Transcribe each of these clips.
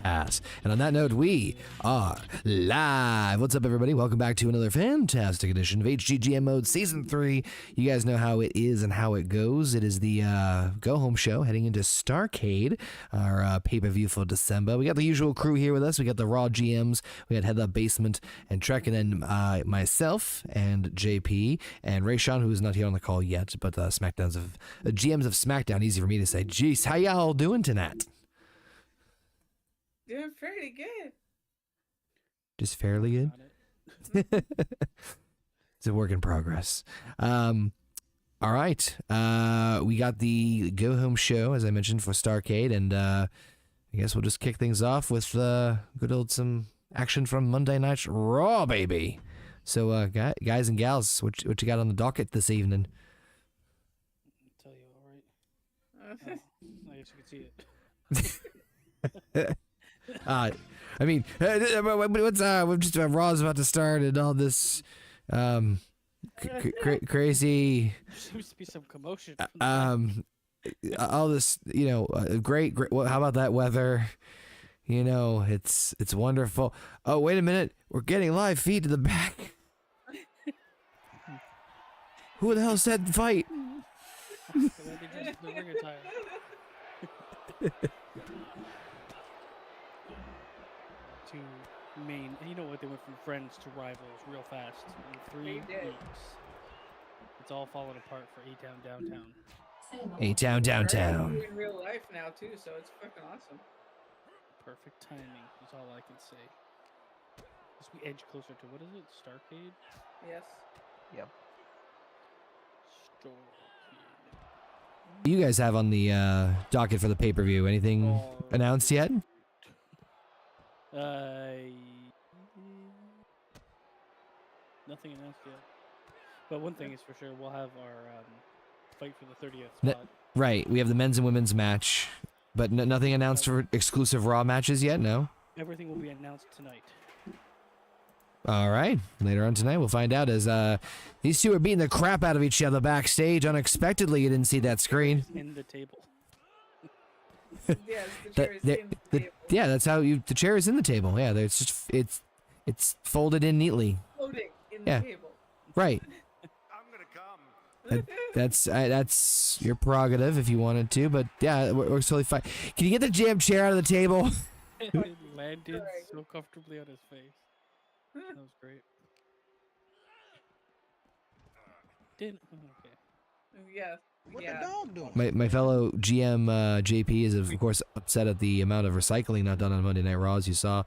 ass. And on that note, we are live. What's up, everybody? Welcome back to another fantastic edition of HGGM Mode Season 3. You guys know how it is and how it goes. It is the go-home show heading into STARRCADE, our pay-per-view for December. We got the usual crew here with us. We got the Raw GMs. We got Head Up Basement and Trek, and then myself and JP and Rayshawn, who is not here on the call yet, but GMs of SmackDown. Easy for me to say. Jeez, how y'all doing tonight? Doing pretty good. Just fairly good. It's a work in progress. All right. We got the go home show, as I mentioned, for STARRCADE, and I guess we'll just kick things off with good old some action from Monday Night Raw, baby. So, guys and gals, what you got on the docket this evening? I'll tell you, all right. I guess you can see it. I mean, what's Raw's about to start and all this crazy. There seems to be some commotion. All this, great. Well, how about that weather? It's wonderful. Oh, wait a minute, we're getting live feed to the back. Who the hell said fight? The ring attire. To main, you know what? They went from friends to rivals real fast in 3 weeks. It's all falling apart for A-Town Downtown. A-Town Downtown. In real life now too, so it's fucking awesome. Perfect timing is all I can say. As we edge closer to, what is it? STARRCADE? Yes. Yep. What do you guys have on the docket for the pay-per-view? Anything announced yet? Nothing announced yet. But one thing is for sure, we'll have our fight for the 30th spot. Right, we have the men's and women's match, but nothing announced for exclusive Raw matches yet, no? Everything will be announced tonight. All right, later on tonight we'll find out as these two are beating the crap out of each other backstage. Unexpectedly, you didn't see that screen. In the table. Yes, the chair is in the table. Yeah, that's how the chair is in the table. Yeah, it's folded in neatly. Floating in the table. Right. I'm gonna come. That's your prerogative if you wanted to, but yeah, it works totally fine. Can you get the damn chair out of the table? It landed so comfortably on his face. That was great. Okay. Yeah. What the dog doing? My fellow GM JP is of course upset at the amount of recycling not done on Monday Night Raw. As you saw,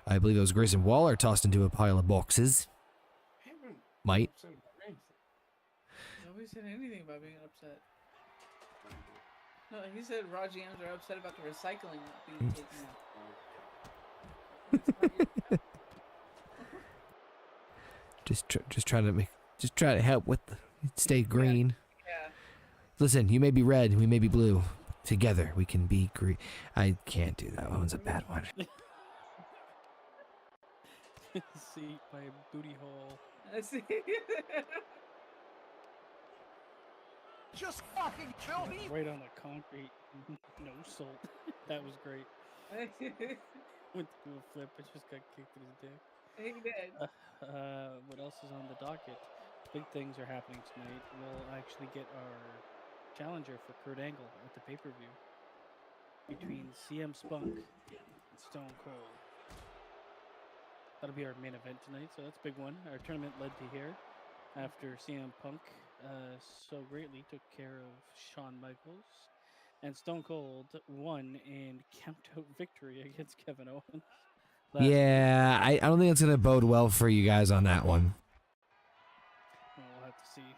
I believe it was Grayson Waller tossed into a pile of boxes. Might. Nobody said anything about being upset. No, he said Raw GMs are upset about the recycling not being taken out. Just trying to help with stay green. Yeah. Listen, you may be red, we may be blue. Together, we can be green. I can't do that. That one's a bad one. See my booty hole. I see. Just fucking kill me. Right on the concrete. No salt. That was great. Went through a flip. It just got kicked in his dick. He did. What else is on the docket? Big things are happening tonight. We'll actually get our challenger for Kurt Angle at the pay-per-view between CM Spunk and Stone Cold. That'll be our main event tonight, so that's a big one. Our tournament led to here after CM Punk so greatly took care of Shawn Michaels, and Stone Cold won in count-out victory against Kevin Owens. Yeah, I don't think it's going to bode well for you guys on that one. Well, we'll have to see.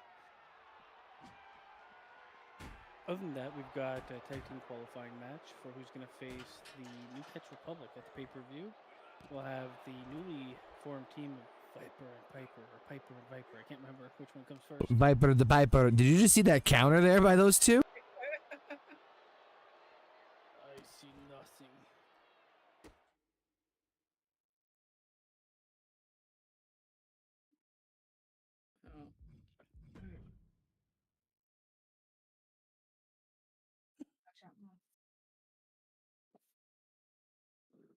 Other than that, we've got a tag team qualifying match for who's going to face the New Catch Republic at the pay-per-view. We'll have the newly formed team of Viper and Piper, or Piper and Viper. I can't remember which one comes first. Viper the Viper. Did you just see that counter there by those two? I see nothing.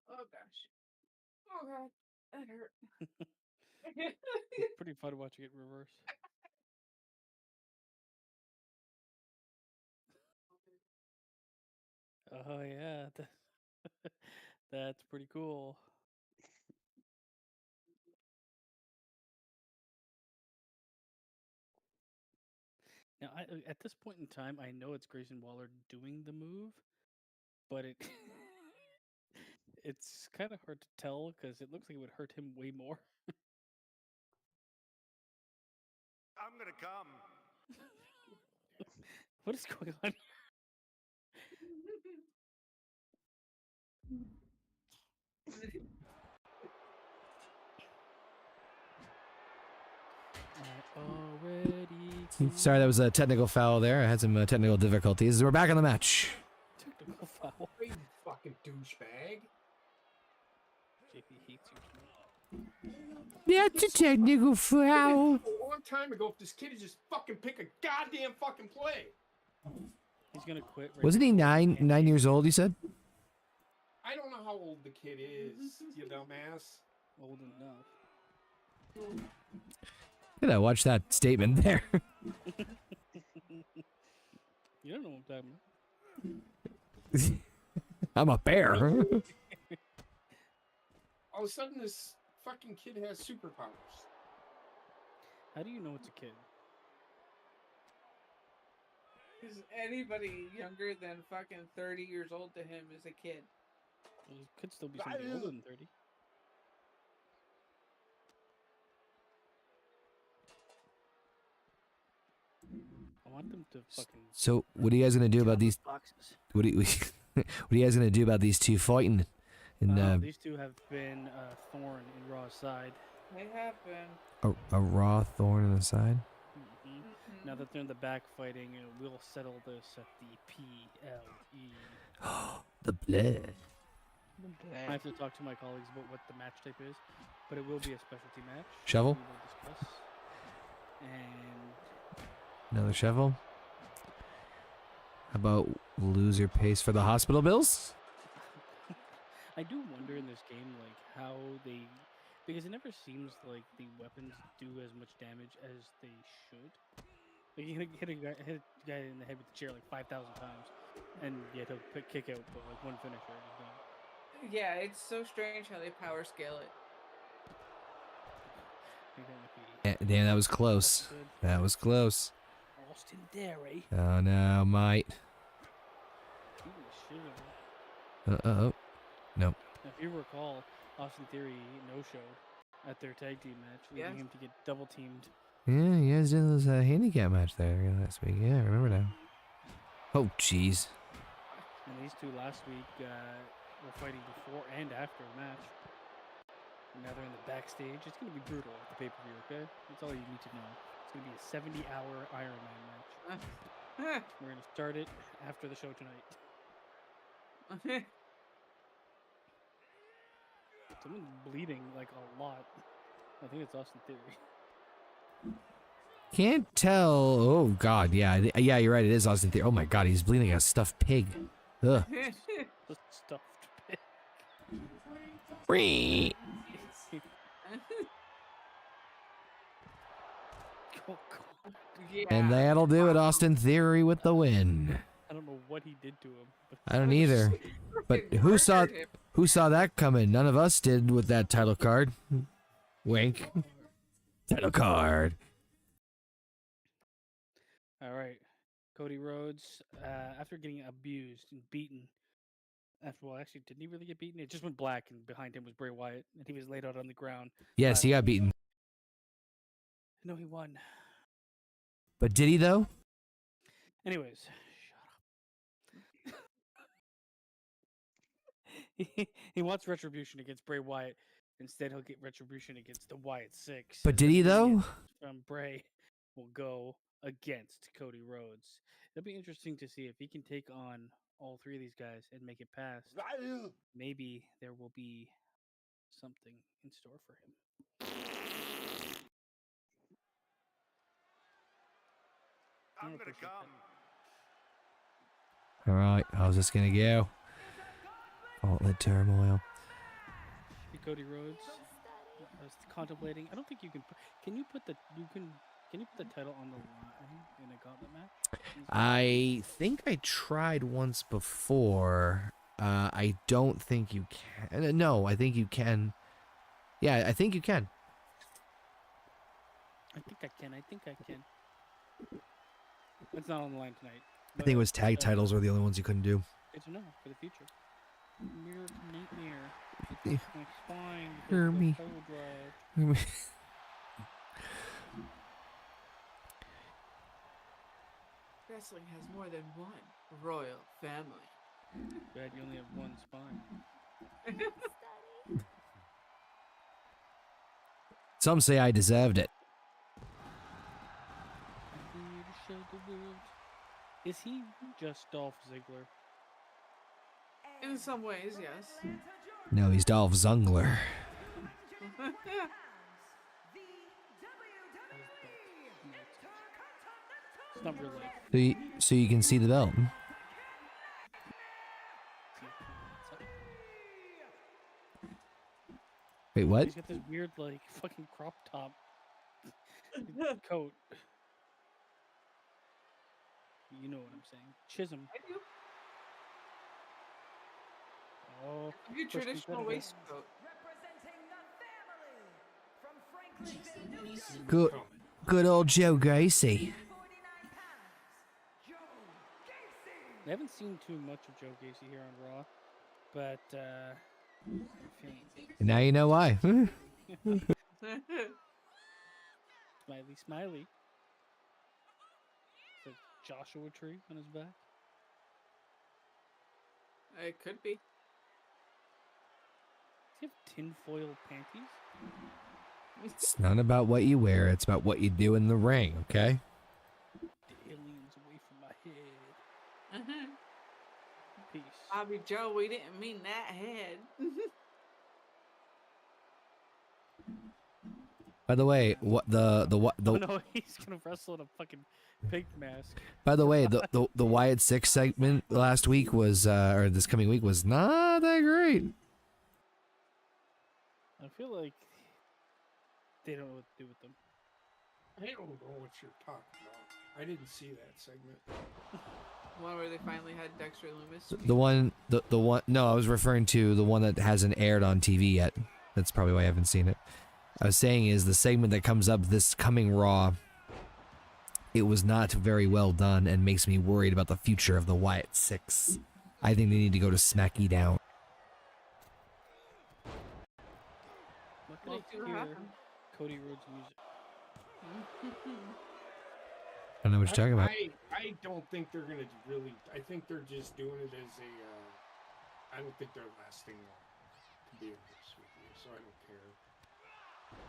Oh gosh. Oh god, that hurt. It's pretty fun watching it reverse. Oh yeah, that's pretty cool. Now, at this point in time, I know it's Grayson Waller doing the move, but it's kind of hard to tell because it looks like it would hurt him way more. I'm gonna come. What is going on? I already Sorry, that was a technical foul there. I had some technical difficulties. We're back on the match. technical foul. You fucking douchebag. JP hates you. That's a technical foul. A long time ago, if this kid had just fucking pick a goddamn fucking play. He's gonna quit. Right Wasn't he before the 9 game. years old? You said. I don't know how old the kid is, you dumbass. Old enough. Look at that. Watch that statement there. You don't know what I'm talking about. I'm a bear. All of a sudden, this fucking kid has superpowers. How do you know it's a kid? Because anybody younger than fucking 30 years old to him is a kid. Well, it could still be somebody older than 30. I want them to fucking So, what are you guys gonna do about these? boxes. What are you, what are you guys gonna do about these two fighting? And These two have been a thorn in Raw's side. They have been. a raw thorn in the side. Now that they're in the back fighting, we'll settle this at the PLE. The blood. I have to talk to my colleagues about what the match type is, but it will be a specialty match. Shovel? We will discuss. And Another shovel. How about lose your pace for the hospital bills? I do wonder in this game, like, how they... Because it never seems like the weapons do as much damage as they should. Like, you hit a guy in the head with the chair like 5,000 times, and yet he'll kick out but like one finisher. He's done. Yeah, it's so strange how they power scale it. I think that might be Damn, that was close. good. That was close. Austin Theory. Oh no, mate. Uh-oh. Nope. If you recall, Austin Theory no-showed at their tag team match, leading Yeah. him to get double teamed. Yeah, you guys did this handicap match there last week. Yeah, I remember now. Oh, jeez. And these two last week were fighting before and after the match. And now they're in the backstage. It's going to be brutal at the pay-per-view, okay? That's all you need to know. It's going to be a 70-hour Iron Man match. We're going to start it after the show tonight. Someone's bleeding like a lot. I think it's Austin Theory. Can't tell. Oh, God. Yeah, yeah, you're right. It is Austin Theory. Oh, my God. He's bleeding like a stuffed pig. Ugh. The stuffed pig. Whee! Oh, God. Yeah. And that'll do it. Austin Theory with the win. I don't know what he did to him. But I don't either. But who saw that coming? None of us did with that title card. Wink. Title card. All right. Cody Rhodes, after getting abused and beaten, actually, didn't he really get beaten? It just went black, and behind him was Bray Wyatt, and he was laid out on the ground. Yes, he got beaten. No, he won. But did he, though? Anyways, shut up. He wants retribution against Bray Wyatt. Instead, he'll get retribution against the Wyatt Six. But and did the he, though? vengeance From Bray will go against Cody Rhodes. It'll be interesting to see if he can take on all three of these guys and make it past. Maybe there will be something in store for him. I'm gonna come. All right, how's this gonna go? All the turmoil. Cody Rhodes. I was contemplating. I don't think you can. Can you put the title on the line in a gauntlet match? I think I tried once before. I don't think you can. No, I think you can. Yeah, I think you can. I think I can. It's not on the line tonight. I think it was tag titles were the only ones you couldn't do. Good to know for the future. Mirror to nightmare. It's my spine. Hear me. Wrestling has more than one royal family. Bad, you only have one spine. Some say I deserved it. Is he just Dolph Ziggler? In some ways, yes. No, he's Dolph Zungler. It's not real life. So you can see the belt. Wait, what? He's got this weird, like, fucking crop top coat. You know what I'm saying. Chisholm. I do. Oh, Your traditional waistcoat. Good old Joe Gacy. I haven't seen too much of Joe Gacy here on Raw, but And now you know why. Smiley. The Joshua tree on his back. It could be. Does he have tinfoil panties? It's not about what you wear, it's about what you do in the ring, okay? The aliens away from my head. Peace. Bobby Joe, we didn't mean that head. By the way, what the Oh no, he's gonna wrestle in a fucking pig mask. By the way, the Wyatt 6 segment last week was or this coming week was not that great. I feel like they don't know what to do with them. I don't know what you're talking about. I didn't see that segment. One where they finally had Dexter Loomis. The one no, I was referring to the one that hasn't aired on TV yet. That's probably why I haven't seen it. I was saying is the segment that comes up this coming Raw, it was not very well done and makes me worried about the future of the Wyatt 6. I think they need to go to Smackdown. What We'll can see I what hear happens. Cody Rhodes music? I don't know what you're talking about. I don't think they're gonna really. I think they're just doing it as a. I don't think they're lasting long. To be honest with you, so I don't care.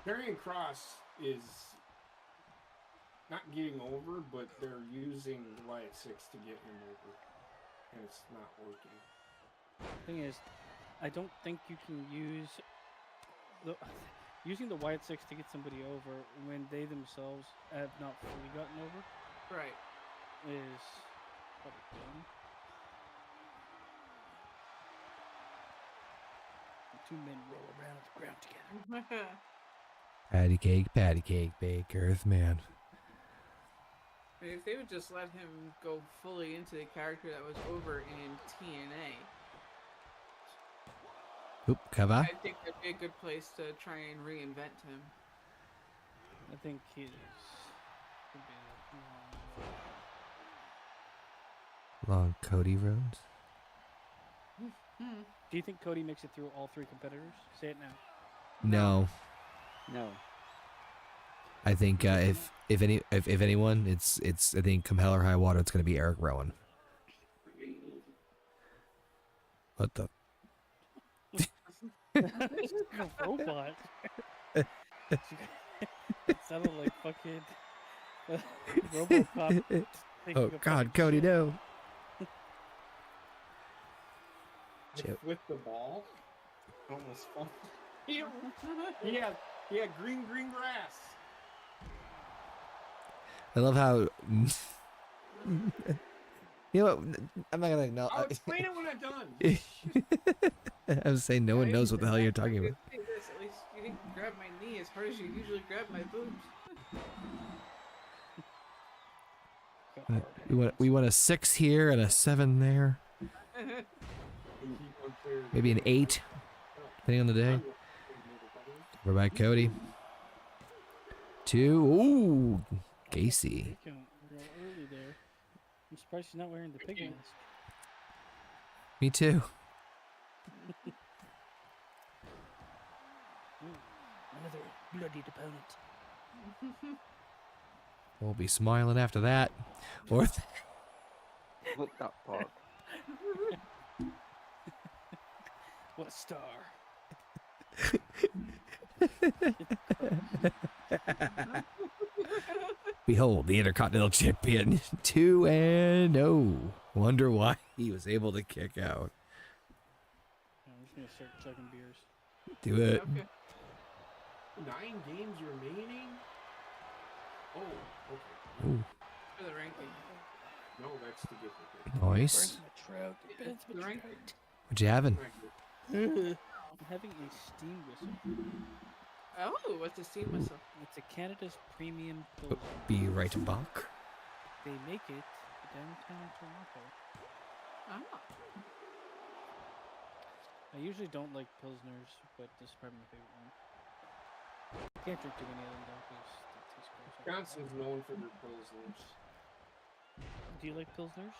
Karrion Kross is not getting over, but they're using the Wyatt 6 to get him over, and it's not working. Thing is, I don't think you can use using the Wyatt 6 to get somebody over when they themselves have not fully gotten over Right. is probably dumb. The two men roll around the ground together. Patty cake, bake earth, man. I mean, if they would just let him go fully into the character that was over in TNA, Oop, cover. I think that'd be a good place to try and reinvent him. I think he's could be Long Cody Rhodes. Do you think Cody makes it through all three competitors? Say it now. No. No. I think if anyone, it's I think come hell or high water, it's gonna be Eric Rowan. What the? A robot. It sounded like fucking RoboCop. Oh God, Cody, no. I flipped the ball. Almost fun. Yeah, green grass. I love how. You know what? I'm not gonna. No, I'll explain it when I'm done. I was saying no one knows what the hell you're talking about. where she usually grabbed my boobs. We want a 6 here and a 7 there. Maybe an 8, depending on the day. We're by Cody. 2. Ooh, Casey. Real early there. I'm surprised she's not wearing the pig mask. Me too. Another bloodied opponent. We'll be smiling after that. Or What that part? What star? behold, the Intercontinental Champion. 2-0. Wonder why he was able to kick out. I'm just gonna start chugging beers. Do it. Okay. 9 games remaining? Oh, okay. Ooh, For the ranking. No, that's the different. nice. Trout. Burns The my ranking. trout. What you having? I'm having a steam whistle. Oh, what's a steam whistle? It's a Canada's premium pilsner. Be right back. They make it downtown Toronto. Oh. I usually don't like pilsners, but this is probably my favorite one. Can't drink too many of them though, because they taste gross. Wisconsin's known for their pilsners. Do you like pilsners?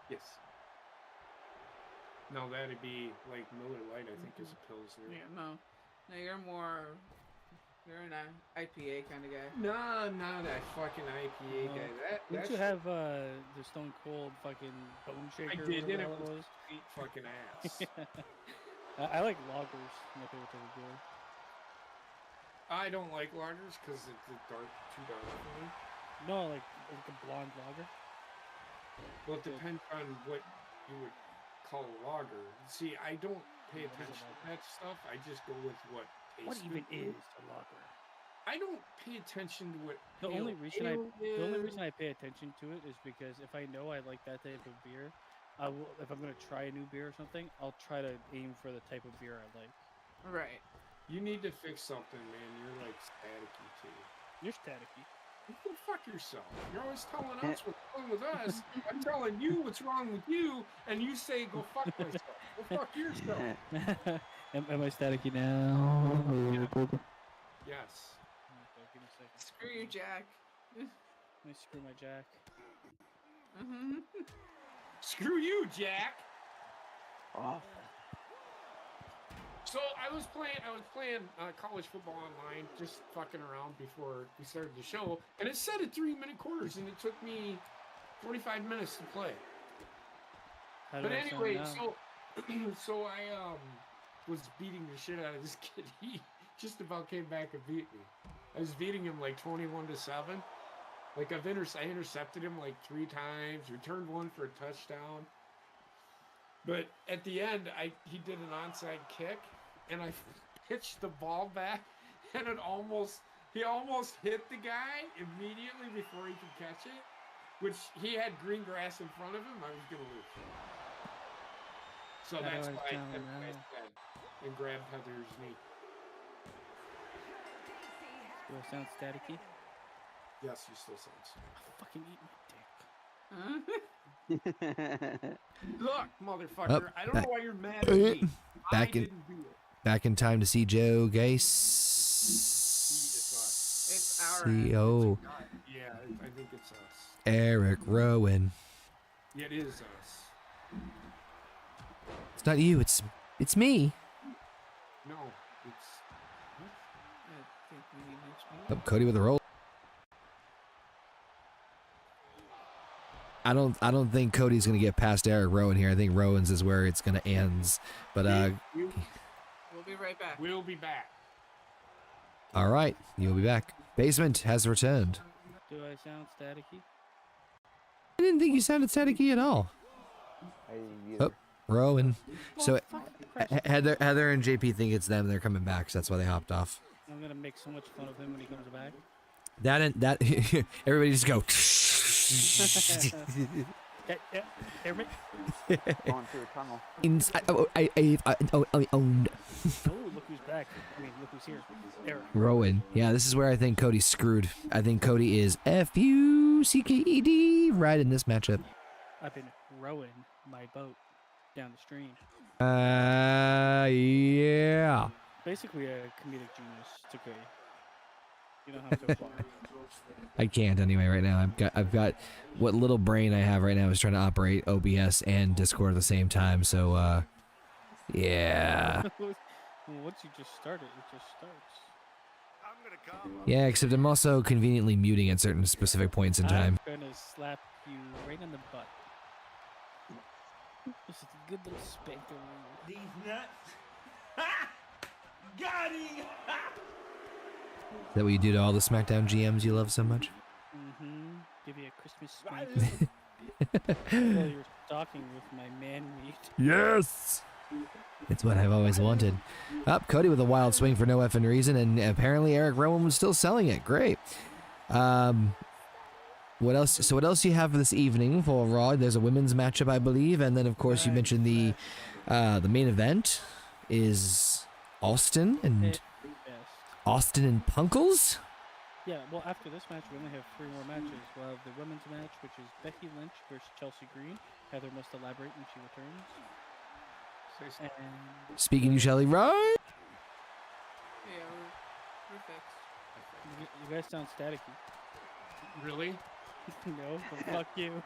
Yes. No, that'd be like Miller Lite, I think, is a pilsner. Yeah, no. No, you're an IPA kind of guy. Nah, not that fucking IPA No. guy. Didn't you have the Stone Cold fucking bone shaker? I did, and it whatever was sweet fucking ass. I like lagers. My favorite type of beer. I don't like lagers because it's too dark for me. No, like a blonde lager. Well, it depends on what you would call a lager. See, I don't pay What is a attention to lager? that stuff. I just go with what tastes What even good. is a lager? I don't pay attention to what. The only reason is. I pay attention to it is because if I know I like that type of beer, I will. If I'm gonna try a new beer or something, I'll try to aim for the type of beer I like. Right. You need to fix something, man. You're like staticky too. You're staticky. Go fuck yourself. You're always telling us what's wrong with us. I'm telling you what's wrong with you, and you say go fuck myself. Go fuck yourself. am I staticky now? Yes. Okay, give me a second. Screw you, Jack. Let me screw my jack. Mm-hmm. Screw you, Jack. Oh, So I was playing college football online, just fucking around before we started the show, and it said at 3-minute quarters, and it took me 45 minutes to play. How do But I sound anyway, now? so I was beating the shit out of this kid. He just about came back and beat me. I was beating him like 21-7. Like I intercepted him like 3 times, returned one for a touchdown. But at the end, he did an onside kick, and I pitched the ball back, and he almost hit the guy immediately before he could catch it, which he had green grass in front of him. I was gonna lose. So How do that's I why I sound kept my now? head and grabbed Heather's knee. Do I sound staticky? Yes, you still sound smart. Fucking eat my dick. Look, motherfucker, Oh, I don't know why you're mad at me. Back I in- didn't do it. Back in time to see Joe Gase. It's our CEO Yeah, I think it's us. Eric Rowan. It is us. It's not you. It's me. No, it's... I think we need next week. Oh, Cody with a roll. I don't think Cody's gonna get past Eric Rowan here. I think Rowan's is where it's gonna end. But We'll be right back. We'll be back. all right, you'll be back. Basement has returned. Do I sound staticky? I didn't think you sounded staticky at all. I didn't either. Oh, Rowan. So Fucking Christ. Heather and JP think it's them. They're coming back, so that's why they hopped off. I'm gonna make so much fun of him when he comes back. That everybody just go. Everybody. Going through a tunnel. Inside. Oh, Oh, look who's back. I mean, look Who's here? Eric. Rowan. Yeah, this is where I think Cody's screwed. I think Cody is Fucked right in this matchup. I've been rowing my boat down the stream. Yeah. Basically a comedic genius to Cody. You don't have to apply. I can't anyway right now. I've got what little brain I have right now is trying to operate OBS and Discord at the same time. So yeah. Once you just start it, it just starts. I'm gonna come. Yeah, except I'm also conveniently muting at certain specific points in time. I'm gonna slap you right in the butt. This is a good little spanker. These nuts. Got him. Is that what you do to all the SmackDown GMs you love so much? Mm-hmm. Give you a Christmas spanking. While you're stalking with my man meat. Yes! It's what I've always wanted. Up, Cody with a wild swing for no effing reason, and apparently Eric Rowan was still selling it. Great. What else? So what else do you have for this evening for Raw? There's a women's matchup, I believe, and then of course you mentioned the main event is Austin and Punkles. Yeah, well, after this match, we only have 3 more matches. We'll have the women's match, which is Becky Lynch versus Chelsea Green. Heather must elaborate when she returns. And Speaking you, Shelly, right? Yeah, we're fixed. you guys sound staticky. Really? No, but fuck you.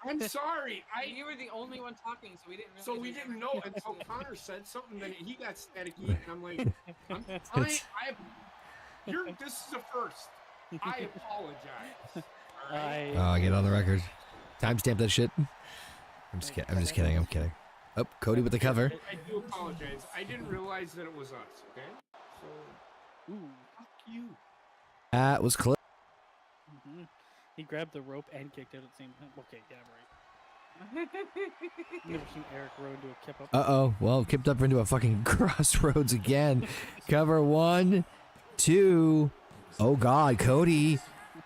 I'm sorry. You were the only one talking, so we didn't. So we didn't know until Conor said something that he got staticky, and I'm like, this is a first. I apologize. All right? Oh, get on the record. Timestamp that shit. I'm just kidding. I'm kidding. Oh, Cody with the cover. I do apologize. I didn't realize that it was us. Okay. So, fuck you. That was close. Mm-hmm. He grabbed the rope and kicked out at the same time. Okay, yeah, right. Never seen Eric Rowan do a kip up. Uh-oh. Well, kipped up into a fucking crossroads again. Cover 1, 2. Oh, God. Cody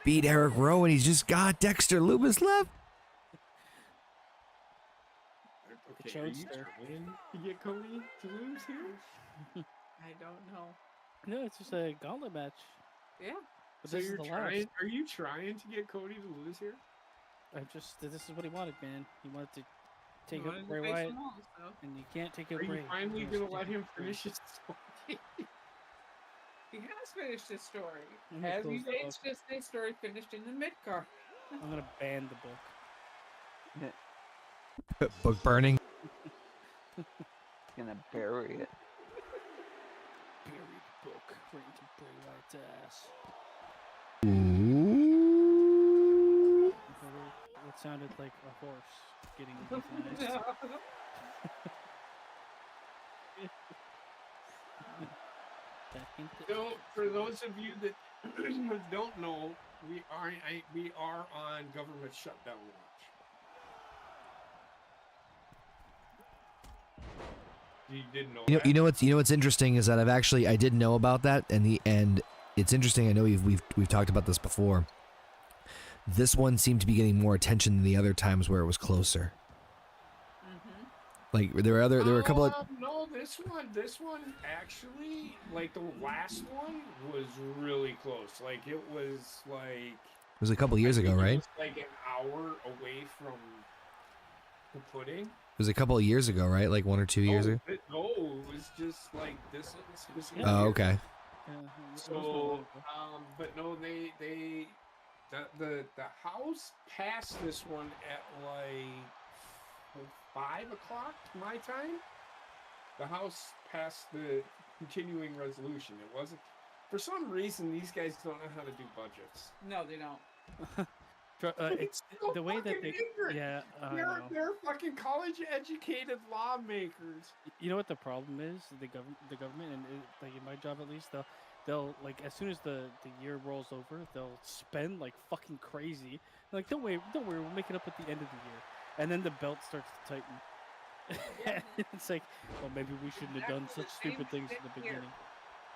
beat Eric Rowan. He's just got Dexter Loomis left. Okay, are you trying to get Cody to lose here? I don't know. No, it's just a gauntlet match. Yeah. But So this you're is the trying? last. Are you trying to get Cody to lose here? This is what he wanted, man. He wanted to take You out wanted to Bray face Wyatt, them all, so. and you can't take out Are Bray. you finally You gonna just let take him out Bray. finish his story? He has finished his story. I'm gonna As close you the say, book. it's just a story finished in the mid-card. I'm gonna ban the book. Book burning. Gonna bury it. Buried book right into Bray Wyatt's ass. Ooh. It sounded like a horse getting euthanized. Back into So, for those of you that don't know, we are on government shutdown watch. You didn't know that? You know what's interesting is that I did know about that, and it's interesting. I know we've talked about this before. This one seemed to be getting more attention than the other times where it was closer. Like there were a couple of. No, this one actually, like the last one was really close. Like it was like. It was a couple years ago, right? It was like an hour away from the pudding. It was a couple of years ago, right? Like 1 or 2 years ago. No, it was just like this. Oh, okay. So, but no, the House passed this one at like 5 o'clock my time. The House passed the continuing resolution. It wasn't. For some reason, these guys don't know how to do budgets. No, they don't. It's so the way that fucking they. ignorant. Yeah, I know. They're fucking college-educated lawmakers. You know what the problem is? The government, and like in my job at least, they'll like as soon as the year rolls over, they'll spend like fucking crazy. Like don't worry, we'll make it up at the end of the year, and then the belt starts to tighten. It's like, well, maybe we shouldn't have done such stupid things in the beginning.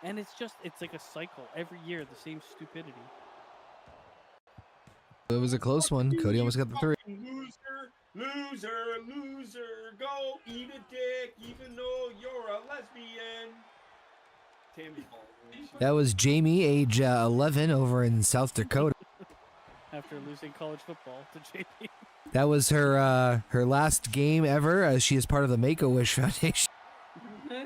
And it's like a cycle every year, the same stupidity. It was a close one. Cody almost got the 3. Loser. Loser, loser, go eat a dick, even though you're a lesbian. Tammy Baldwin. That was Jamie, age 11, over in South Dakota. After losing college football to JP. That was her last game ever. She is part of the Make-A-Wish Foundation. I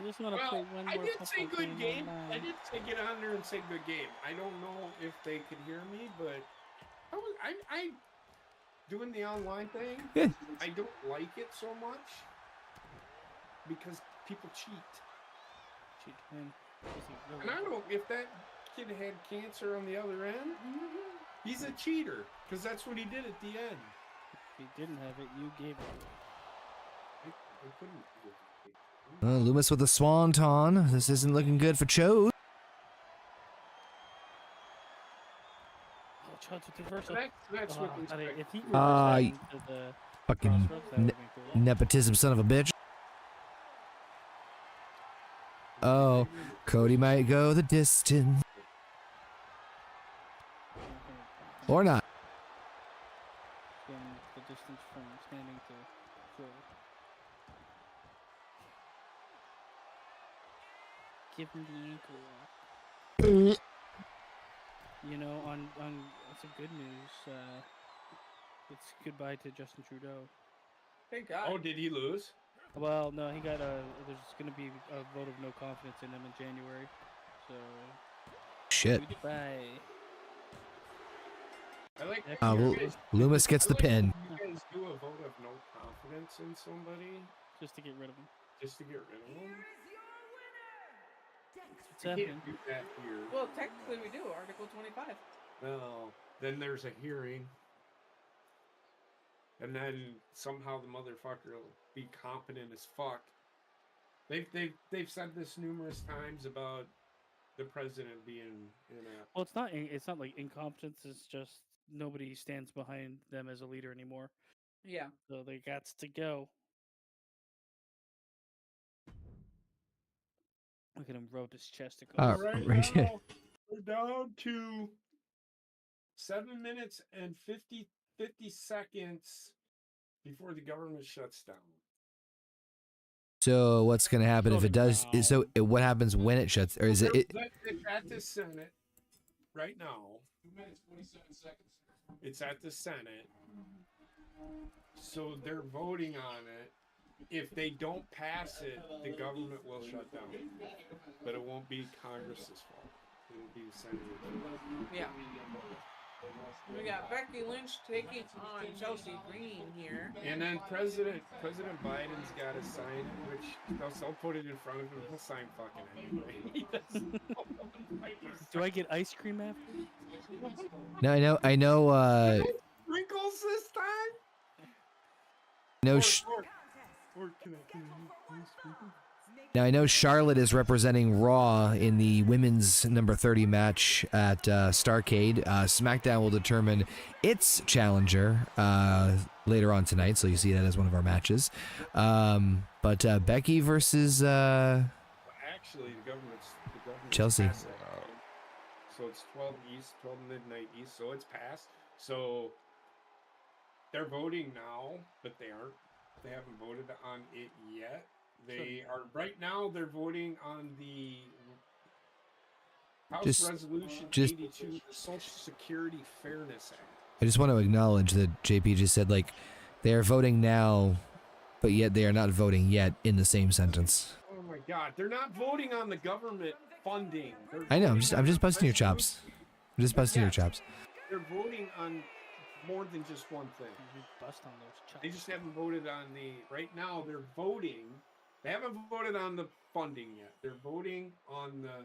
just want to play Well, one I more did say football good game. online. I did say get on there and say good game. I don't know if they could hear me, but I doing the online thing. Yeah. I don't like it so much because people cheat. Cheat him. Is he really- And I don't, if that kid had cancer on the other end, he's a cheater because that's what he did at the end. If he didn't have it, you gave it. I couldn't. Loomis with a swanton. This isn't looking good for Chode. Oh, Chud's with the reversal. That's what we expect. If he reversed that into the Fucking crossroads, that would've been cool. nepotism son of a bitch. Oh, Cody might go the distance. Or not. Going the distance from standing to throw. Give him the ankle lock. You know, on some good news, it's goodbye to Justin Trudeau. Thank God. Oh, did he lose? Well, no, he got there's going to be a vote of no confidence in him in January. So, Shit. goodbye. I like Loomis gets the pin. You guys do a vote of no confidence in somebody Just to get rid of him. just to get rid of them. What's You happening? can't do that here. Well, technically we do. Article 25. No. Then there's a hearing. And then somehow the motherfucker will be competent as fuck. They've said this numerous times about the president being in a. Well, it's not like incompetence. It's just nobody stands behind them as a leader anymore. Yeah. So they got to go. Look at him rub his chest. It goes, Right. now, we're down to 7 minutes and 50 seconds before the government shuts down. So what's going to happen if it does? So what happens when it shuts? Or is it? It's at the Senate right now. 2 minutes, 27 seconds. It's at the Senate. So they're voting on it. If they don't pass it, the government will shut down. But it won't be Congress's fault. It'll be the Senator's. Yeah. We got Becky Lynch taking on Chelsea Green here. And then President Biden's got to sign it, which they'll put it in front of him. He'll sign fucking anyway. He doesn't know what do I get ice cream after? No, I know. Wrinkles this time? No. Or can I Now I know Charlotte is representing Raw in the women's number 30 match at STARRCADE. SmackDown will determine its challenger later on tonight, so you see that as one of our matches. But Becky versus actually, the government's Chelsea. passed it. So it's 12 East, 12 midnight East, so it's passed. So they're voting now, but they haven't voted on it yet. They are right now. They're voting on the House Resolution 82, Social Security Fairness Act. I just want to acknowledge that JP just said like they are voting now, but yet they are not voting yet in the same sentence. Oh my God! They're not voting on the government funding. I know. I'm just busting your chops. I'm just busting your chops. They're voting on more than just one thing. You bust on those chops. They just haven't voted on the. Right now, they're voting. They haven't voted on the funding yet. They're voting on the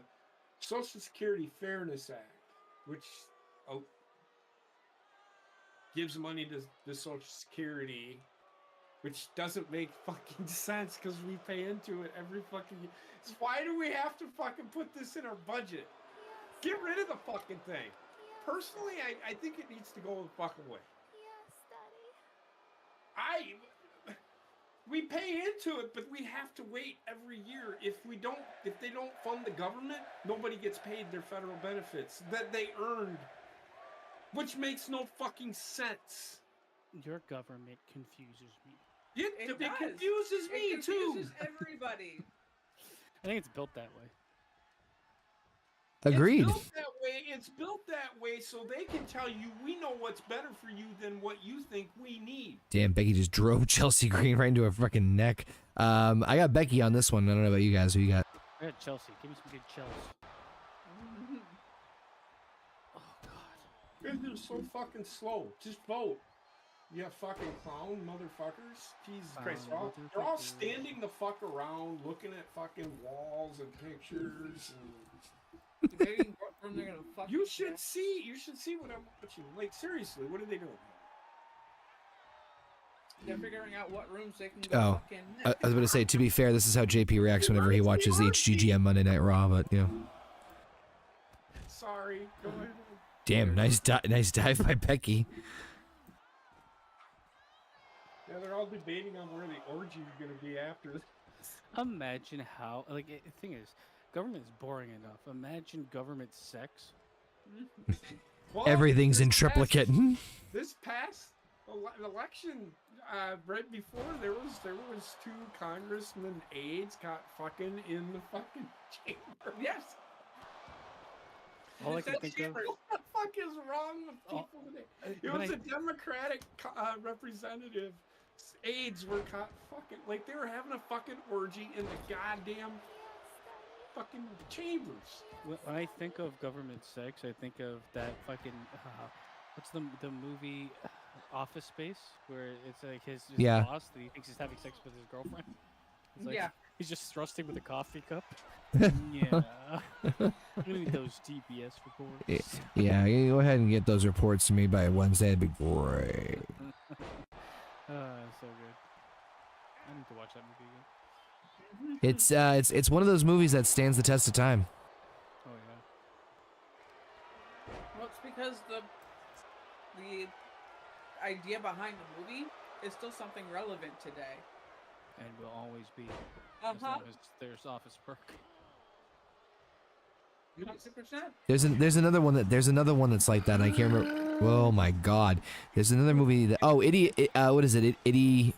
Social Security Fairness Act, which gives money to the Social Security, which doesn't make fucking sense because we pay into it every fucking year. So why do we have to fucking put this in our budget? Get rid of the fucking thing. Personally, I think it needs to go the fucking way. We pay into it, but we have to wait every year. If they don't fund the government, nobody gets paid their federal benefits that they earned, which makes no fucking sense. Your government confuses me. It does. confuses me It confuses everybody. I think it's built that way. Agreed. It's built that way so they can tell you we know what's better for you than what you think we need. Damn, Becky just drove Chelsea Green right into her fucking neck. I got Becky on this one. I don't know about you guys. Who you got? I got Chelsea. Give me some good Chelsea. Oh God. They're so fucking slow. Just vote. You fucking clown motherfuckers. Jesus Christ. They're all standing the fuck around looking at fucking walls and pictures and Debating what room they're gonna fuck. you should see what I'm watching. Like seriously, what are they doing? They're figuring out what rooms they can go Oh, fucking. I was about to say, to be fair, this is how JP reacts whenever he watches the HGGM Monday Night Raw, but, you know. Sorry. Go ahead. Damn, nice dive by Becky. Yeah, they're all debating on where the orgy is going to be after this. Imagine how. Like the thing is, government's boring enough. Imagine government sex. Well, Everything's in this triplicate. This past election, right before there was 2 congressmen aides got fucking in the fucking chamber. Yes. All I It's can that think of. chamber. What the fuck is wrong with people today? It when was I- a Democratic representative. Aides were caught fucking like they were having a fucking orgy in the goddamn fucking chambers. When I think of government sex, I think of that fucking what's the movie Office Space, where it's like his Yeah. boss that he thinks he's having sex with his girlfriend. It's like, Yeah. he's just thrusting with a coffee cup. Yeah, we need those TBS reports. Yeah, you go ahead and get those reports to me by Wednesday. That'd be great. So good. I need to watch that movie again. It's one of those movies that stands the test of time. Oh yeah. Well, it's because the idea behind the movie is still something relevant today. And will always be as long as there's Office Work. 100%. There's another one that's like that. And I can't remember. Oh my god. There's another movie that what is it? Idiocracy.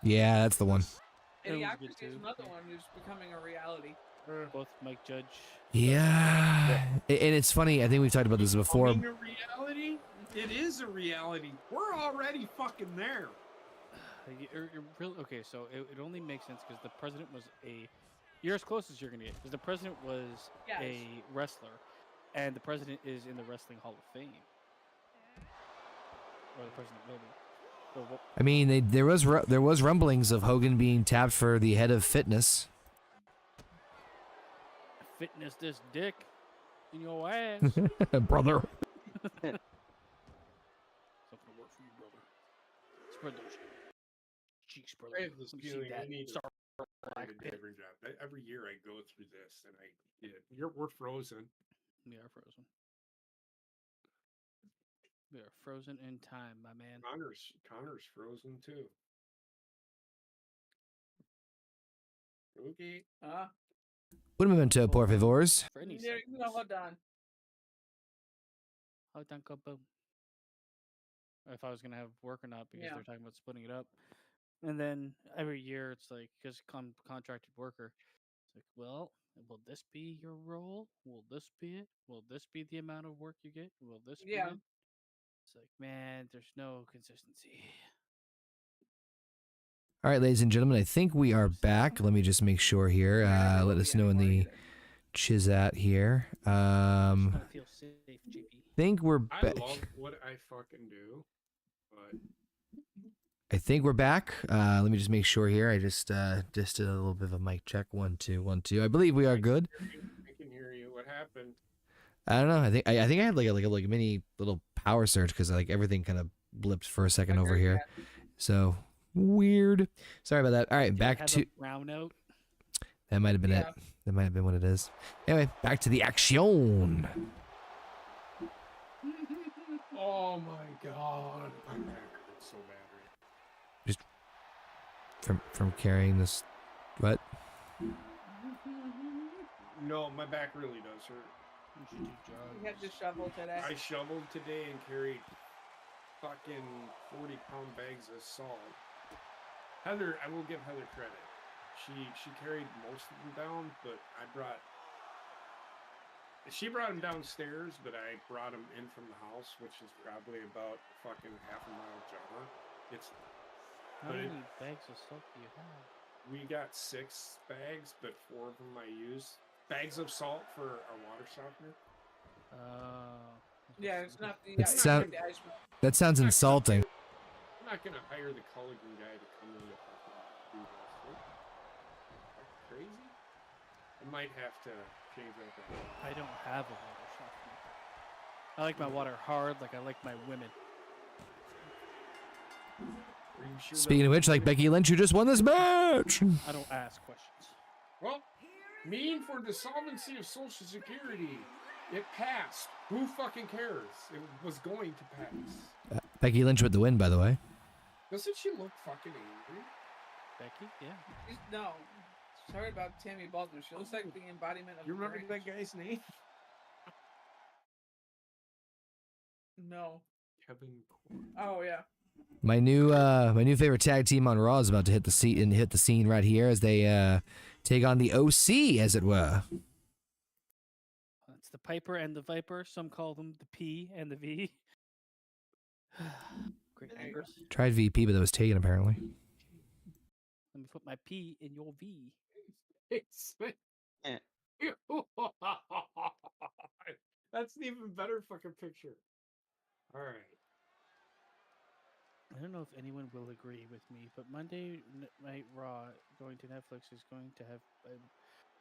Yeah, that's the one. It was good Idiocracy is too. another one who's becoming a reality. Both Mike Judge. Yeah. And it's funny, I think we've talked about this before. Becoming a reality? It is a reality. We're already fucking there. Okay, so it only makes sense because the president was you're as close as you're gonna get because the president was Yes. a wrestler, and the president is in the Wrestling Hall of Fame, or the president will be. So I mean, there was rumblings of Hogan being tapped for the head of fitness. fitness this dick in your ass. Brother. Something to work for you, brother. Spread those cheeks, brother. I have this Let me see feeling I that. need to Start find black a pit. different job. Every year I go through this and we're frozen. We are frozen. We are frozen in time, my man. Connor's frozen too. Okay. Un momento, por favors. For any Yeah, segments. no, hold on. Hold on, go. If I was gonna have work or not, because Yeah. they're talking about splitting it up. And then every year it's like, because contracted worker, it's like, well, will this be your role? Will this be it? Will this be the amount of work you get? Will this Yeah. be it? It's like, man, there's no consistency. All right, ladies and gentlemen, I think we are back. Let me just make sure here. Let us know in the Chizat here. I just wanna feel safe, JP. Think we're I back. love what I fucking do, but I think we're back. Let me just make sure here. I just did a little bit of a mic check. 1 2 1 2. I believe we are good. I can hear you. What happened? I don't know. I think I had like a mini little power surge because like everything kind of blipped for a second over here. So weird. Sorry about that. All right, back Have to a brown out. that might have been it. That might have been what it is. Anyway, back to the action. Oh my god. My back hurts so bad. From carrying this. What? No, my back really does hurt. You should do drugs. We had to shovel today. I shoveled today and carried fucking 40-pound bags of salt. Heather, I will give Heather credit. She carried most of them down, but she brought them downstairs, but I brought them in from the house, which is probably about fucking half a mile jaunt. How many bags of salt do you have? We got 6 bags, but 4 of them I used. Bags of salt for our water softener. Yeah, it's not the. It it's sound- not the ice one. That sounds insulting. I'm not gonna hire the Culligan guy to come in and fucking do this. That's crazy. I might have to change that. I don't have a water softener. I like my water hard, like I like my women. Are you sure Speaking of which, like Becky Lynch, who just won this match. I don't ask questions. Well, mean for the solvency of Social Security. It passed. Who fucking cares? It was going to pass. Becky Lynch with the win, by the way. Doesn't she look fucking angry? Becky? Yeah. No. Sorry about Tammy Baldwin. She looks like the embodiment of. You remember rage. that guy's name? No. Kevin Court. Oh yeah. My new favorite tag team on Raw is about to hit the scene right here as they take on the OC, as it were. It's the Piper and the Viper. Some call them the P and the V. Great angles. Tried VP, but that was taken apparently. Let me put my P in your V. Eh. That's an even better fucking picture. All right. I don't know if anyone will agree with me, but Monday Night Raw going to Netflix is going to have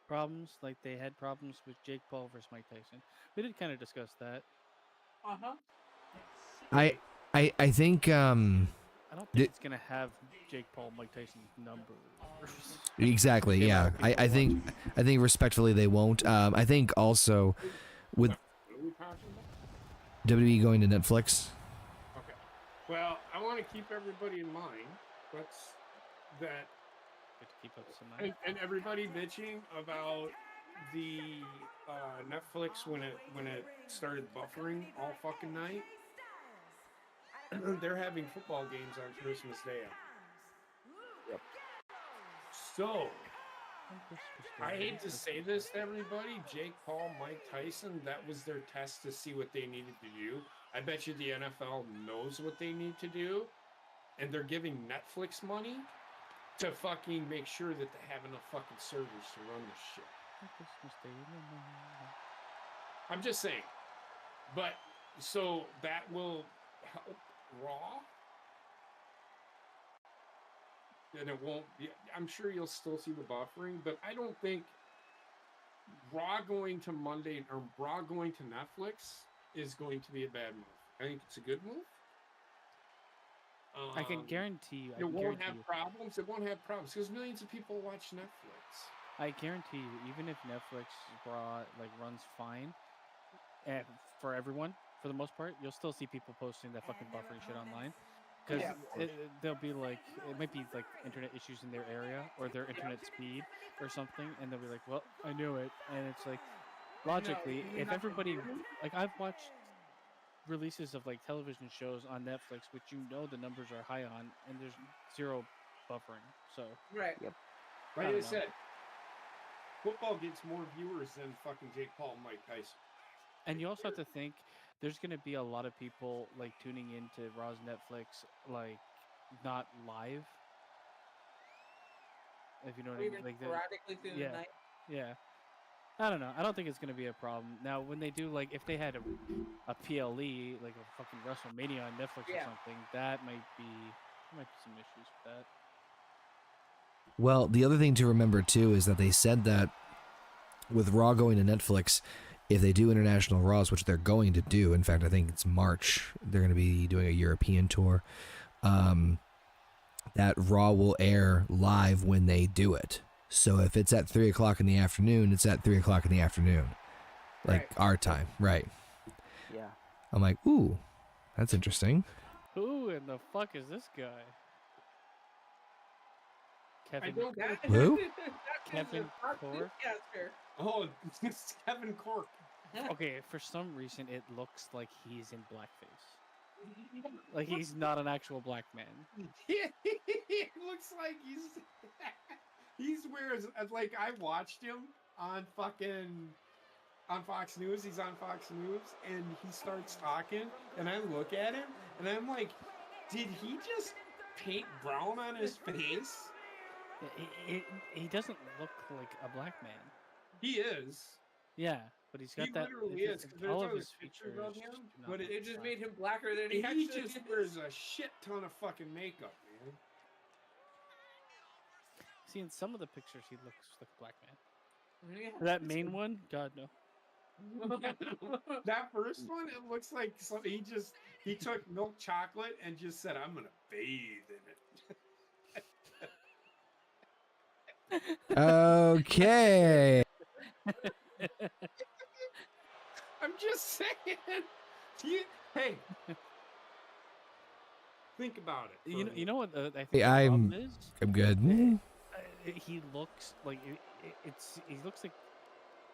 problems like they had problems with Jake Paul versus Mike Tyson. We did kind of discuss that. I think I don't think it's gonna have Jake Paul, Mike Tyson numbers. exactly, yeah. I think respectfully they won't. I think also with What are we talking about? WWE going to Netflix. Okay. Well, I want to keep everybody in mind. That Good to keep up some money. and everybody bitching about the Netflix when it started buffering all fucking night. They're having football games on Christmas Day. Yep. So, I hate to say this to everybody, Jake Paul, Mike Tyson, that was their test to see what they needed to do. I bet you the NFL knows what they need to do, and they're giving Netflix money to fucking make sure that they have enough fucking servers to run this shit. I'm just saying. But, so that will help Raw. And it won't be, I'm sure you'll still see the buffering, but I don't think Raw going to Monday or Raw going to Netflix is going to be a bad move. I think it's a good move. I can guarantee you. It won't have problems. It won't have problems because millions of people watch Netflix. I guarantee you, even if Netflix Raw runs fine, and for everyone, for the most part, you'll still see people posting that fucking buffering shit online. Because they'll be it might be internet issues in their area or their internet speed or something, and they'll be like, well, I knew it. And it's logically, if everybody, I've watched releases of television shows on Netflix, which the numbers are high on, and there's zero buffering. So, Right. Yep. Like I I don't know. said, football gets more viewers than fucking Jake Paul and Mike Tyson. and you also have to think there's going to be a lot of people tuning into Raw's Netflix, not live. If you know what I Even mean. sporadically through yeah. the night. Yeah. I don't know. I don't think it's going to be a problem. Now, when they do, if they had a PLE, a fucking WrestleMania on Netflix or something, that might be some issues with that. Well, the other thing to remember too is that they said that with Raw going to Netflix, if they do international Raws, which they're going to do, in fact, I think it's March, they're going to be doing a European tour, that Raw will air live when they do it. So if it's at 3 o'clock in the afternoon, it's at 3 o'clock in the afternoon. Right. Our time, right. Yeah. I'm like, ooh, that's interesting. Who in the fuck is this guy? Kevin. Who? Kevin Cork? Oh, it's Kevin Cork. Okay, for some reason it looks like he's in blackface. Like he's not an actual black man. It looks like he's wears like I watched him on Fox News. He's on Fox News and he starts talking and I look at him and I'm like, did he just paint brown on his face? He doesn't look like a black man. He is. Yeah, but he's got He that. literally is. 'Cause All there's of other his pictures features of him, do not but look They just black. made him blacker than he he actually just is. wears a shit ton of fucking makeup, man. See, in some of the pictures, he looks like a black man. Yeah, That it's main one, God no. That first one, it looks like he took milk chocolate and just said, "I'm gonna bathe in it." Okay. I'm just saying. Hey, think about it. You know what? I think Hey, the I'm problem is? good. He looks like he looks like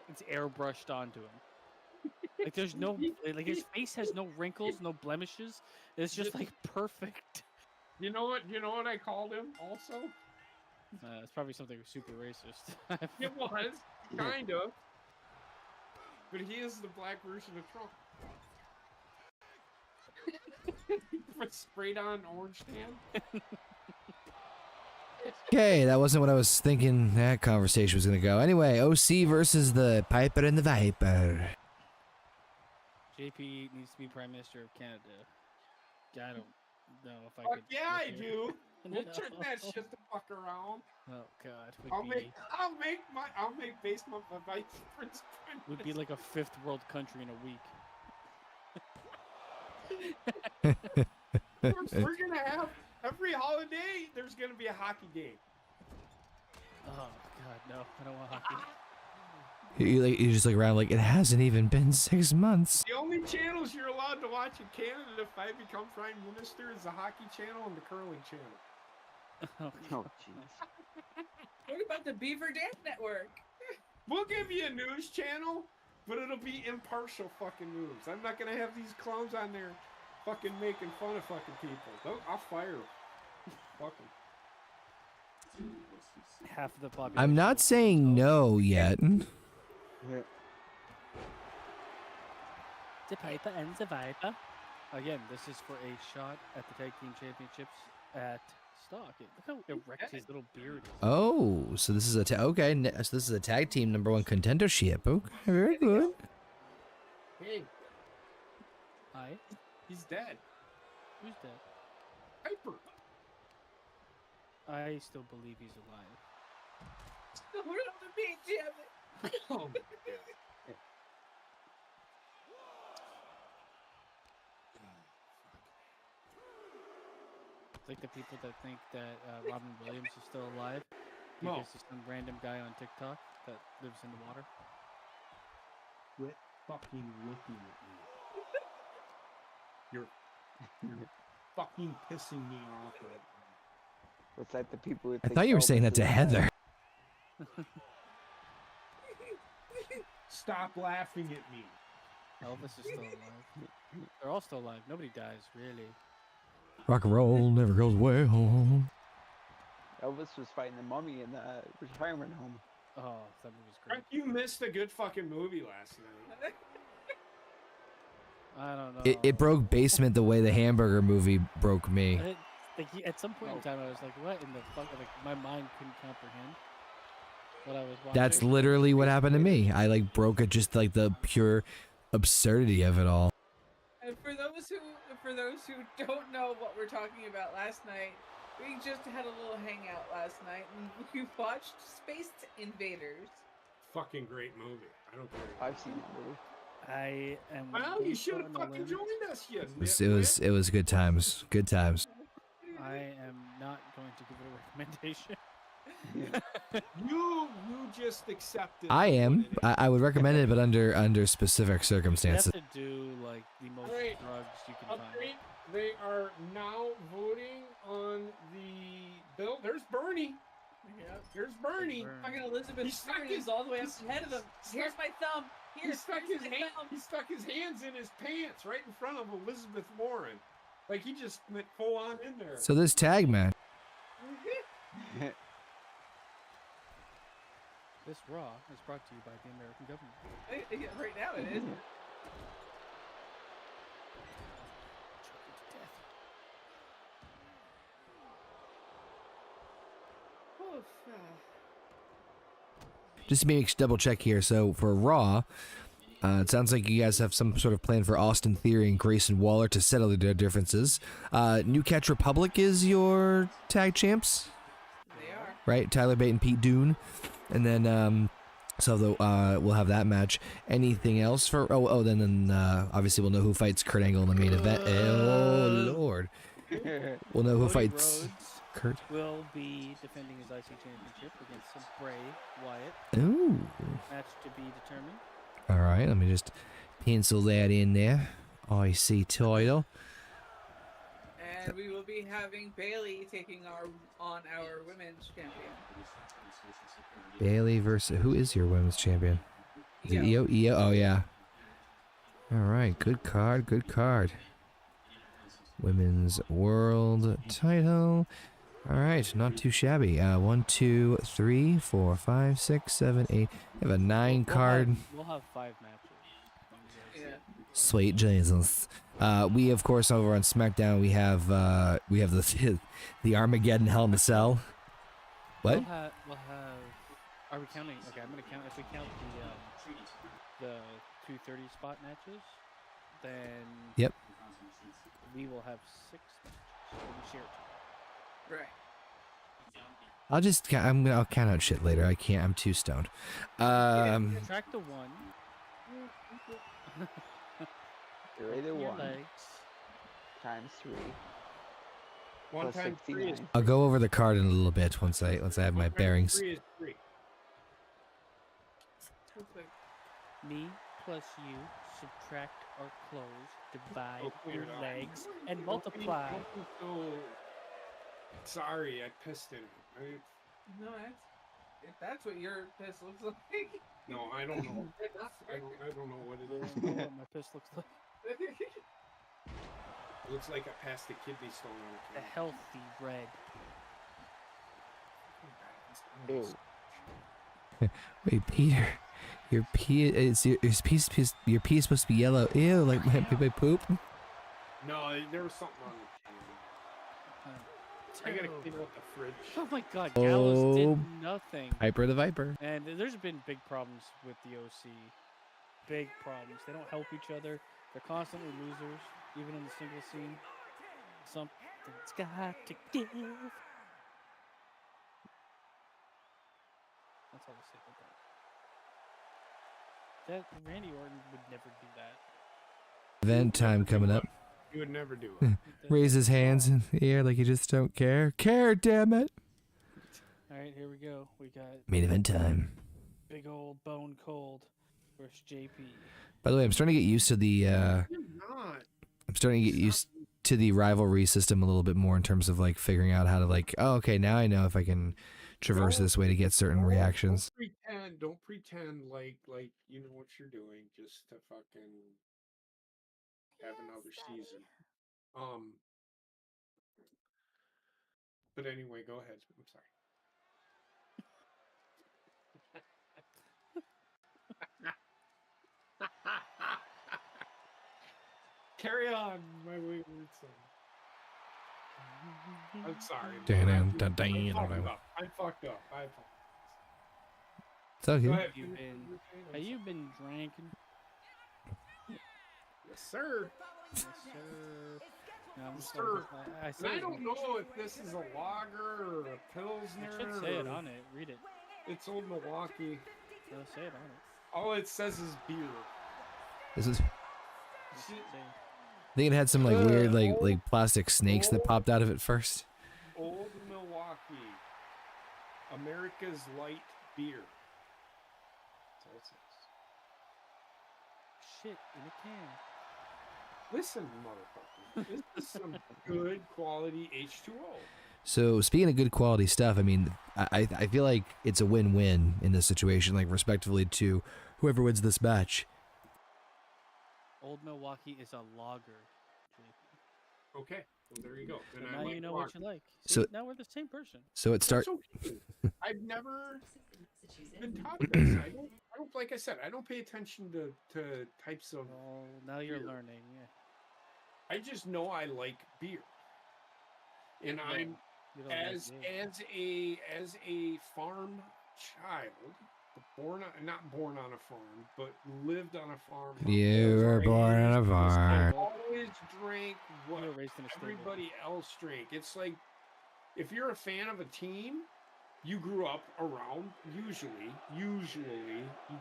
it's airbrushed onto him. Like there's no like his face has no wrinkles, no blemishes. It's just like perfect. You know what? You know what I called him also? It's probably something super racist. It was kind of, but he is the black version of Trump. Sprayed on orange tan. Okay, that wasn't what I was thinking that conversation was gonna go. Anyway, OC versus the Piper and the Viper. JP needs to be Prime Minister of Canada. I don't know if I Fuck could. yeah, I live here. do. We'll turn that shit the fuck around. Oh God, I'll make base my vice prince. would be like a fifth world country in a week. We're gonna have every holiday. There's gonna be a hockey game. Oh God, no! I don't want hockey. You just look around like it hasn't even been 6 months. The only channels you're allowed to watch in Canada if I become prime minister is the hockey channel and the curling channel. Oh, Oh, jeez. What about the Beaver Dance Network? We'll give you a news channel, but it'll be impartial fucking news. I'm not gonna have these clowns on there fucking making fun of fucking people. I'll fire them. Fuck them. half of the population. I'm not saying no yet. Yeah. The Piper and the Viper. Again, this is for a shot at the tag team championships at STARRCADE. Look how erect his little beard is. Oh, so this is a so this is a tag team #1 contendership. Okay, very good. Hey, Hi, he's dead. who's that? Piper. I still believe he's alive. We're on the beach, damn it. Oh my God. It's like the people that think that Robin Williams is still alive No. because he's some random guy on TikTok that lives in the water. Quit fucking looking at me. You're fucking pissing me off right now. It's like the people who I think thought you were saying that to Elvis is Heather. Stop laughing at me. Elvis is still alive. They're all still alive. Nobody dies, really. Rock and roll never goes well. Elvis was fighting the mummy in the retirement home. Oh, that movie's great. You missed a good fucking movie last night. I don't know. It broke basement the way the hamburger movie broke me. At some point in time, I was like, "What in the fuck?" Like my mind couldn't comprehend what I was watching. That's literally what happened to me. I like broke it, just like the pure absurdity of it all. And for those who don't know what we're talking about last night, we just had a little hangout last night and we watched Space Invaders. Fucking great movie. I don't care. I've seen that movie. I am. Well, going you to should go have on a fucking limb. joined us, you It was good times. Good times. I am not going to give it a recommendation. You just accepted. I am. what it is. I would recommend it, but under specific You have circumstances. to do like the most Alright, drugs you can find. Upgrade. They are now voting on the bill. There's Bernie. Yep. Here's Bernie. Burn. Fucking Elizabeth He stuck Warren his- is all the way up ahead of him. Here's my thumb. He Here's stuck my his thumb. hands in his pants right in front of Elizabeth Warren. Like he just went full on in there. So this tag match. This Raw is brought to you by the American government. Yeah, right now it is. Oof, Just to make double check here. So for Raw, it sounds like you guys have some sort of plan for Austin Theory and Grayson Waller to settle their differences. New Catch Republic is your tag champs, they are. right? Tyler Bate and Pete Dune, and then we'll have that match. Anything else for? Then obviously we'll know who fights Kurt Angle in the main event. Oh Lord, we'll know who Cody fights Rhodes Kurt. will be defending his IC championship against Bray Wyatt. Ooh. Match to be determined. All right, let me just pencil that in there. IC title. And we will be having Bailey taking on our women's champion. Bailey versus who is your women's champion? Is it Io? Io? Oh yeah. All right, good card, good card. Women's world title. All right, not too shabby. 1, 2, 3, 4, 5, 6, 7, 8. We have a 9 card. We'll have 5 matches. Yeah. Sweet Jesus. We of course over on SmackDown we have the Armageddon Hell in a Cell. What? We'll have. Are we counting? Okay, I'm gonna count. If we count the 230 spot matches, then Yep. we will have 6 matches. So we share 2. Right. I'll count out shit later. I can't. I'm too stoned. Subtract the 1. You're either Your 1 legs. times 3. 1 plus times 3 is 69. I'll go over the card in a little bit once I have my 1 times bearings. 3 is 3. Perfect. Me plus you subtract our clothes, divide your Okay. legs, and multiply. Don't be so sorry, I pissed in it. No, that's what your piss looks like. No, I don't know. I don't know what it I is. don't know what my piss looks like. It looks like I passed a kidney stone on A a camera. healthy red. Ew. Wait, Peter, your pee is your pee is supposed to be yellow. Ew, like my poop. No, there was something on the camera. I gotta clean out the fridge. Oh my god, Gallows Oh. did nothing. Piper the Viper. And there's been big problems with the OC. Big problems. They don't help each other. They're constantly losers, even in the single scene. Something's got to give. That's all I say about that. Randy Orton would never do that. Event time coming up. You would never do it. Raise his hands in the air like you just don't care. Care, damn it. All right, here we go. We got Main event time. big old Bone Cold versus JP. By the way, I'm starting to get used to the You're not. I'm starting to get used to the rivalry system a little bit more in terms of like figuring out how to like, oh, okay, now I know if I can traverse this way to get certain reactions. Don't pretend like you know what you're doing just to fucking have another season. But anyway, go ahead. I'm sorry. Carry on, my wayward son. I'm sorry. man. I fucked up. I apologize. It's Go okay. ahead. Have you been drinking? Yes, sir. Yes, sir. No, I'm Yes, sorry, sir. I And said I it. don't know if this is a lager or a pilsner. It should say it or- on it. Read it. It's Old Milwaukee. No, say it on it. All it says is beer. This is. It Shit. should say- I think it had some like weird like plastic snakes that popped out of it first. Old Milwaukee. America's light beer. That's all it says. Shit in a can. Listen, motherfucker. This is some good quality H2O. So speaking of good quality stuff, I mean, I feel like it's a win-win in this situation, like respectively to whoever wins this match. Old Milwaukee is a lager. JP. Okay, well there you go. So Then I now like you know rock. what you like. So- See, now we're the same person. So it That's start. okay. I've never been taught this. I don't. Like I said, I don't pay attention to types of. Well, now you're beer. learning. Yeah. I just know I like beer, and No, I'm you don't like me. as a farm child, not born on a farm, but lived on a farm. You were born on a farm. Always drank what You were raised in a stable. everybody else drank. It's like if you're a fan of a team, you grew up around. Usually, you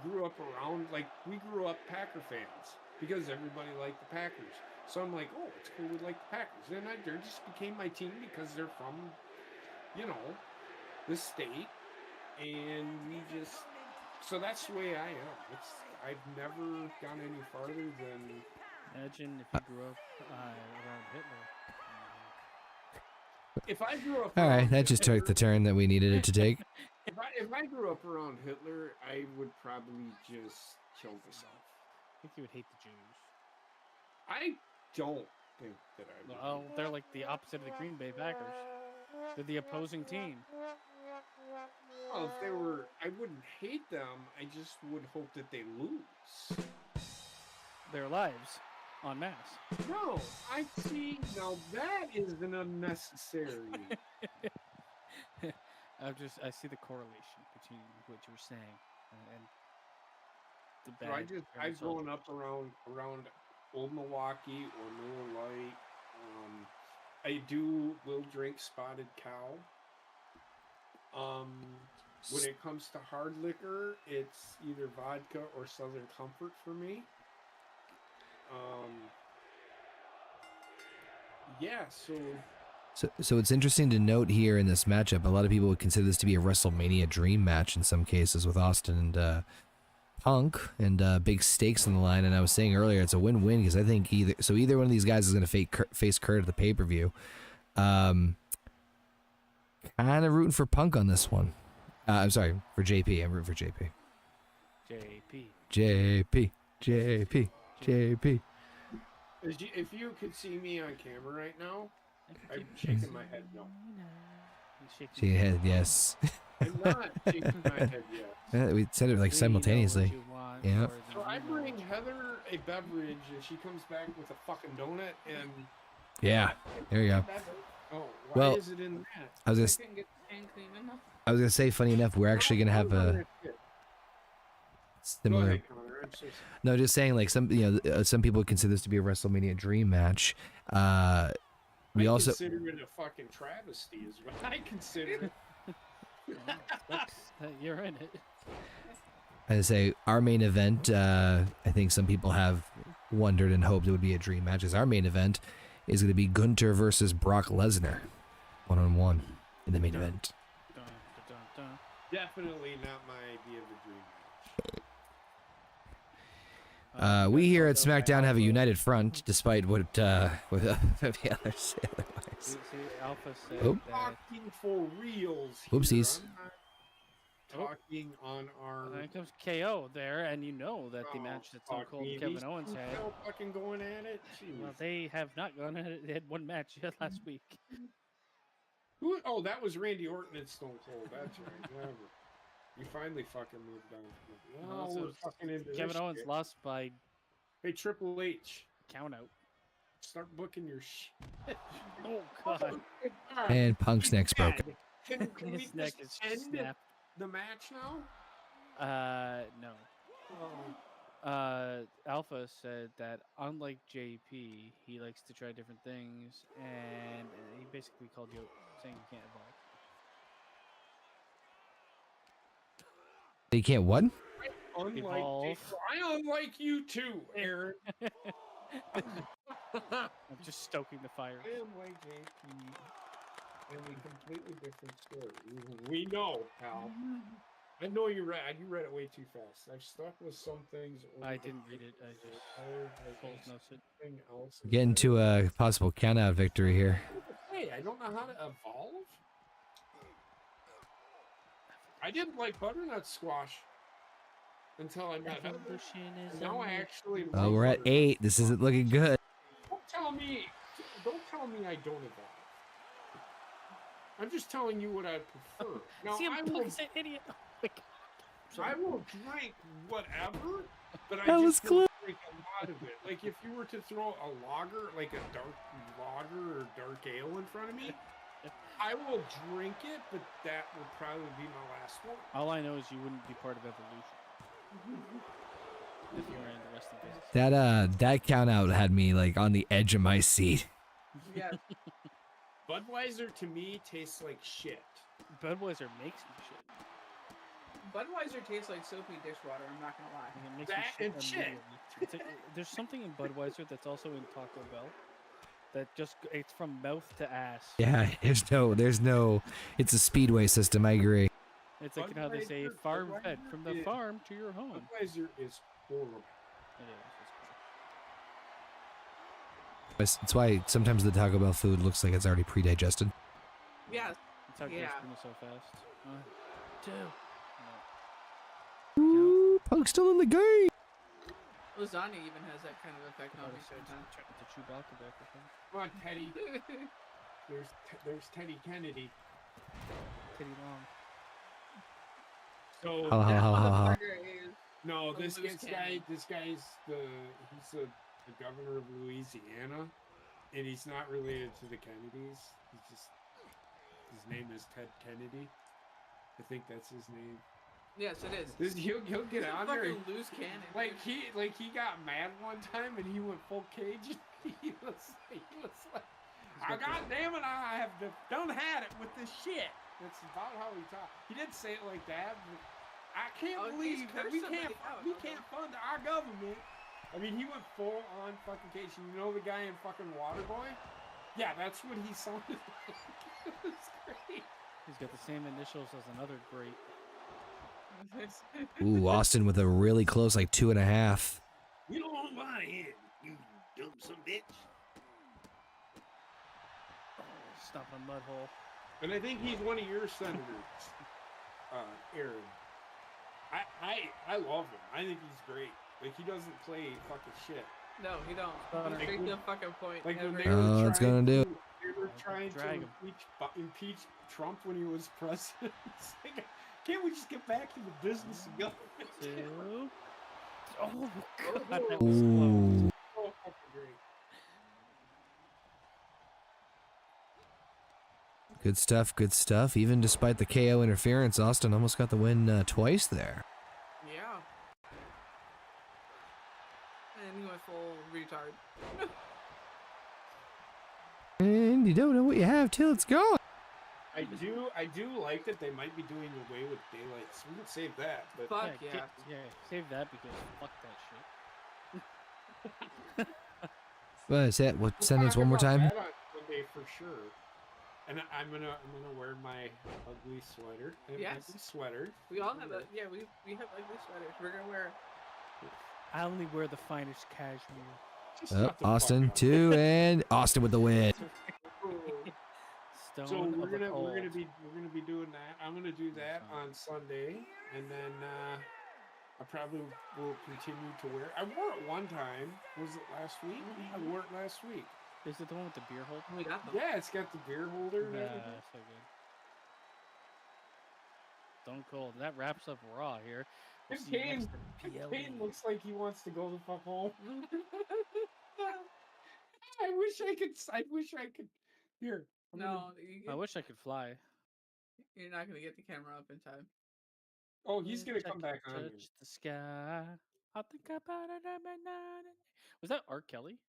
grew up around. Like we grew up Packer fans because everybody liked the Packers. So I'm like, oh, it's cool we like the Packers. And they just became my team because they're from, this state. And we just, so that's the way I am. I've never gone any farther than. Imagine if you grew up around Hitler. If I grew up. All right, around that just took the turn that we needed it to take. If I grew up around Hitler, I would probably just kill myself. I think you would hate the Jews. I don't think that I would. Well, they're like the opposite of the Green Bay Packers. They're the opposing team. Well, if they were, I wouldn't hate them. I just would hope that they lose. Their lives en masse. No, I see. Now that is an unnecessary. I see the correlation between what you were saying and the So bad. I've grown up around Old Milwaukee or Miller Lite. I will drink Spotted Cow. When it comes to hard liquor, it's either vodka or Southern Comfort for me. Yeah, So it's interesting to note here in this matchup, a lot of people would consider this to be a WrestleMania dream match in some cases with Austin and Punk and big stakes on the line. And I was saying earlier, it's a win-win because I think either one of these guys is going to face Kurt at the pay-per-view. Kind of rooting for Punk on this one. I'm sorry, for JP. I'm rooting for JP. JP. if you could see me on camera right now, I'm shaking my head no. Shaking your head, yes. I'm not shaking my head yes. We said it like simultaneously. Yeah. So I bring Heather a beverage and she comes back with a fucking donut and. Yeah, there you go. Oh, why Well, is it in that? I was Couldn't get the hand clean enough. gonna say, funny enough, we're actually gonna have a Go similar. ahead, Connor. I'm so sorry. No, just saying, like some people consider this to be a WrestleMania dream match. We I also consider it a fucking travesty, is what I consider it. You're in it. I say our main event. I think some people have wondered and hoped it would be a dream match. As our main event is going to be Gunther versus Brock Lesnar, 1-on-1 in the main event. Dun, dun, dun, dun. Definitely not my idea of a dream match. We here at SmackDown have a united front, despite what the others say otherwise. See, Alpha said Oh. that. Talking for reals here. Whoopsies. I'm not talking on our. Then comes KO there, and you know that the Oh, match that Stone fuck Cold me. and Kevin These Owens two had. still fucking going at it. Well, Jeez. they have not gone at it. They had one match last week. Who? Oh, that was Randy Orton and Stone Cold. That's right. Whatever. You finally fucking moved on. No, Oh, so we're fucking into Kevin this Owens shit. lost by Hey, Triple H, count out. start booking your shit. Oh god, And Punk's neck's broken. Can we his neck just is end snapped. the match now? No. Oh. Alpha said that unlike JP, he likes to try different things, and he basically called you out, saying you can't evolve. They can't what? Unlike Evolve. I unlike you too, Aaron. I'm just stoking the fire. I am like JP. And a completely different story. We know, pal. I know you read it way too fast. I've stuck with some things. I didn't read it. I just Cold knows it. Something else. Getting to a possible count-out victory here. Hey, I don't know how to evolve. I didn't like butternut squash until I met Heather. Evolution is Now I actually. Oh, like we're at butternut 8. This isn't looking good. Don't tell me me I don't evolve. I'm just telling you what I prefer. Now, CM I Punk will, is an idiot. Oh my God. I will drink whatever, but I That was just close. won't drink a lot of it. Like, if you were to throw a lager, like a dark lager or dark ale in front of me, I will drink it, but that will probably be my last one. All I know is you wouldn't be part of Evolution if you were in the wrestling business. That count out had me like on the edge of my seat. Yes. Budweiser to me tastes like shit. Budweiser makes me shit. Budweiser tastes like soapy dishwater, I'm not gonna lie. It makes That me and shit. immediately. It's like, there's something in Budweiser that's also in Taco Bell that just it's from mouth to ass. Yeah, there's no. It's a speedway system. I agree. It's like, you know how they say Budweiser- farm fed from the Budweiser is- farm to your home. Budweiser is horrible. It is. That's why sometimes the Taco Bell food looks like it's already pre-digested. Yes. It's how Yeah. Chris moves so fast. Two. Ooh, Punk's still in the game. Lasagna even has that kind of effect on me sometimes. The Chewbacca back or something. Come on, Teddy. There's Teddy Kennedy. Titty long. So Ha, ha, ha, ha, ha. Burger is no, a this loose guy, cannon. he's the governor of Louisiana, and he's not related to the Kennedys. His name is Ted Kennedy. I think that's his name. Yes, it is. He'll get It's a on there. fucking and- loose cannon. Like dude. he got mad one time and he went full cage. he was like, God damn it, I have done had it with this shit. That's about how he talked. He didn't say it like that, but I can't Oh, he's believe that we cursed can't somebody out, okay. fund our government. I mean, he went full on fucking cage. You know the guy in fucking Waterboy? Yeah, that's what he sounded like. It was great. He's got the same initials as another great. Ooh, Austin with a really close, like 2.5. You don't want my head, you dumb son of a bitch. Stop a mud hole. And I think he's one of your senators, Aaron. I love him. I think he's great. Like, he doesn't play fucking shit. No, he don't. Like He's straight to the fucking point. Like when every- they were Oh, it's gonna do. They were trying Drag to him. impeach Trump when he was president. It's like, can't we just get back to the business of government? Two. Oh God, that was close. Ooh. So fucking great. Good stuff, good stuff. Even despite the KO interference, Austin almost got the win twice there. Yeah. And he went full retard. And you don't know what you have till it's gone. I do like that they might be doing away with daylight. So we can save that. But Fuck yeah. Yeah, save that because fuck that shit. Say it. What we'll sentence talk one more about time? that on Sunday for sure. And I'm gonna wear my ugly sweater. I have an Yes. ugly sweater. We all have that. Yeah, we have ugly sweaters. We're gonna wear. I only wear the finest cashmere. Just Oh, shut the Austin fuck up. 2 and Austin with the win. Ooh. Stone So of we're the gonna cold. be doing that. I'm gonna do that on Sunday, and then I probably will continue to wear. I wore it one time. Was it last week? I wore it last week. Is it the one with the beer hole? We got them. Yeah, it's got the beer holder and Yeah, everything. so good. Stone Cold. That wraps up Raw here. We'll see you next time. PLE. Kane looks like he wants to go the fuck home. I wish I could. Here. I'm gonna- No, I wish I could fly. you're not gonna get the camera up in time. Oh, he's gonna Wish I come back could on. here. touch the sky. I think about it every night. Was that R. Kelly?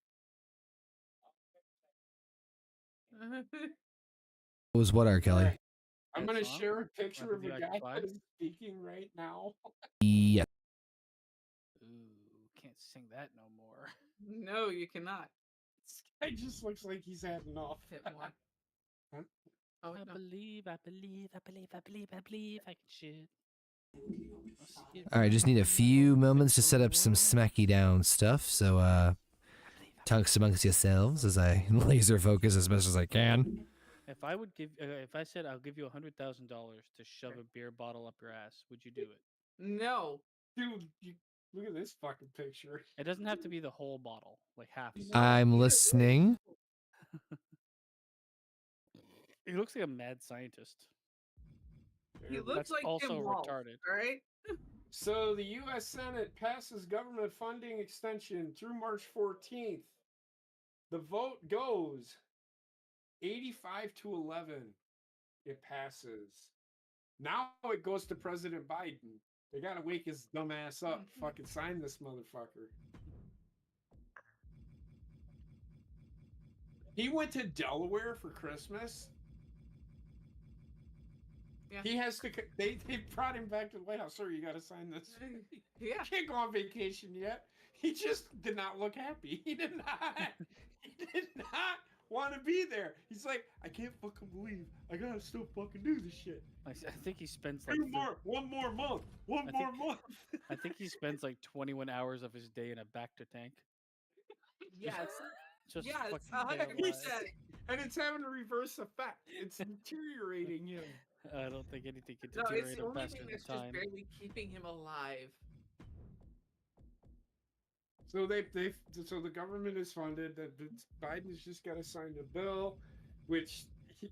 It was what, R. Kelly? I'm That gonna song? share a picture of Whether a you like guy fly? that is speaking right now. Yeah. Ooh, can't sing that no more. No, you cannot. This guy just looks like he's had enough. Hit one. Huh? Oh, I no. believe I can shit. I'll see you All right, just need a few moments to set up some smacky down stuff. So, talks amongst yourselves as I laser focus as best as I can. If I would give, if I said I'll give you $100,000 to shove a beer bottle up your ass, would you do it? No. Dude, look at this fucking picture. It doesn't have to be the whole bottle, like half. I'm listening. He looks like a mad scientist. He Yeah, looks That's like also Tim Wolf, retarded. right? So the U.S. Senate passes government funding extension through March 14th. The vote goes 85 to 11. It passes. Now it goes to President Biden. They gotta wake his dumb ass up. Fucking sign this motherfucker. He went to Delaware for Christmas. Yeah. He has to. They brought him back to the White House. Sir, you got to sign this. Yeah. Can't go on vacation yet. He just did not look happy. He did not. He did not want to be there. He's like, I can't fucking believe I gotta still fucking do this shit. I think he spends like One more month. I think he spends like 21 hours of his day in a Bacta tank. Yes. Just Yes. fucking stay 100%. alive. And it's having a reverse effect. It's deteriorating him. I don't think anything can No, it's deteriorate the him only faster thing than that's time. just barely keeping him alive. So so the government is funded. That Biden's just got to sign the bill, which you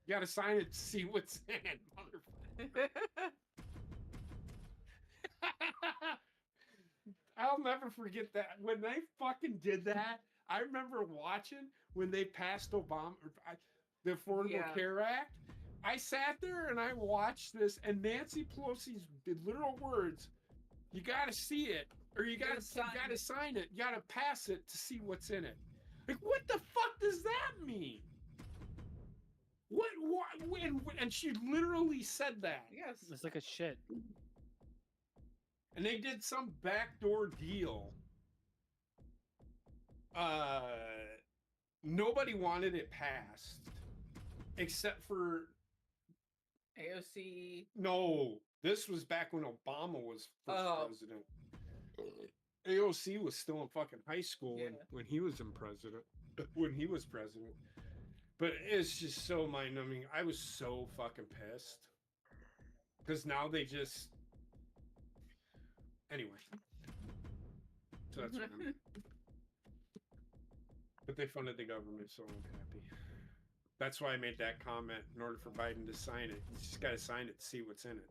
got to sign it to see what's in it, motherfucker. I'll never forget that when they fucking did that. I remember watching when they passed the Affordable Care Act. I sat there and I watched this, and Nancy Pelosi's literal words: "You got to see it, or you got to sign it. You got to pass it to see what's in it." Like, what the fuck does that mean? What? And she literally said that. Yes. It's like a shit. And they did some backdoor deal. Nobody wanted it passed, except for AOC. no. This was back when Obama was first president. AOC was still in fucking high school when he was president. But it's just so mind-numbing. I was so fucking pissed because now they just. Anyway, so that's what I'm. But they funded the government, so I'm happy. That's why I made that comment. In order for Biden to sign it, he's just got to sign it to see what's in it.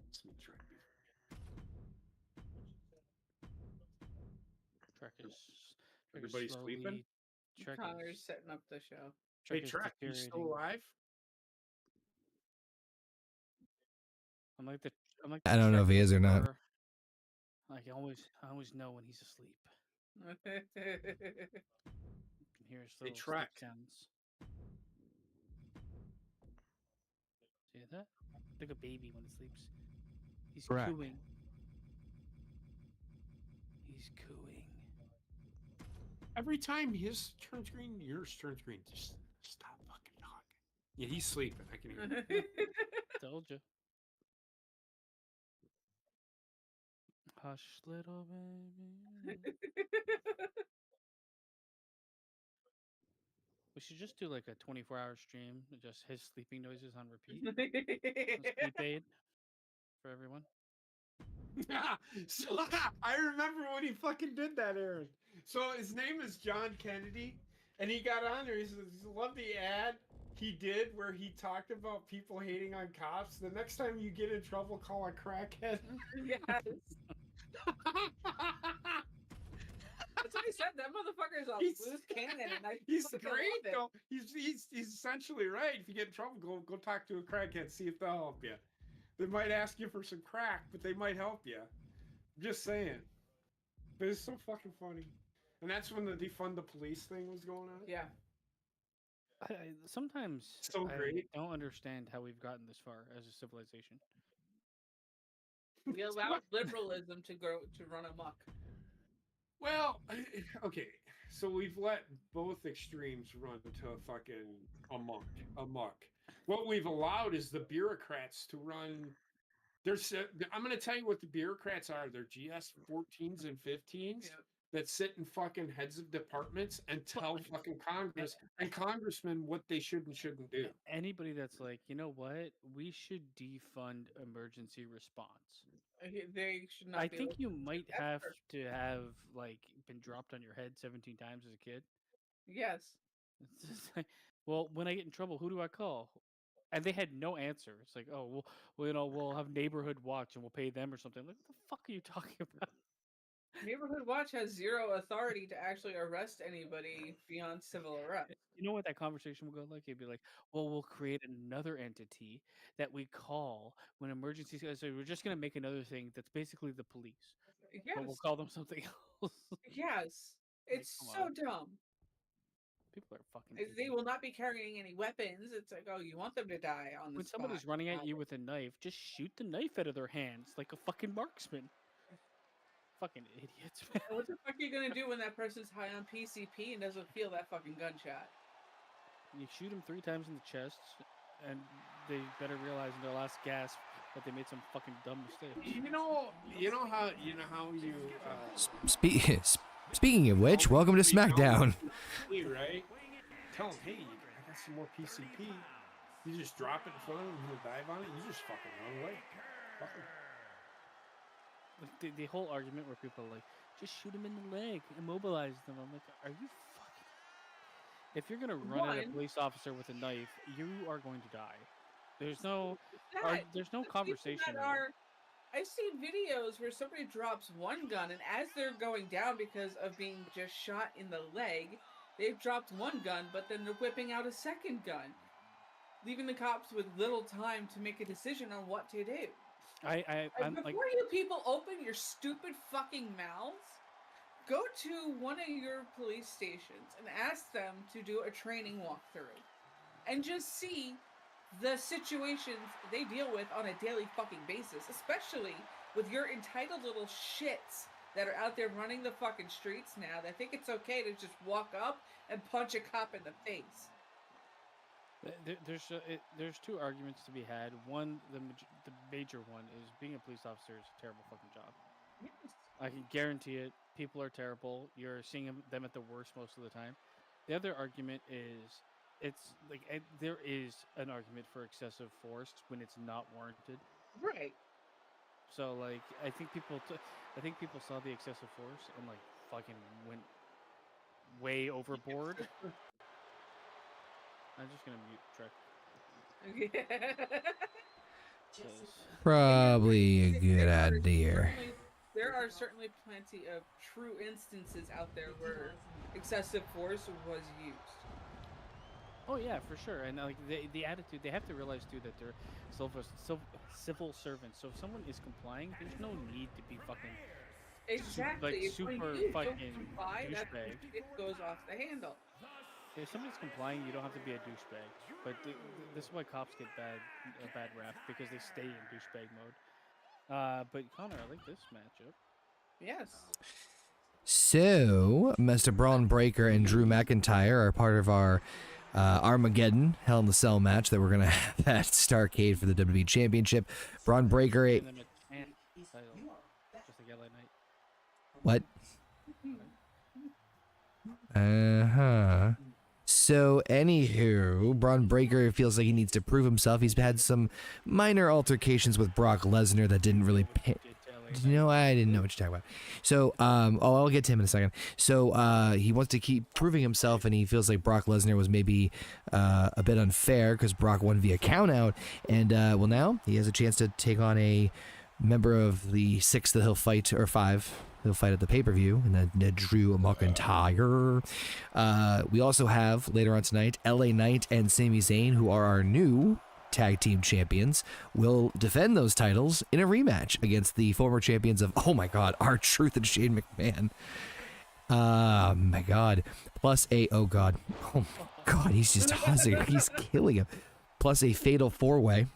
It's me trying to be. Trek is Everybody sleeping? Connor's setting up the show. Hey, Trek, you still alive? I'm like I don't know if he is or not. Like I always know when he's asleep. You can hear his little sleep sounds. See that? Like a baby when it sleeps. He's cooing. He's cooing. Every time his turns green, yours turns green. Just stop fucking talking. Yeah, he's sleeping. I can hear him. Told you. Hush, little baby. We should just do like a 24-hour stream, just his sleeping noises on repeat. Sleep aid for everyone. So I remember when he fucking did that, Aaron. So his name is John Kennedy, and he got on there. He says, "Love the ad he did where he talked about people hating on cops. The next time you get in trouble, call a crackhead." Yes. That's what I said. That motherfucker's a loose cannon, and he's fucking great love it. though. He's essentially right. If you get in trouble, go talk to a crackhead, see if they'll help you. They might ask you for some crack, but they might help you. I'm just saying. But it's so fucking funny. And that's when the defund the police thing was going on. Yeah. Sometimes So great. I don't understand how we've gotten this far as a civilization. We allowed liberalism to run amok. Well, okay. So we've let both extremes run to a fucking amok. What we've allowed is the bureaucrats to run. I'm going to tell you what the bureaucrats are. They're GS 14s and 15s that sit in fucking heads of departments and tell fucking Congress and congressmen what they should and shouldn't do. Anybody that's like, you know what, we should defund emergency response. They should not. I think you might have to have like been dropped on your head 17 times as a kid. Yes. It's just like, Well, when I get in trouble, who do I call? And they had no answer. It's like, oh, we'll have neighborhood watch and we'll pay them or something. Like, what the fuck are you talking about? Neighborhood Watch has zero authority to actually arrest anybody beyond civil arrest. You know what that conversation will go like? It'd be like, well, we'll create another entity that we call when emergencies. So we're just gonna make another thing that's basically the police, but we'll Yes, call them something else. yes. Like, It's come so on, dumb. people are fucking They idiots. will not be carrying any weapons. It's like, oh, you want them to die on the When spot. somebody's running at you with a knife, just shoot the knife out of their hands like a fucking marksman. Fucking idiots, man. And what the fuck are you gonna do when that person's high on PCP and doesn't feel that fucking gunshot? You shoot them 3 times in the chest, and they better realize in their last gasp that they made some fucking dumb mistake. You know how you Speaking of which, welcome to SmackDown. right? Tell him, hey, I got some more PCP. You just drop it in front of him, he'll dive on it. You just fucking run away. Fuck him. Like the whole argument where people are like, just shoot him in the leg, immobilize them. I'm like, are you fucking? If you're gonna run at a One, police officer with a knife, you are going to die. There's no, that there's no the people conversation. that are. I've seen videos where somebody drops one gun, and as they're going down because of being just shot in the leg, they've dropped one gun, but then they're whipping out a second gun, leaving the cops with little time to make a decision on what to do. I'm Before like, you people open your stupid fucking mouths, go to one of your police stations and ask them to do a training walkthrough and just see the situations they deal with on a daily fucking basis, especially with your entitled little shits that are out there running the fucking streets now that think it's okay to just walk up and punch a cop in the face. there's two arguments to be had. One, the major one is being a police officer is a terrible fucking job. Yes. I can guarantee it. People are terrible. You're seeing them at the worst most of the time. The other argument is it's like there is an argument for excessive force when it's not warranted. Right. So like I think people saw the excessive force and like fucking went way overboard. I'm just gonna mute Trek. Yeah. 'Cause Probably a good There are idea. certainly- There are certainly plenty of true instances out there where excessive force was used. Oh yeah, for sure. And like the attitude, they have to realize too that they're civil servants. So if someone is complying, there's no need to be fucking Exactly. like If when super you don't fucking comply, that's when douchebag. it goes off the handle. If somebody's complying, you don't have to be a douchebag. But this is why cops get a bad rap because they stay in douchebag mode. But Connor, I like this matchup. Yes. So, Mr. Braun Breaker and Drew McIntyre are part of our Armageddon Hell in the Cell match that we're going to have at STARRCADE for the WWE Championship. Braun Breaker, And then and title, just like LA Knight. what? Uh-huh. So, anywho, Braun Breaker feels like he needs to prove himself. He's had some minor altercations with Brock Lesnar that didn't really pay. No, I didn't know what you're talking about. So, I'll get to him in a second. So, he wants to keep proving himself, and he feels like Brock Lesnar was maybe a bit unfair because Brock won via countout. And, well, now he has a chance to take on a member of the 6 that he'll fight, or 5. He'll fight at the pay-per-view, and then Drew McIntyre. We also have, later on tonight, LA Knight and Sami Zayn, who are our new tag team champions, will defend those titles in a rematch against the former champions of, oh my god, R-Truth and Shane McMahon. My god. Plus a, oh god. Oh my god, he's just huzzing. He's killing him. Plus a fatal 4-way.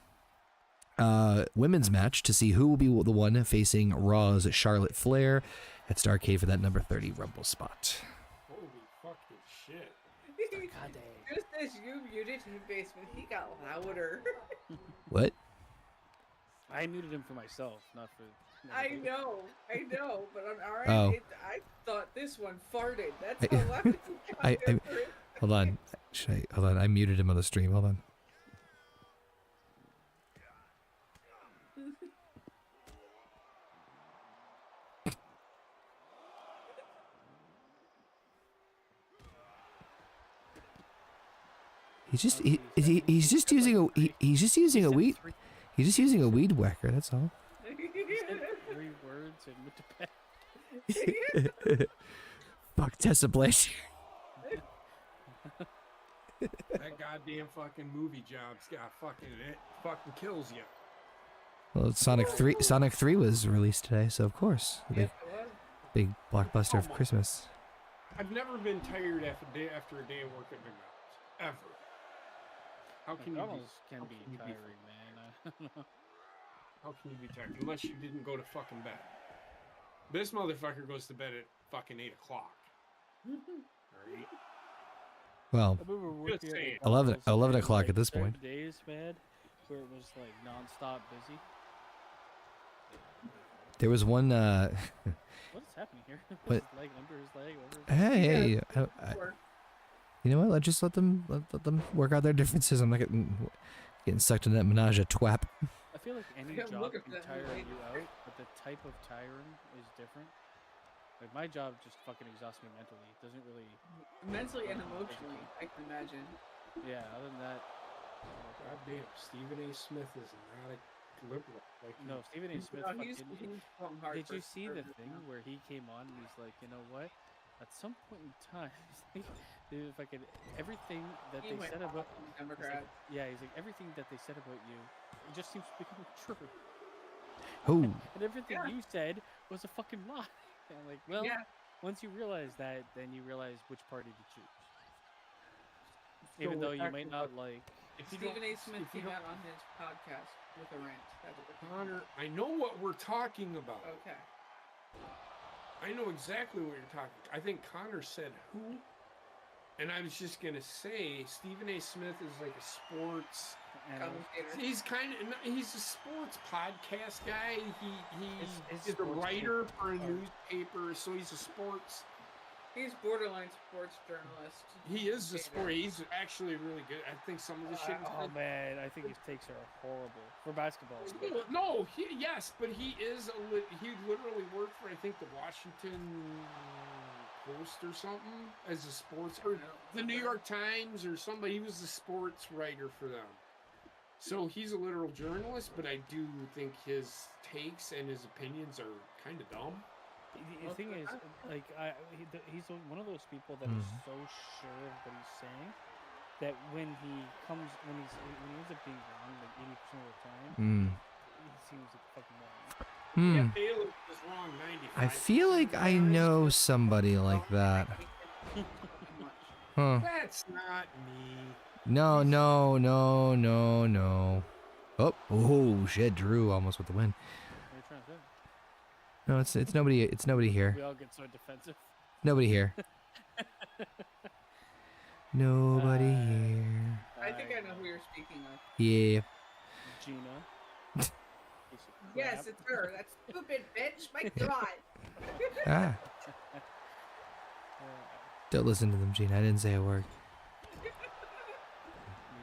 Women's match to see who will be the one facing Raw's Charlotte Flair at STARRCADE for that number 30 Rumble spot. Holy fucking shit. Just as you muted his basement, he got louder. What? I muted him for myself, not for. I know, but on our Oh. end, I thought this one farted. That's how loud it got I- there for it. Hold on. Hold on. I muted him on the stream. Hold on. He's just he's just using a he's just using a weed he's just using a weed whacker. That's all. He said 3 words and went to bed. Fuck Tessa Blanchard. That goddamn fucking movie job's got it fucking kills you. Well, Sonic 3 was released today, so of course, the big blockbuster of Christmas. I've never been tired after a day of work at McDonald's. Ever. How can McDonald's you can be tiring, man. How can you be tired? Unless you didn't go to fucking bed. This motherfucker goes to bed at fucking 8 o'clock. Alright? Well, I remember working Just saying. at 11 McDonald's, o'clock like, at this certain point. Days, man, where it was like non-stop busy. there was one. What is happening here? What? His leg under his leg. Over his leg. Hey, Or- you know what? Let's just let them work out their differences. I'm not getting sucked into that menage a twap. I feel like any Yeah, job look at can that tire lady. you out, but the type of tiring is different. Like my job just fucking exhausts me mentally. It doesn't really. Mentally and emotionally, I can imagine. Yeah. Other than that, God damn, Stephen A. Smith is not a liberal. Like, no. Stephen A. Smith. No, he's fucking, going hard did for you see the service thing now. where he came on and he's like, you know what? At some point in time, he's like, dude, fucking everything that He they went said about. off on he's Democrat. like, yeah, he's like everything that they said about you, it just seems to be true. Oh, And everything Yeah. you said was a fucking lie. And I'm like, well, Yeah. once you realize that, then you realize which party to choose. So Even though we're you talking might not about- like. if you Stephen don't- A. Smith if you came don't- out on his podcast with a rant. That's what we're Connor, I know what we're talking about. Okay. I know exactly what you're talking. I think Connor said who, and I was just gonna say Stephen A. Smith is like a sports. Commentator. He's a sports podcast guy. Is He's a sports writer take- for a or- newspaper, so he's a sports. He's borderline sports journalist. He is a Commentator. sport. He's actually really good. I think some of the shit. Oh man, I think his takes are horrible for basketball. No, yes, but he he literally worked for I think the Washington Post or something as a sports or the New York Times or somebody. He was a sports writer for them. So he's a literal journalist, but I do think his takes and his opinions are kind of dumb. The thing is, like, he's one of those people that is so sure of what he's saying that when he ends up being wrong, like 80% of the time, he seems like fucking wrong. Yeah, Baylor was wrong 95. I feel like I know somebody like that. Huh? That's not me. No. Oh shit! Drew almost with the win. What are you trying to say? No, it's nobody. It's nobody here. We all get so defensive. Nobody here. Nobody here. I think I know who you're speaking of. Yeah. Gina. Piece of Yes, crap. it's her. That stupid bitch. My God. Ah. Don't listen to them, Gene. I didn't say a word. You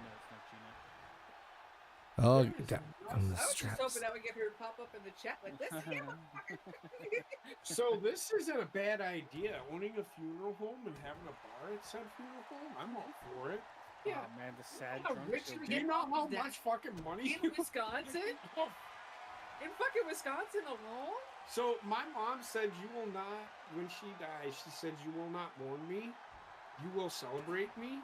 know it's not Gina. Oh, There is God. no- On the I was just straps. hoping I would get her to pop up in the chat like this. Yeah, motherfucker. So this isn't a bad idea. Owning a funeral home and having a bar at said funeral home. I'm all for it. Yeah. Oh man, the sad How drunk rich shit. we Do you get know how that- much fucking money? In Wisconsin? In fucking Wisconsin alone? So my mom said you will not, when she dies, she said you will not mourn me. You will celebrate me.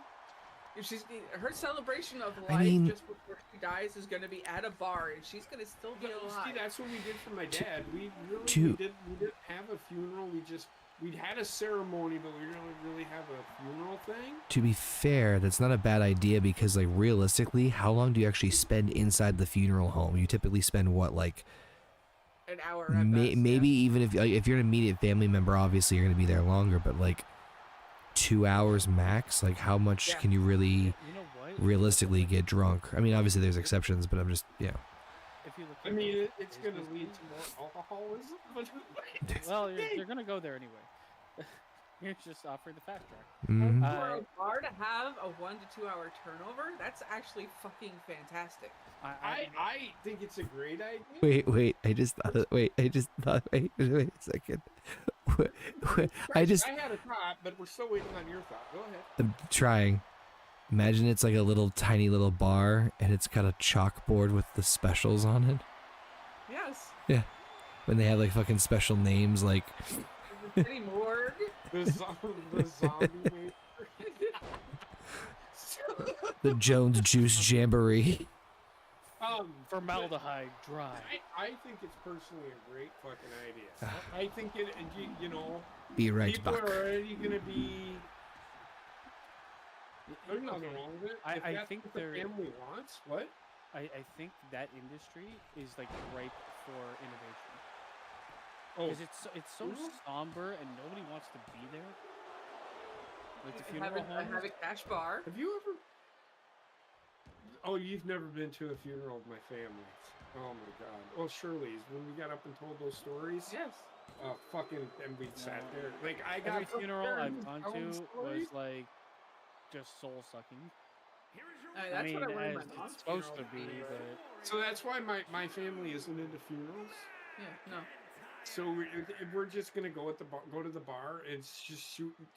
If she's her celebration of I life mean- just before she dies is gonna be at a bar, and she's gonna still be alive. See, that's what we did for my dad. We really Two- we didn't have a funeral. We had a ceremony, but we didn't really have a funeral thing. To be fair, that's not a bad idea because, like, realistically, how long do you actually spend inside the funeral home? You typically spend what, like, An hour at best, maybe yeah. even if you're an immediate family member, obviously you're gonna be there longer. But like, 2 hours max. Like, how much Yeah. can you really You know what? realistically get drunk? I mean, obviously there's exceptions, but I'm just If you look I at mean, the it's going to business lead piece- to more alcoholism. But Well, you're gonna go there anyway. You're just offering the fast track. mhm. For a bar to have a 1 to 2 hour turnover, that's actually fucking fantastic. I think it's a great idea. Wait, I just thought wait a second. I just I had a thought, but we're still waiting on your thought. Go ahead. I'm trying. Imagine it's like a little tiny little bar, and it's got a chalkboard with the specials on it. Yes. Yeah, when they have like fucking special names like The City Morgue. The zombie maker. the Jones Juice Jamboree. Formaldehyde dry. I think it's personally a great fucking idea. I think it, you know, Be right people back. are already gonna be. There's nothing wrong with it. If I that's think what the they're- family wants. What? I think that industry is like ripe for innovation. Oh, Because it's so Really? somber and nobody wants to be there. Like the Have funeral homes. a cash bar. have you ever? Oh, you've never been to a funeral of my family. Oh my god. Well, Shirley's when we got up and told those stories. Yes. Fucking, and we sat No. there. Like I got Every funeral there I've and gone telling to stories. was like just soul sucking. That's I mean, what I wanted as my mom's it's supposed to funeral be, but So that's why my family isn't into funerals. Yeah. No. So we're just gonna go go to the bar and just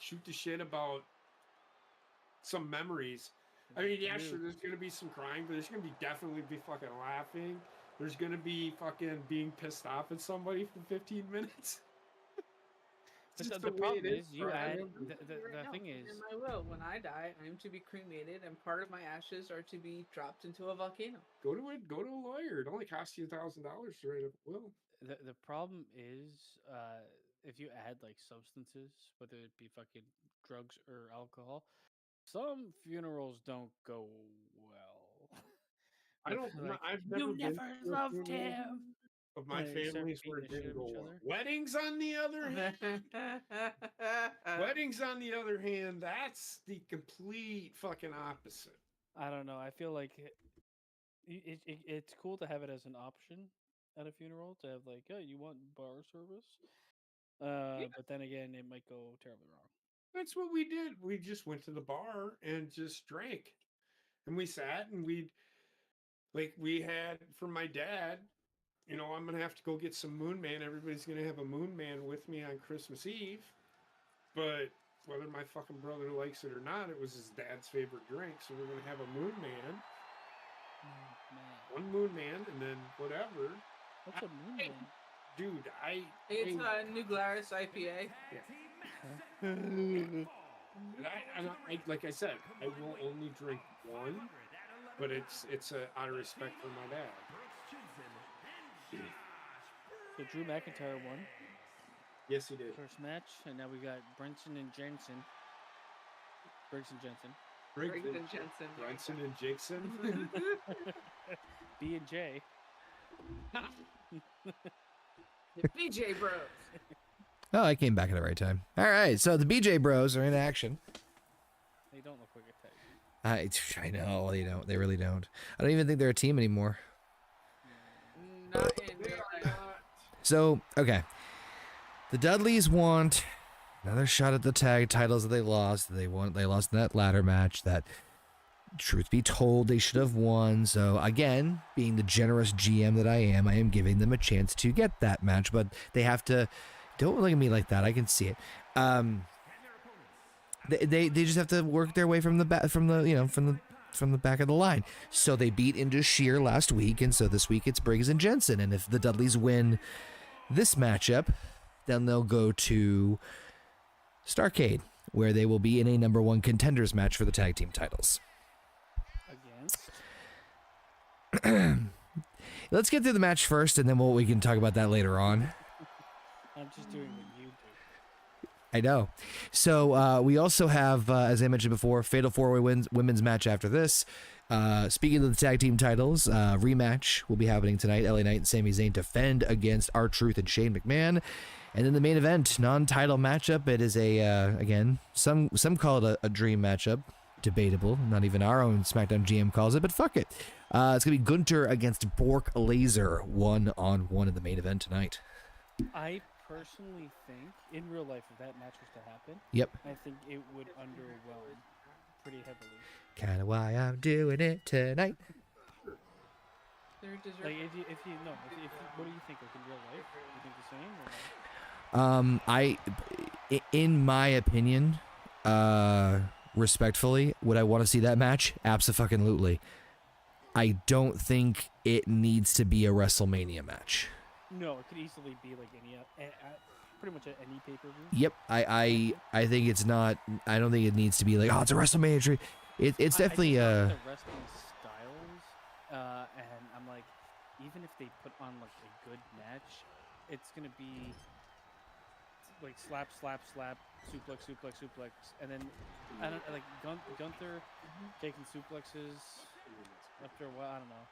shoot the shit about some memories. I mean, yeah, sure, there's gonna be some crying, but there's gonna be definitely be fucking laughing. There's gonna be fucking being pissed off at somebody for 15 minutes. But Just the way problem it is you bro. I add don't- the thing is in my will, when I die, I am to be cremated, and part of my ashes are to be dropped into a volcano. go to a lawyer. It only costs you $1,000 to write a will. the problem is if you add like substances, whether it be fucking drugs or alcohol, some funerals don't go well. I don't. Like, I've never you been never to a loved funeral him. of my They start families where beating it the shit didn't out of go each well. other. Weddings, on the other hand. Weddings, on the other hand, that's the complete fucking opposite. I don't know. I feel like it's cool to have it as an option at a funeral to have like, oh, you want bar service? But then again, it might go terribly wrong. That's what we did. We just went to the bar and just drank. And we sat and we had for my dad, you know, I'm gonna have to go get some Moon Man. Everybody's gonna have a Moon Man with me on Christmas Eve. But whether my fucking brother likes it or not, it was his dad's favorite drink. So we're gonna have a Moon Man, Man, one Moon Man, and then whatever. what's a moon man? Dude, It's a New Glarus IPA. and I like I said, I will only drink one, but it's out of respect for my dad. So Drew McIntyre won Yes, he did. first match, and now we got Brinson and Jensen. Briggs Jensen. Briggs and Jensen. Brunson and Jackson. B and J. The BJ Bros. Oh, I came back at the right time. All right, so the BJ Bros are in action. They don't look like a tag. I know they don't. They really don't. I don't even think they're a team anymore. Not in real life. So okay, the Dudleys want another shot at the tag titles that they lost. They lost in that ladder match. That, truth be told, they should have won. So again, being the generous GM that I am giving them a chance to get that match. But they have to. Don't look at me like that. I can see it. They just have to work their way from the back from the back of the line. So they beat into Sheer last week, and so this week it's Briggs and Jensen. And if the Dudleys win this matchup, then they'll go to STARRCADE, where they will be in a number one contenders match for the tag team titles. Against? Let's get through the match first, and then we can talk about that later on. I'm just doing what you do. I know. So we also have, as I mentioned before, Fatal 4-Way women's match after this. Speaking of the tag team titles, rematch will be happening tonight. LA Knight and Sami Zayn defend against R-Truth and Shane McMahon. And then the main event, non-title matchup. It is again, some call it a dream matchup. Debatable. Not even our own SmackDown GM calls it, but fuck it. It's going to be Gunter against Bork Laser, 1-on-1 in the main event tonight. I personally think, in real life, if that match was to happen, Yep. I think it would underwhelm pretty heavily. Kind of why I'm doing it tonight. They're deserving. Like, if you what do you think? Like in real life, do you think the same? Or not? In my opinion, respectfully, would I want to see that match? Abso-fucking-lutely. I don't think it needs to be a WrestleMania match. No, it could easily be like any, pretty much any pay-per-view. Yep, I think it's not. I don't think it needs to be like, oh, it's a WrestleMania treat. It's definitely the wrestling styles, and I'm like, even if they put on like a good match, it's gonna be like slap, slap, slap, suplex, suplex, suplex, and then I don't like Gunther taking suplexes after a while. I don't know.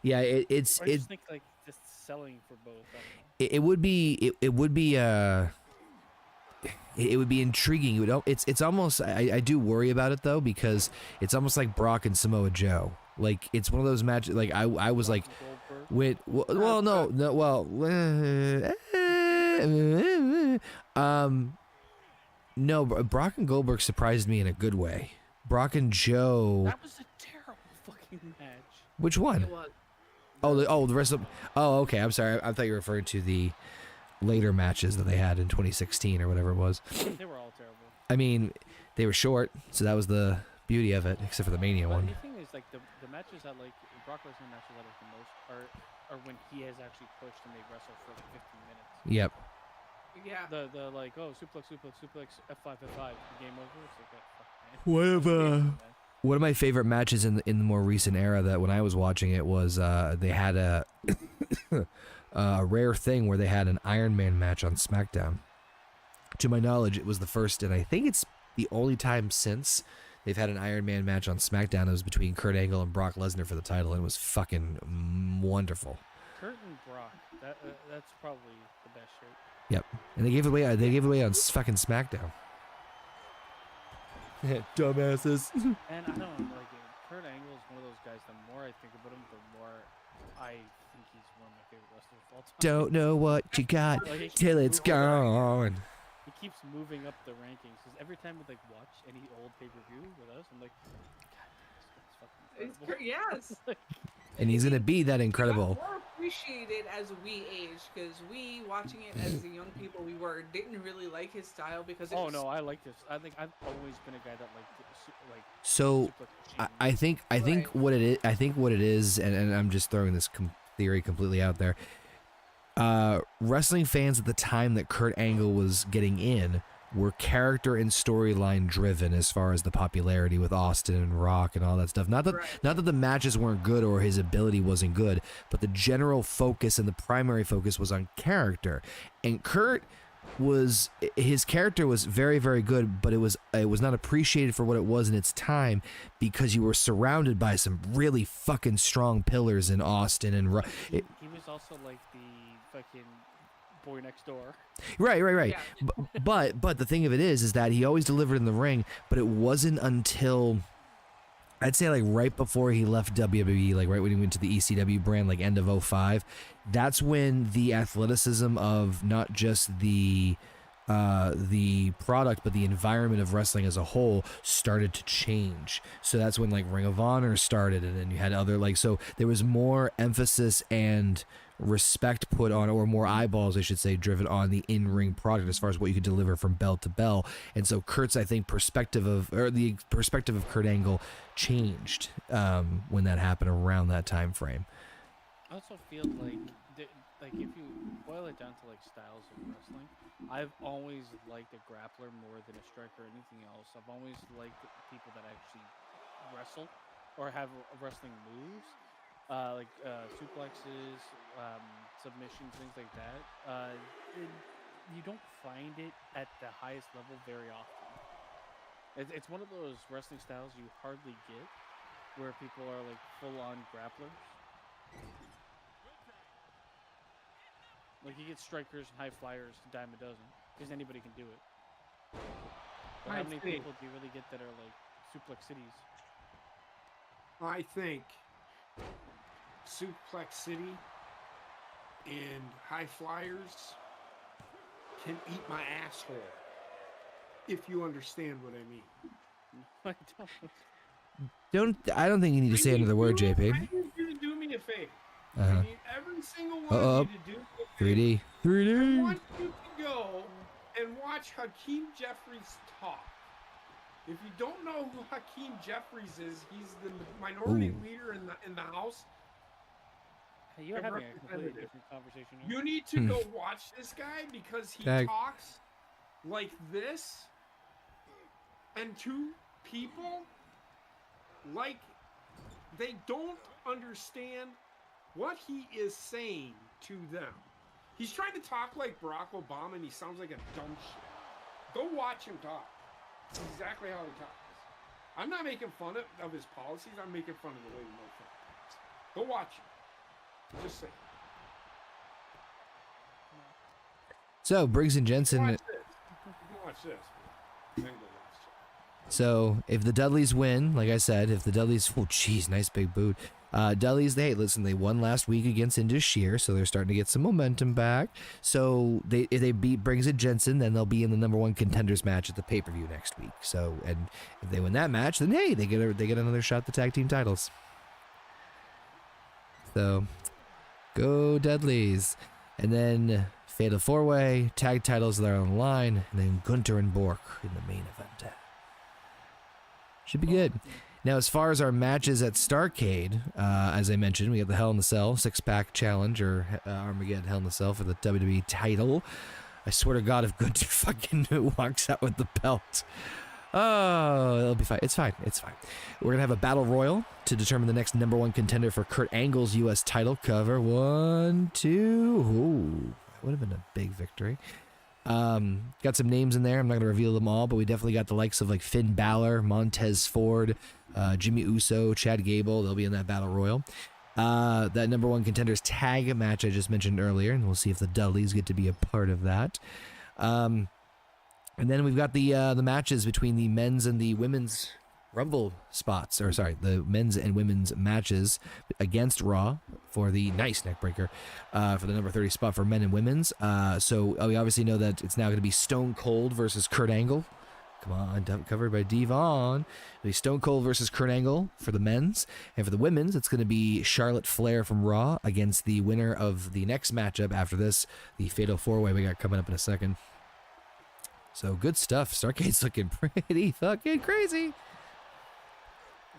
Yeah, I just think like just selling for both. I don't know. It would be it would be intriguing. It's almost I do worry about it though, because it's almost like Brock and Samoa Joe. Like it's one of those matches. Like I was like, wait, well no no, Brock and Goldberg surprised me in a good way. Brock and Joe. That was a terrible fucking match. Which one? It was. The rest of. Oh, okay. I'm sorry. I thought you were referring to the later matches that they had in 2016 or whatever it was. They were all terrible. I mean, they were short, so that was the beauty of it, except for the Mania But one. the thing is, like the matches that like Brock Lesnar matches I like the most are when he has actually pushed and they wrestle for like 15 minutes. Yep. Yeah. The like suplex F5 game over. It's like that. Fuck, man. One of my favorite matches in the more recent era that when I was watching it was they had a a rare thing where they had an Iron Man match on SmackDown. To my knowledge, it was the first, and I think it's the only time since they've had an Iron Man match on SmackDown. It was between Kurt Angle and Brock Lesnar for the title, and it was fucking wonderful. Kurt and Brock. That's probably the best shirt. Yep, and they gave it away. They gave it away on fucking SmackDown. Dumbasses. And I don't like it. Kurt Angle is one of those guys. The more I think about him, the more I think he's one of my favorite wrestlers of all time. Don't know what you got Like, till it's gone. He keeps moving up the rankings because every time we like watch any old pay-per-view with us, I'm like, God, this guy's fucking incredible. Yes. And he's gonna be that Got incredible. more appreciated as we aged, because we, watching it as the young people we were, didn't really like his style because it Oh was, no, I like this. I think I've always been a guy that liked So suplex I think Right. what it is. I think what it is, and I'm just throwing this theory completely out there. Wrestling fans at the time that Kurt Angle was getting in were character and storyline driven as far as the popularity with Austin and Rock and all that stuff. Not that Right. not that the matches weren't good or his ability wasn't good, but the general focus and the primary focus was on character. And Kurt his character was very, very good, but it was not appreciated for what it was in its time because you were surrounded by some really fucking strong pillars in Austin and Rock. He was also like the fucking boy next door. Right. Yeah. But the thing of it is that he always delivered in the ring, but it wasn't until I'd say like right before he left WWE, like right when he went to the ECW brand, like end of 05, that's when the athleticism of not just the product but the environment of wrestling as a whole started to change. So that's when like Ring of Honor started, and then you had other so there was more emphasis and respect put on, or more eyeballs I should say, driven on the in-ring product as far as what you could deliver from bell to bell. And so Kurt's the perspective of Kurt Angle changed when that happened around that time frame. I also feel like if you boil it down to like styles of wrestling, I've always liked a grappler more than a striker or anything else. I've always liked people that actually wrestle or have wrestling moves. Suplexes, submissions, things like that. You don't find it at the highest level very often. It's one of those wrestling styles you hardly get, where people are like full-on grapplers. Like you get strikers and high flyers a dime a dozen, because anybody can do it. But how many people do you really get that are like suplex cities? I think Suplex City and High Flyers can eat my asshole, if you understand what I mean. I don't. I don't think you need to say another word, JP. I need you to do me a favor. Uh-huh. I need every single one of you to do me a favor. 3D. I 3D. want you to go and watch Hakeem Jeffries talk. If you don't know who Hakeem Jeffries is, he's the minority Ooh. leader in the House. Hey, you're A having a completely representative. different conversation here. You need to go watch this guy because he Tag. talks like this, and to people like they don't understand what he is saying to them. He's trying to talk like Barack Obama, and he sounds like a dumb shit. Go watch him talk. That's exactly how he talks. I'm not making fun of his policies. I'm making fun of the way he talks. Go watch him. Just say. So Briggs and Watch Jensen. this. You can watch this. Then go watch it. So if the Dudleys win, like I said, if the Dudleys, oh jeez, nice big boot. Dudleys, they won last week against Indus Shear, so they're starting to get some momentum back. So if they beat Briggs and Jensen, then they'll be in the #1 contenders match at the pay-per-view next week. So, and if they win that match, then hey, they get another shot at the tag team titles. So, go Dudleys, and then Fatal 4-Way tag titles that are on the line, and then Gunter and Bork in the main event. Should be good. Now, as far as our matches at STARRCADE, as I mentioned, we have the Hell in the Cell 6-pack challenge, or Armageddon Hell in the Cell for the WWE title. I swear to God, if Gunter fucking walks out with the belt, oh, it'll be fine. It's fine. It's fine. We're going to have a battle royal to determine the next #1 contender for Kurt Angle's U.S. title cover. 1, 2. Ooh, that would have been a big victory. Got some names in there. I'm not going to reveal them all, but we definitely got the likes of like Finn Balor, Montez Ford, Jimmy Uso, Chad Gable. They'll be in that battle royal. That #1 contenders tag match I just mentioned earlier, and we'll see if the Dudleys get to be a part of that. And then we've got the matches between the men's and the women's Rumble spots, or sorry, the men's and women's matches against Raw for the nice neckbreaker for the #30 spot for men and women's. So we obviously know that it's now going to be Stone Cold versus Kurt Angle. Come on, covered by Devon. It'll be Stone Cold versus Kurt Angle for the men's, and for the women's, it's going to be Charlotte Flair from Raw against the winner of the next matchup after this, the Fatal 4-Way we got coming up in a second. So good stuff. STARRCADE's looking pretty fucking crazy.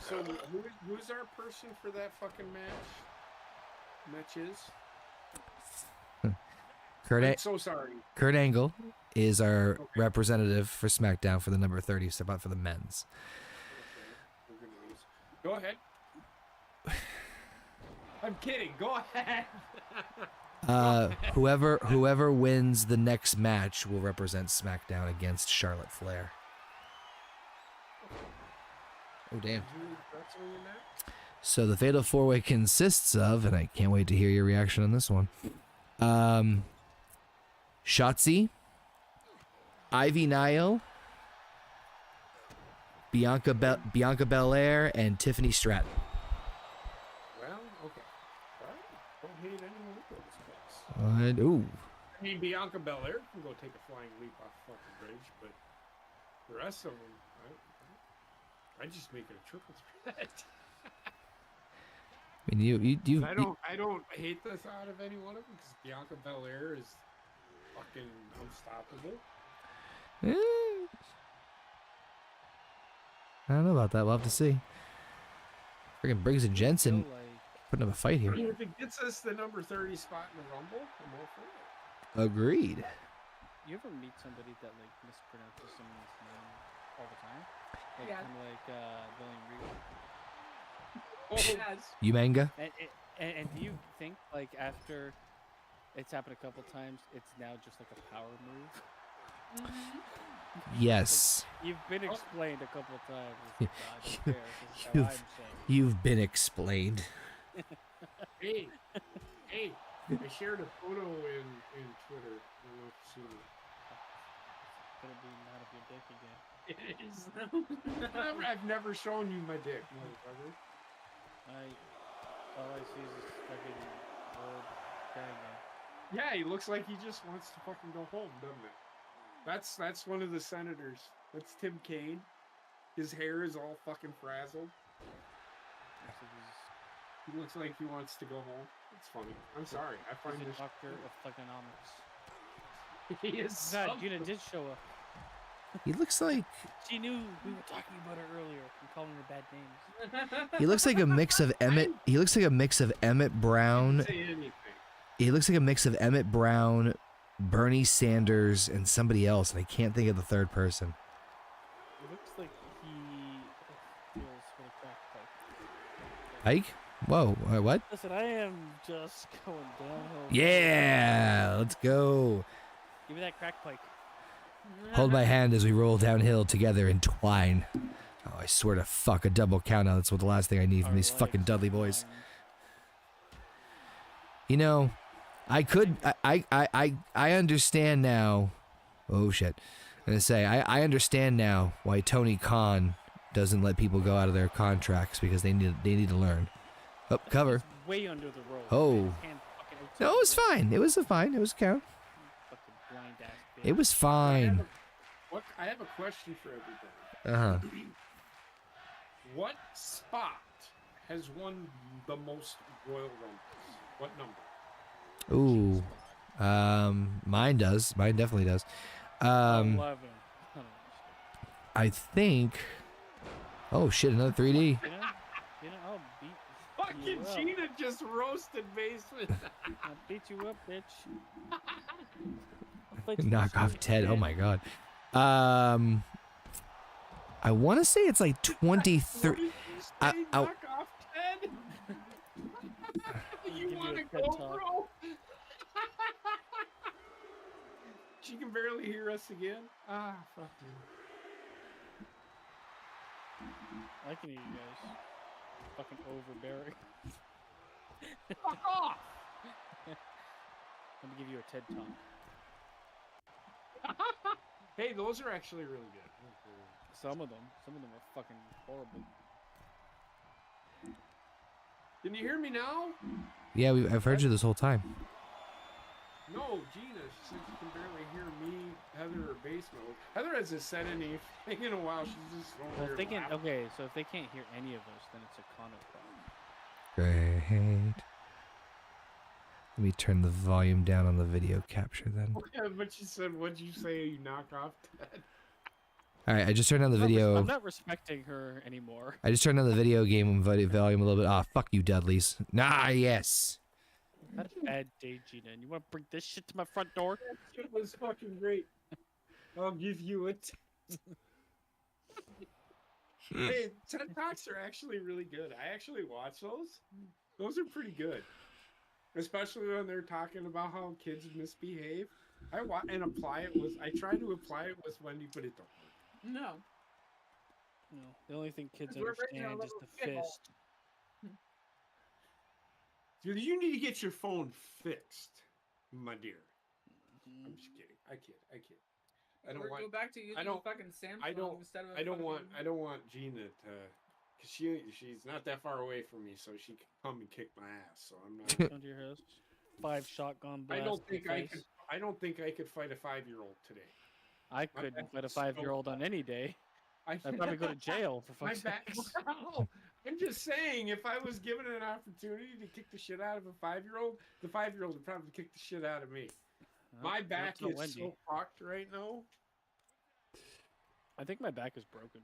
So who's our person for that fucking matches? I'm so sorry. Kurt Angle is our representative for SmackDown for the #30 spot for the men's. Okay. Go ahead. I'm kidding. Go ahead. Whoever wins the next match will represent SmackDown against Charlotte Flair. Oh damn. So the Fatal 4-Way consists of, and I can't wait to hear your reaction on this one. Shotzi, Ivy Nile, Bianca Belair, and Tiffany Stratton. Well, okay. All right. Don't hate anyone who goes. Ooh. I mean, Bianca Belair can go take a flying leap off the fucking bridge, but the rest of them, I just make it a triple threat. I mean, you. I don't hate the thought of any one of them because Bianca Belair is fucking unstoppable. I don't know about that. We'll have to see. Freaking Briggs and Jensen Feel like putting up a fight here. If it gets us the #30 spot in the Rumble, I'm all for it. Agreed. you ever meet somebody that like mispronounces someone's name all the time? Like Yeah. kind of like William Regal. Yes. Umanga? And do you think like after it's happened a couple times, it's now just like a power move? Yes. You've been explained a couple times. It's like, "Nah, I don't care. This is how I'm saying it." You've been explained. Hey, I shared a photo in Twitter. I don't know if you've seen it. Gonna be not of your dick again. It is. I've never shown you my dick, motherfucker. All I see is this fucking old guy now. Yeah, he looks like he just wants to fucking go home, doesn't it? That's one of the senators. That's Tim Kaine. His hair is all fucking frazzled. Looks like he's He looks like he wants to go home. It's funny. I'm sorry. I find a this. doctor of thugonomics. He is. God, Gina did show up. He looks like She knew we were talking about her earlier and calling her bad names. he looks like a mix of Emmett. He looks like a mix of Emmett Brown. Say anything. He looks like a mix of Emmett Brown, Bernie Sanders, and somebody else, and I can't think of the third person. It looks like he feels for the crack pipe. Ike? Whoa, what? Listen, I am just going downhill. Yeah, let's go. Give me that crack pipe. Hold my hand as we roll downhill together and twine. Oh, I swear to fuck, a double count out. That's what the last thing I need from Our these fucking lives Dudley boys. combined. You know, I understand now. Oh shit. I'm gonna say, I understand now why Tony Khan doesn't let people go out of their contracts because they need to learn. Oh, cover. It's way under the rope. Oh. His hand fucking outside No, it was the rope. fine. It was fine. It was a count. Fucking blind ass bitch. It was fine. I have a question for everybody. Uh-huh. What spot has won the most Royal Rumbles? What number? Ooh. Mine does. Mine definitely does. 11. I think. Oh shit! Another 3D. You know, I'll beat Fucking you up. Gina just roasted basement. I'll beat you up, bitch. I'll fight you Knock to off the Ted. Oh end. my god. I want to say it's like 23. What did you I- say? I- Knock off Ted? Give You you want a to TED go, talk. bro? She can barely hear us again. Ah, fuck you. I can hear you guys. Fucking overbearing. Fuck off! Let me give you a TED talk. Hey, those are actually really good. Some of them are fucking horrible. Can you hear me now? Yeah, I've heard you this whole time. No, Gina, she said she can barely hear me, Heather, or basement. Heather hasn't said anything in a while. She's just over Well, there if they can, laughing. okay, so if they can't hear any of us, then it's a Conor problem. Great. Let me turn the volume down on the video capture then. Yeah, but she said, what'd you say? You knock off Ted? All right, I just turned down the I'm not res- video. I'm not respecting her anymore. I just turned down the video game volume a little bit. Ah, fuck you, Dudleys. Nah, yes. Had a bad day, Gina, and you want to bring this shit to my front door? It was fucking great. I'll give you it. Hey, TED Talks are actually really good. I actually watch those. Those are pretty good. Especially when they're talking about how kids misbehave. I try to apply it with Wendy, but it don't work. No. No, the only thing kids We're raising our understand is little the shithole. fist. Dude, you need to get your phone fixed, my dear. Mm-hmm. I'm just kidding. I kid. I don't Or want. go back to using don't- fucking Samsung I don't. instead of a I don't fucking- want Gina to, cause she's not that far away from me, so she can come and kick my ass. So I'm not. Come to your house. 5 shotgun I blasts. don't in think the I face. could. I don't think I could fight a 5-year-old today. I My couldn't back fight a is so 5-year-old on any day. I I'd probably go to jail for My fuck's back. sake. No, I'm just saying, if I was given an opportunity to kick the shit out of a 5-year-old, the 5-year-old would probably kick the shit out of me. My back that's not is Wendy. so fucked right now. I think my back is broken.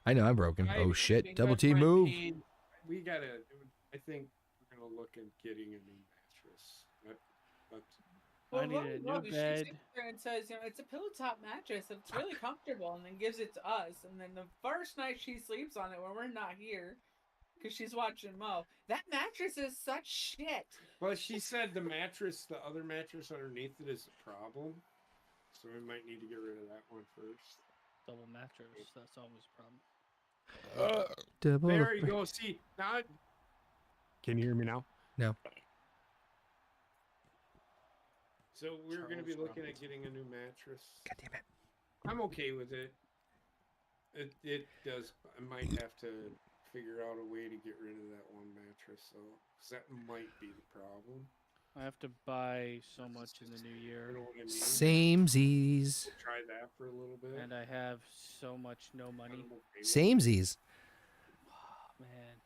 I know I'm broken. I Oh shit! think Double that's team my move. main- We gotta. I think we're gonna look at getting a new mattress. But I need a new She bed. sits there and says, you know, it's a pillow top mattress. It's really comfortable, and then gives it to us. And then the first night she sleeps on it when we're not here, because she's watching Mo. That mattress is such shit. well, she said the other mattress underneath it is the problem. So we might need to get rid of that one first. Double mattress. That's always a problem. Double. There you go. See now. Can you hear me now? No. So we're going to be Charles looking at Robinson. getting a new mattress. God damn it. I'm okay with it. It does. I might have to figure out a way to get rid of that one mattress, so 'cause that might be the problem. I have to buy so much in the new You year, know what I mean? Samesies. We'll try that for a little bit. and I have so much no I'm money. okay with it. Samesies. Man,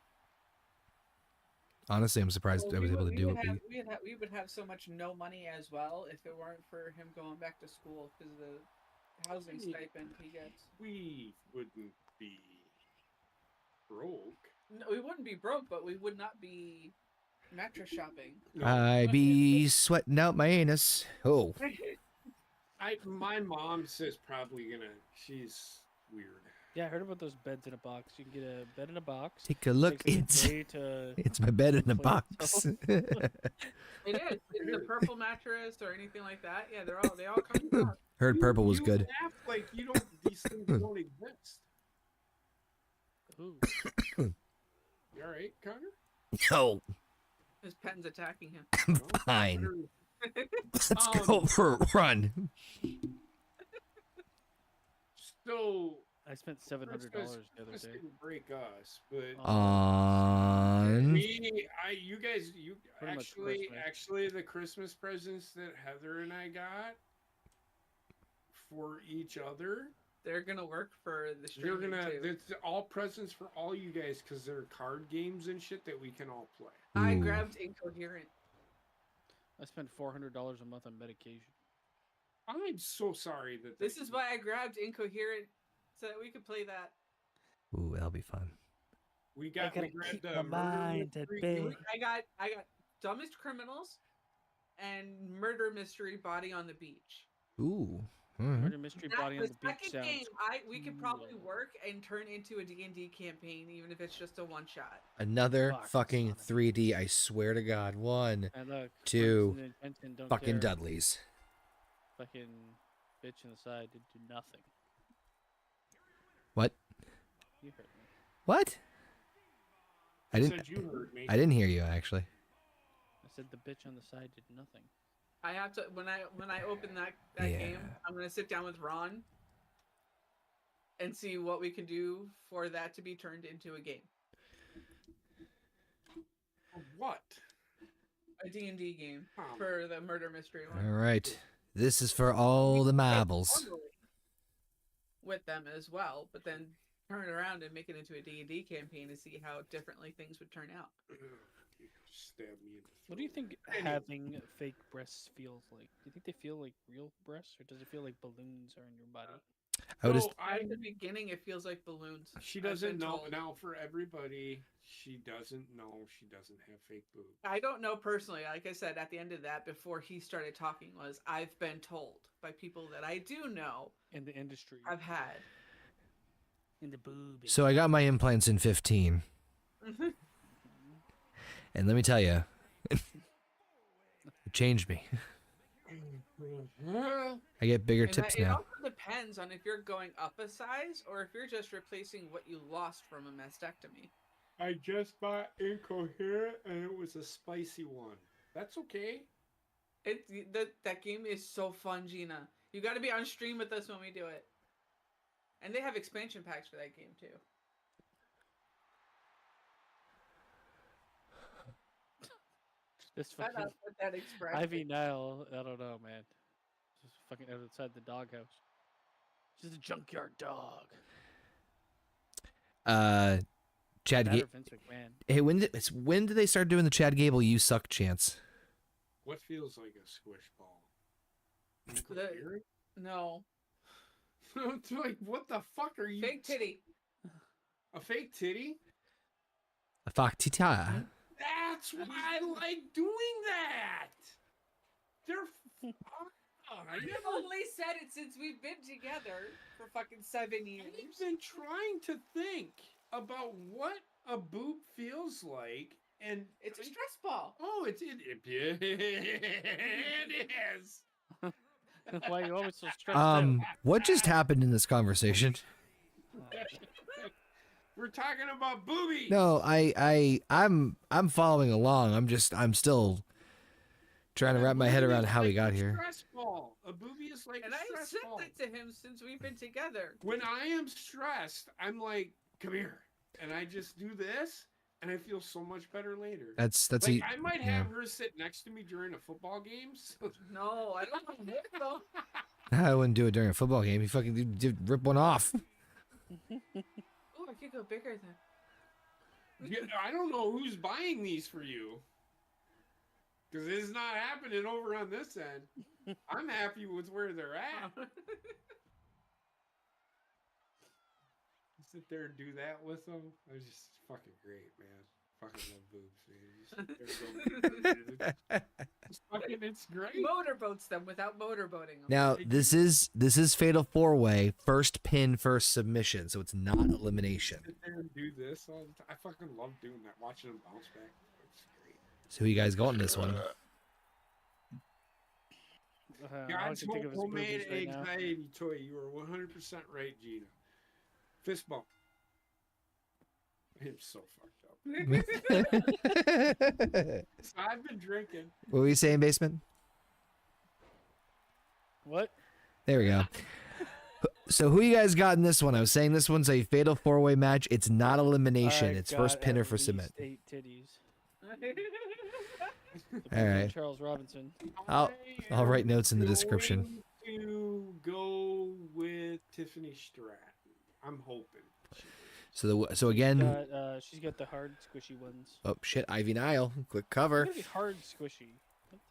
Honestly, I'm surprised Well, I was able to do it. we would have so much no money as well if it weren't for him going back to school because the housing stipend he gets. We wouldn't be broke. No, we wouldn't be broke, but we would not be mattress shopping. No, I be sweating out my anus. Oh, my mom says probably gonna. She's weird. Yeah, I heard about those beds in a box. You can get a bed in a box. take a look. Takes like a It's day to it's my bed in a clean box. It is. It's the purple mattress or anything like that. Yeah, they all come in a box. Heard purple was You good. laugh like you don't. These things don't exist. Ooh. You all right, Connor? Yo, His pen's attacking him. I'm fine. Let's go Um, for a run. So I spent $700 Christmas the other day. didn't break us, but On you guys, Pretty much Christmas. actually, the Christmas presents that Heather and I got for each other, They're gonna work for the they're streaming gonna. too. It's all presents for all you guys because they're card games and shit that we can all play. I Ooh. grabbed Incoherent. I spent $400 a month on medication. I'm so sorry that This is why I grabbed Incoherent so that we could play that. Ooh, that'll be fun. we I got. We gotta grabbed keep the my mind at bay. I got Dumbest Criminals and Murder Mystery Body on the Beach. Ooh. Mhm. Murder Mystery Body on the beach second sounds game, we could probably cool. work and turn into a D&D campaign, even if it's just a one shot. Another Fuck, fucking Sonic. 3D. I swear to God. One And look, Two Princeton and Jensen don't fucking care. Dudleys. Fucking bitch on the side did do nothing. What? You heard me. What? I didn't. Said you heard me. I didn't hear you actually. I said the bitch on the side did nothing. I have to when I open that Yeah. game, I'm gonna sit down with Ron and see what we can do for that to be turned into a game, What? a D&D game Oh. for the murder mystery one. All right. This is for all the marbles. Totally with them as well, but then turn it around and make it into a D&D campaign to see how differently things would turn out. You stabbed me in the What do you throat. think having fake breasts feels like? Do you think they feel like real breasts, or does it feel like balloons are in your body? I would So At the beginning, it feels like balloons. She I've doesn't been know told. now. For everybody, she doesn't know she doesn't have fake boobs. I don't know personally. Like I said, at the end of that, before he started talking, was I've been told by people that I do know In the industry. I've had. In the boob. So I got my implants in 15, and let me tell you, it changed me. I get bigger And tips it now. also depends on if you're going up a size or if you're just replacing what you lost from a mastectomy. I just bought Incoherent, and it was a spicy one. That's okay. That game is so fun, Gina. You got to be on stream with us when we do it. And they have expansion packs for that game too. This Shut fucking up with that expression. Ivy Nile, I don't know, man. Just fucking outside the doghouse. She's a junkyard dog. Chad That or Gable. Vince McMahon. Hey, when did they start doing the Chad Gable "You Suck" chants? What feels like a squish ball? The- Incoherent? No. It's like, what the fuck are you? Fake titty. A fake titty? A Faktita. That's why I like doing that. They're. I've only said it since we've been together for fucking 7 years. I've been trying to think about what a boob feels like, and It's a stress ball. oh, it is. Why are you always so stressed out? What just happened in this conversation? We're talking about boobies. No, I'm following along. I'm still trying to wrap my head around how we got here. Stress ball. A boobie is like And a I stress said ball. that to him since we've been together. When I am stressed, I'm like, come here, and I just do this, and I feel so much better later. That's Like, a, I might yeah. have her sit next to me during a football game. So No, I don't want it though. I wouldn't do it during a football game. You fucking rip one off. Oh, I could go bigger then. yeah, I don't know who's buying these for you. Because it's not happening over on this end. I'm happy with where they're at. sit there and do that with them. It was just fucking great, man. Fucking love boobs, man. It's great. Motorboats them without motorboating them. Now this is Fatal 4-Way, first pin, first submission, so it's not elimination. Sit there and do this all the time. I fucking love doing that. Watching them bounce back. It's great. So who you guys got in this one? All I God's can think of is homemade boobies right now. anxiety toy. You are 100% right, Gina. Fist bump. I'm so fucked up. So I've been drinking. What were you saying, basement? What? There we go. So who you guys got in this one? I was saying this one's a Fatal 4-Way match. It's not elimination. It's first pinner for submit. 8 titties. All right. Charles Robinson. I'll write notes in the description. I'm going to go with Tiffany Stratton. I'm hoping. So again. She's got the hard, squishy ones. Oh shit! Ivy Nile, quick cover. Maybe hard, squishy.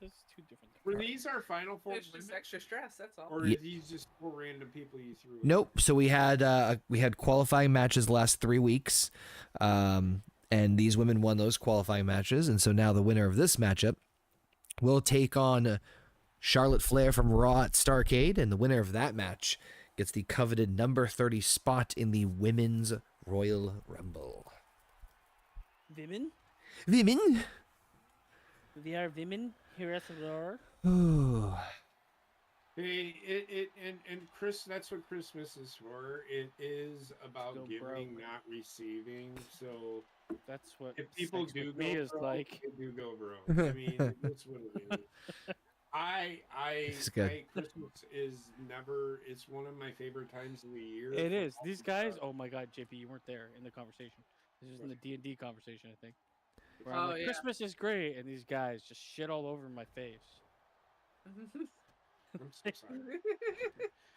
That's two different things. Were these our final four? It's just extra stress, that's all. Or are these just 4 random people you threw? Nope. So we had qualifying matches the last 3 weeks, and these women won those qualifying matches, and so now the winner of this matchup will take on Charlotte Flair from Raw at STARRCADE, and the winner of that match gets the coveted number 30 spot in the Women's Royal Rumble. Women? Women? They are women here at the door. Oh. Hey, and Chris, that's what Christmas is for. It is about Go giving, broke. not receiving. So That's what if people sex do with go me is broke, like. they do go broke. I mean, that's what it is. It's good. Christmas is never. It's one of my favorite times of the year. It is. These guys. Oh my God, JP, you weren't there in the conversation. This is in the D&D conversation, I think. Where I'm Oh, like, yeah. Christmas is great, and these guys just shit all over my face. I'm so sorry.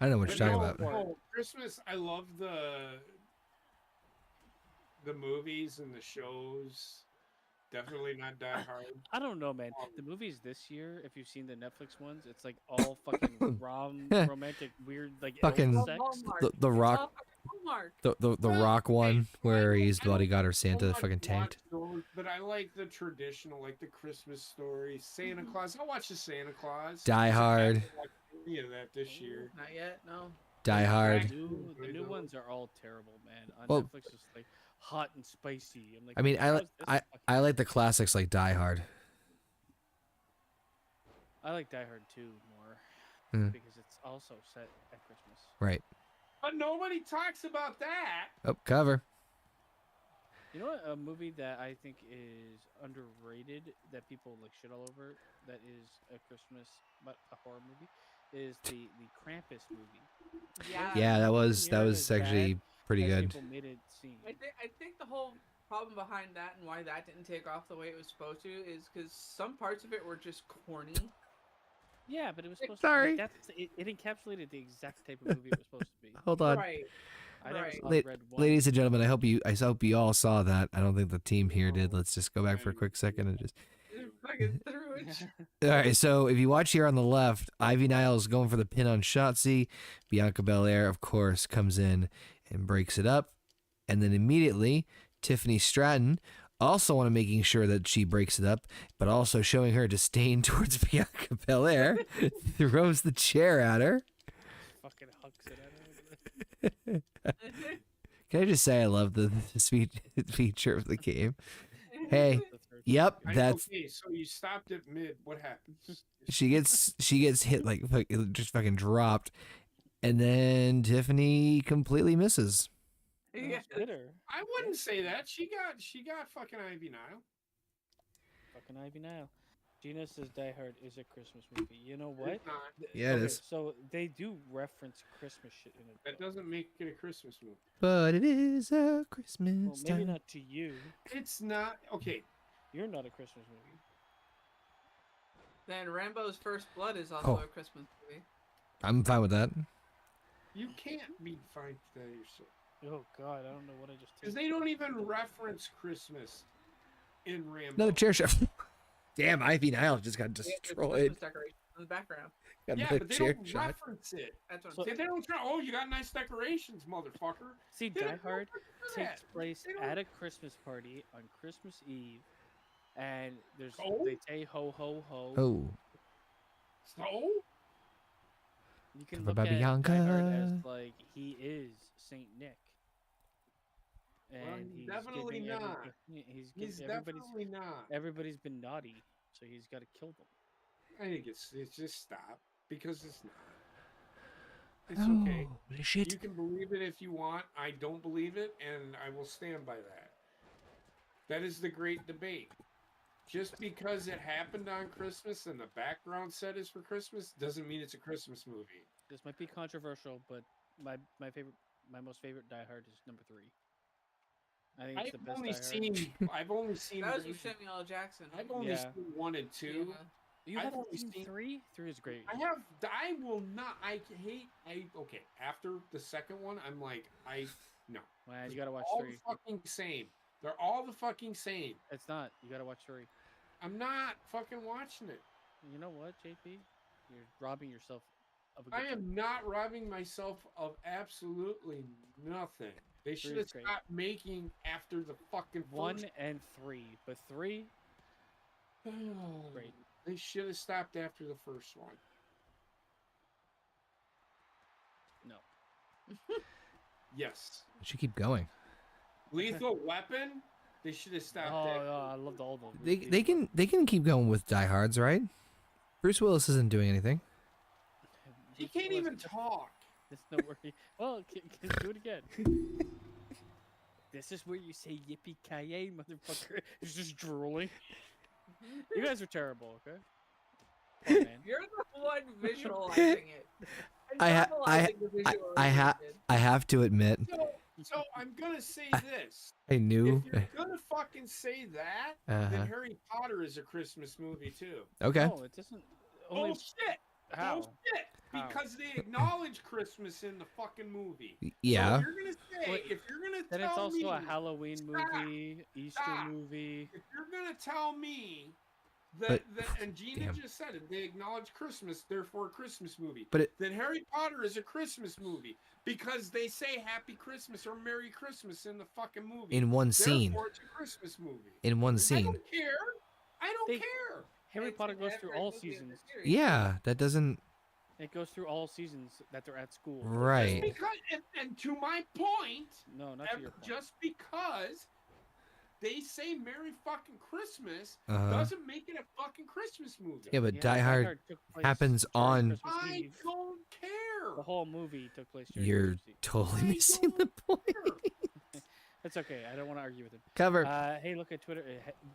I don't know what But you're talking no, about. no, Christmas. I love the movies and the shows. Definitely not Die Hard. I don't know, man. The movies this year, if you've seen the Netflix ones, it's like all fucking romantic, weird, like Fucking- elf sex. The Rock, Hallmark. the Rock one where he's bodyguard or Santa I fucking tanked. watch those, but I like the traditional, like the Christmas story, Santa Claus. I'll watch the Santa Claus. Die I Hard. haven't watched any of that this year. Not yet, no. Die Hard. The new ones are all terrible, man. On Well- Netflix, it's like hot and spicy. I'm like, I mean, how is this fucking- I like the classics like Die Hard. I like Die Hard 2 more Hmm. because it's also set at Christmas. Right. But nobody talks about that. Oh, cover. You know what? A movie that I think is underrated that people like shit all over that is a Christmas but a horror movie is the Krampus movie. Yeah. Yeah, that was Yeah, it's actually bad, pretty as good. People made it seem. I think the whole problem behind that and why that didn't take off the way it was supposed to is because some parts of it were just corny. Yeah, but it was supposed Sorry. to be. It encapsulated the exact type of movie it was supposed to be. Hold on. Right. I never Right. saw La- Red One. Ladies and gentlemen, I hope you all saw that. I don't think the team here did. Let's just go back for a quick second and just. Fucking threw it. All right, so if you watch here on the left, Ivy Nile is going for the pin on Shotzi. Bianca Belair, of course, comes in and breaks it up, and then immediately Tiffany Stratton, also on making sure that she breaks it up, but also showing her disdain towards Bianca Belair, throws the chair at her. Fucking hucks it at her. Can I just say I love the sweet feature of the game? Hey, yep, that's Okay, so you stopped at mid. What happens? she gets hit like just fucking dropped, and then Tiffany completely misses. Yeah. Bitter. I wouldn't say that. She got fucking Ivy Nile. Fucking Ivy Nile. Gina says Die Hard is a Christmas movie. You know what? It's not. Yeah, it Okay, is. So they do reference Christmas shit in it. That though. doesn't make it a Christmas movie. But it is a Christmas Well, maybe time. not to you. It's not. Okay. You're not a Christmas movie. Then Rambo's First Blood is also Oh. a Christmas movie. I'm fine with that. You can't be fine with that yourself. Oh God, I don't know what I just. Because did. they don't even reference Christmas in Rambo. Another chair shot. Damn, Ivy Nile just got Yeah, there's destroyed. Christmas decorations in the background. Got Yeah, another but they chair don't shot. reference it. That's what So- I'm See, saying. they don't try. Oh, you got nice decorations, motherfucker. See, They Die don't Hard do takes that. place They don't- at a Christmas party on Christmas Eve, and Oh? they say ho ho ho. Oh, So? You can Cover look by at Die Hard as Bianca. like he is Saint Nick, and he's he's definitely giving not. he's He's giving definitely not. everybody's been naughty, so he's got to kill them. I think it's just stop because it's not. It's okay. Holy shit. You can believe it if you want. I don't believe it, and I will stand by that. That is the great debate. Just because it happened on Christmas and the background set is for Christmas doesn't mean it's a Christmas movie. This might be controversial, but my most favorite Die Hard is number 3. I think it's the best Die Hard. I've only seen That was with Samuel L. Jackson. I've only Yeah. seen 1 and 2. Yeah. You I've haven't only seen seen- 3? 3 is great. I will not. Okay. After the second one, I'm like, no. Man, you gotta watch all 3. the fucking same. They're all the fucking same. It's not. You gotta watch 3. I'm not fucking watching it. You know what, JP? You're robbing yourself of a good I time. am not robbing myself of absolutely nothing. They should have is great. stopped making after the fucking 1 first. and 3, but 3, great. They should have stopped after the first one. No. Yes. It should keep going. Lethal Weapon. They should have stopped. Oh, after. I loved all of them. They can keep going with diehards, right? Bruce Willis isn't doing anything. He can't even talk. It's no worry. Well, can do it again. This is where you say yippee ki motherfucker. He's just drooling. You guys are terrible, okay? Oh, man. You're the one visualizing it. And I normalizing the visualization. have to admit, So I'm gonna say this. I knew. If you're gonna fucking say that, Uh-huh. then Harry Potter is a Christmas movie too. Okay. No, it doesn't. Only Bullshit. how? Bullshit. How? Because they acknowledge Christmas in the fucking movie. Yeah. So if you're gonna say, Wait, if you're gonna Then tell it's also me, a Halloween Stop. movie, Easter Stop. movie. if you're gonna tell me But- that and Gina damn. just said it, they acknowledge Christmas, therefore a Christmas movie. But it- then Harry Potter is a Christmas movie because they say Happy Christmas or Merry Christmas in the fucking movie. In one scene. Therefore, it's a Christmas movie. In one I scene. don't care. I don't They- care. Harry It's Potter in goes every through all movie in the seasons. series. Yeah, that doesn't. It goes through all seasons that they're at school. Right. Because and to my point, No, not to your point. just because they say Merry fucking Christmas Uh-huh. doesn't make it a fucking Christmas movie. Yeah, but Yeah, Die Hard took place happens during on- Christmas I Eve. don't care. The whole movie took place during You're Christmas Eve. totally I missing the point. care. It's okay. I don't want to argue with him. Cover. Hey, look at Twitter.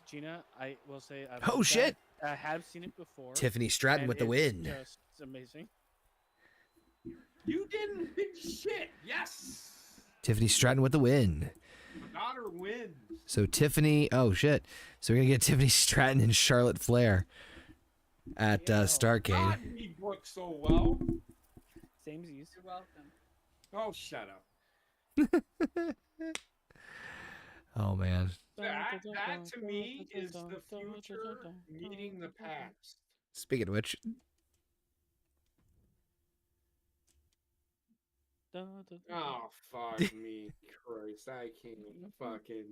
Gina, I will say. Oh, shit. I have seen it before. Tiffany Stratton and with the it's win. Just amazing. You didn't win shit. Yes. Tiffany Stratton with the win. My daughter wins. So Tiffany, oh shit. So we're gonna get Tiffany Stratton and Charlotte Flair at Yeah. STARRCADE. God, we book so well. Same Z's. You're welcome. Oh, shut up. Oh man. That to me is the future meeting the past. Speaking of which, Oh, fuck me, Christ. I can't fucking.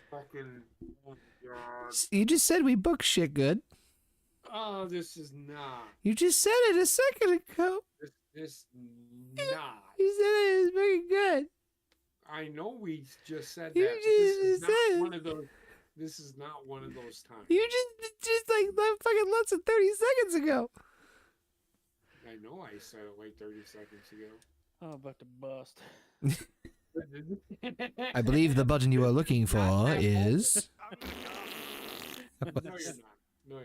Fucking. Oh, God. you just said we book shit good. Oh, this is not. You just said it a second ago. This not. You said it was very good. I know we just said You that. But this is just not said- one of those. This is not one of those times. You just like fucking less than 30 seconds ago. I know I said it like 30 seconds ago. I'm about to bust. I believe the button you are looking for is. No, you're not. No, you're not.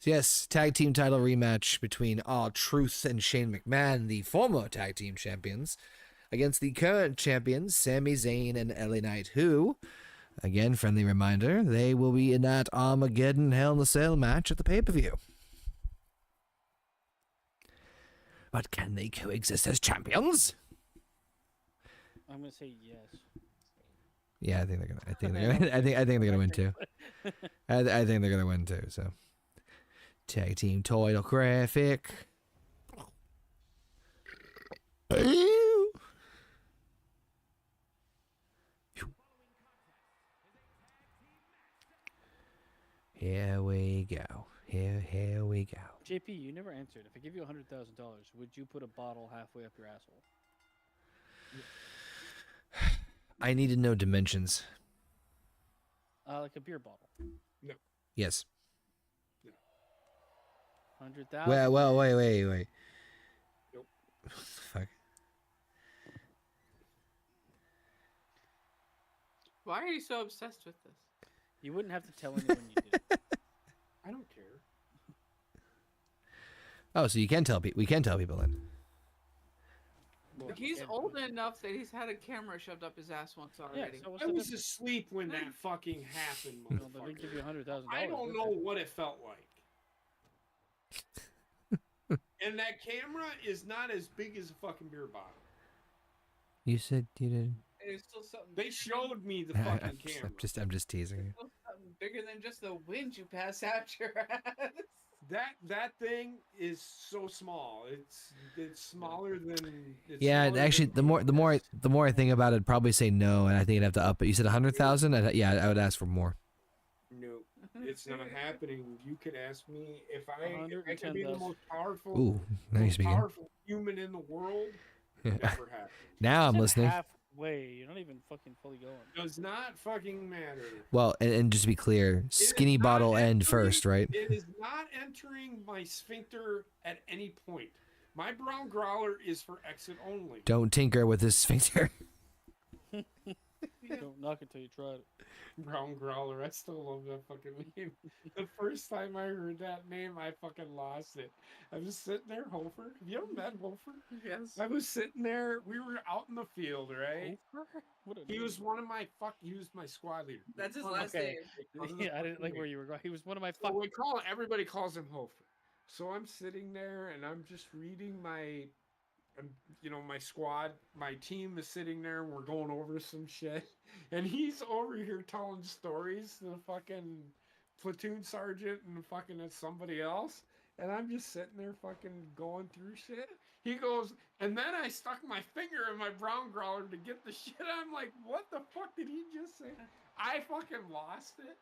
So yes, tag team title rematch between R-Truth and Shane McMahon, the former tag team champions, against the current champions, Sami Zayn and LA Knight, who, again, friendly reminder, they will be in that Armageddon Hell in a Cell match at the pay-per-view. But can they coexist as champions? I'm gonna say yes. Yeah, I think they're gonna. I think they're gonna win too. I think they're gonna win too. So, Tag team title graphic. Here we go. Here we go. JP, you never answered. If I give you $100,000, would you put a bottle halfway up your asshole? I need to know dimensions. Like a beer bottle. Yes. 100,000. Well, wait. Nope. Fuck. Why are you so obsessed with this? You wouldn't have to tell anyone you did it. I don't care. Oh, so you can tell people. We can tell people then. Well, He's and- old enough that he's had a camera shoved up his ass once Yeah, already. so what's I the was difference? asleep when that fucking happened, Well, they didn't motherfucker. give you $100,000. I don't did know they? what it felt like. And that camera is not as big as a fucking beer bottle. You said you did. It's still something. They showed me the fucking I'm camera. just teasing you. Still something bigger than just the wind you pass out your ass. That thing is so small. It's smaller than. It's Yeah, smaller actually, than the more I think about it, I'd probably say no, and I think I'd have to up it. You said 100,000? Yeah, I would ask for more. No, it's not happening. You could ask me if I could be the 110,000. most powerful, Ooh, now you're speaking. powerful human in the world. Never happened. Now I'm You said listening. Halfway. You're not even fucking fully going. Does not fucking matter. Well, and just to be clear, It is skinny not bottle end entering- first, right? It is not entering my sphincter at any point. My brown growler is for exit only. Don't tinker with this sphincter. Don't knock it till you try it. Brown growler. I still love that fucking name. The first time I heard that name, I fucking lost it. I was sitting there, Hofer. Have you ever met Hofer? Yes. I was sitting there. We were out in the field, right? What a He name. was one of my He was my squad leader. That's his Oh, last okay. name. Yeah, I didn't like where you were going. He was one of my So fuck. everybody calls him Hofer. So I'm sitting there and I'm just reading my squad, my team is sitting there and we're going over some shit. And he's over here telling stories to the fucking platoon sergeant and fucking it's somebody else. And I'm just sitting there fucking going through shit. He goes, and then I stuck my finger in my brown growler to get the shit. I'm like, what the fuck did he just say? I fucking lost it.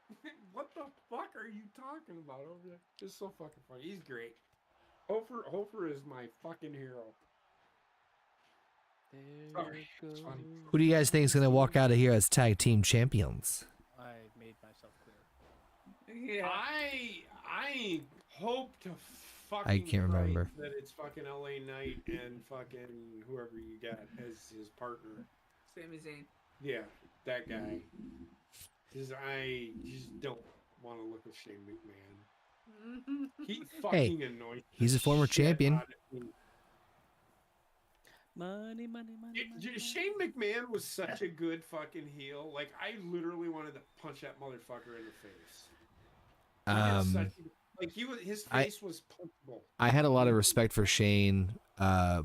What the fuck are you talking about over there? It's so fucking funny. He's great. Hofer is my fucking hero. There Sorry, it's goes- funny. Who do you guys think is gonna walk out of here as tag team champions? I made myself clear. Yeah. I hope to fucking can't remember. Christ that it's fucking LA Knight and fucking whoever you got as his partner. Sami Zayn. Yeah, that guy. Because I just don't want to look at Shane McMahon. He fucking annoys. he's the a former shit champion. out of me. Money. Shane McMahon was such a good fucking heel. Like I literally wanted to punch that motherfucker in the face. He had his face was punchable. I had a lot of respect for Shane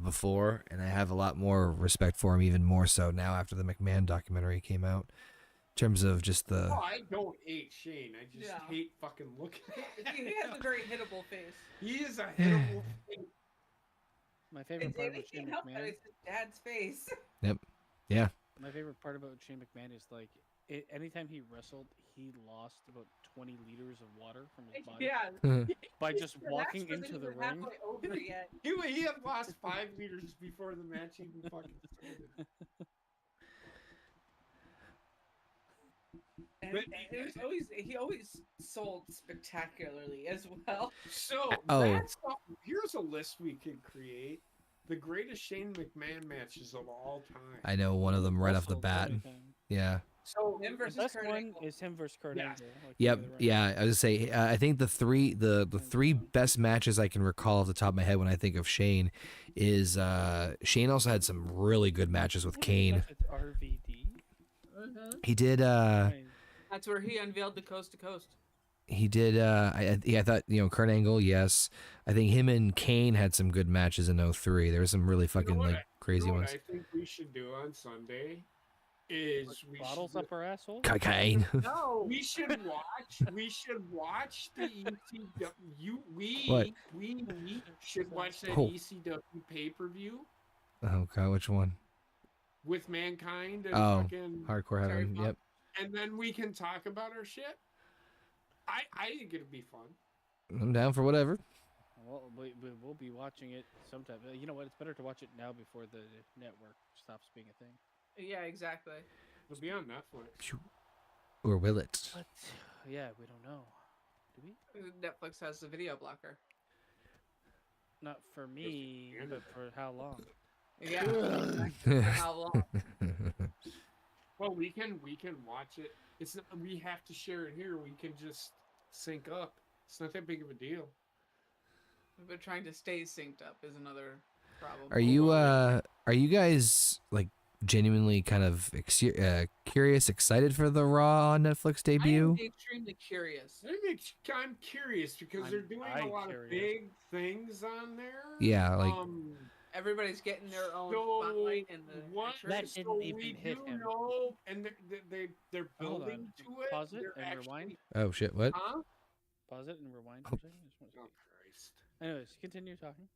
before, and I have a lot more respect for him, even more so now after the McMahon documentary came out. In terms of just the Oh, I don't hate Shane. I just Yeah. hate fucking looking at He him. has a very hittable face. He is a hittable face. My favorite part about Shane can't help that McMahon. it's his dad's face. My favorite part about Shane McMahon is like, anytime he wrestled, he lost about 20 liters of water from his body Yeah. by just The match walking wasn't into the even ring. halfway over yet. He had lost 5 liters before the match even fucking started. And But- he always sold spectacularly as well. So Oh. here's a list we could create. The greatest Shane McMahon matches of all time. I know one of them right off the Also, bat. anything. Yeah. So Him The versus best Kurt one Angle. is him versus Kurt Yes. Angle. like Yep. the other way. Yeah. I was gonna say. I think the three best matches I can recall off the top of my head when I think of Shane is Shane also had some really good matches with Kane. That's with RVD. He did. Right. That's where he unveiled the coast to coast. He did. I thought Kurt Angle. Yes. I think him and Kane had some good matches in 03. There were some really fucking what like crazy You know ones. what I think we should do on Sunday is Bottles up our asshole. Cocaine. No. we should watch the ECW. What? We should watch that Oh. ECW pay-per-view Oh god, which one? with Mankind and Oh, fucking Hardcore Heaven. Sorry, Yep. and then we can talk about our shit. I think it'd be fun. I'm down for whatever. Well, we'll be watching it sometime. You know what? It's better to watch it now before the network stops being a thing. Yeah, exactly. It'll be on Netflix. Or will it? But yeah, we don't know. Do we? Netflix has the video blocker. Not for me, but for how long? Yeah. Exactly. For how long? Well, we can watch it. It's not, we have to share it here. We can just sync up. It's not that big of a deal. But trying to stay synced up is another problem. Are you guys like genuinely kind of curious, excited for the Raw on Netflix I debut? am extremely curious. I'm curious because they're doing a lot of big things on there. Yeah, like Everybody's getting their own So spotlight in the what? entrance. That So didn't we even hit do him. know, and they're Hold on. building to it. Pause it They're and rewind. oh shit, what? Huh? Pause it and rewind for a second. I just want to Oh see. Christ. Anyways, continue talking.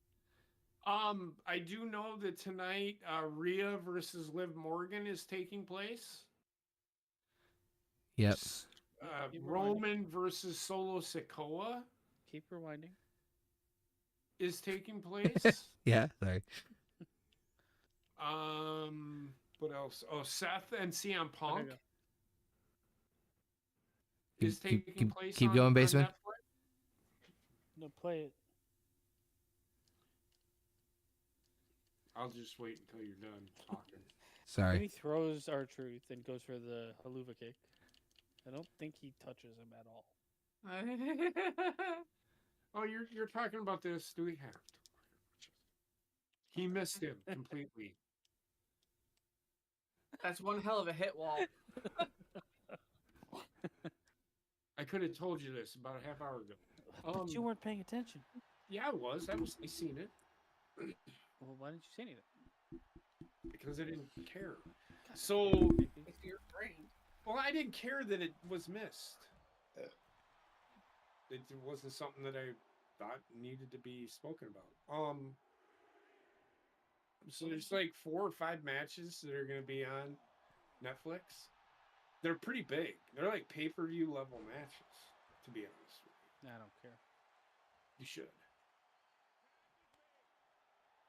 I do know that tonight, Rhea versus Liv Morgan is taking place. Yep. Keep rewinding. Roman versus Solo Sikoa Keep rewinding. is taking place. Yeah, sorry. What else? Oh, Seth and CM Okay, Punk go. is taking place. Keep on, going, on Basement. Netflix. No, play it. I'll just wait until you're done talking. When he Sorry. throws R-Truth and goes for the haluva kick, I don't think he touches him at all. Oh, you're talking about this? Do we have to? He missed him completely. That's one hell of a hit wall. I could have told you this about a half hour ago. But you weren't paying attention. Yeah, I was. I seen it Well, why didn't you say anything? because I didn't care. So, It's your brain. well, I didn't care that it was missed. It wasn't something that I thought needed to be spoken about. So there's like 4 or 5 matches that are going to be on Netflix. They're pretty big. They're like pay-per-view level matches, to be honest with you. I don't care. You should.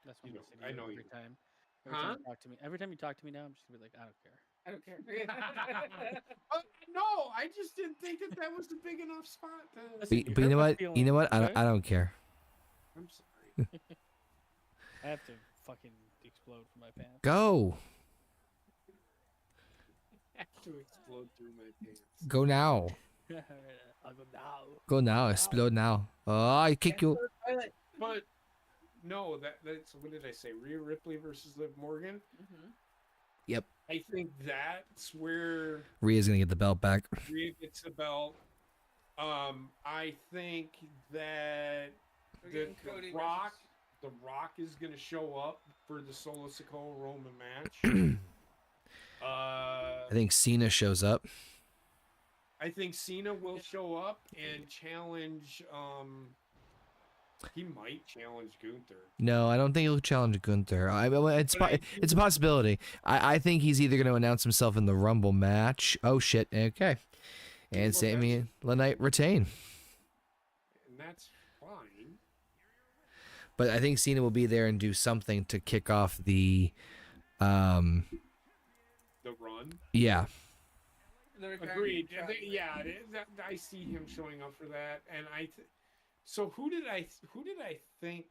That's what You I'm know, gonna say to I you know every you. time. Every time you talk to me, every time you talk to me now, I'm just gonna be like, I don't care. I don't care. No, I just didn't think that was a big enough spot. But, you but you hurt know my what? You know what? feelings, I don't care. I'm sorry. I have to fucking explode from my pants. Go. To explode through my pants. Go now. I'll go now. Go now. Explode now. Oh, I kick you. But no, that's what did I say? Rhea Ripley versus Liv Morgan. Mhm. Yep. I think that's where Rhea's gonna get the belt back. Rhea gets the belt. I think that We're the getting Cody Rock, versus- the Rock is gonna show up for the Solo Sikoa Roman match. I think Cena shows up. I think Cena will show up and challenge. He might challenge Gunther. No, I don't think he'll challenge Gunther. It's a possibility. I think he's either going to announce himself in the Rumble match. Oh shit. Okay. And Well, Sami that's- and LaKnight retain. And that's fine. But I think Cena will be there and do something to kick off the The run. yeah. The return Agreed. of Charlie. Yeah, I see him showing up for that, and so who did I think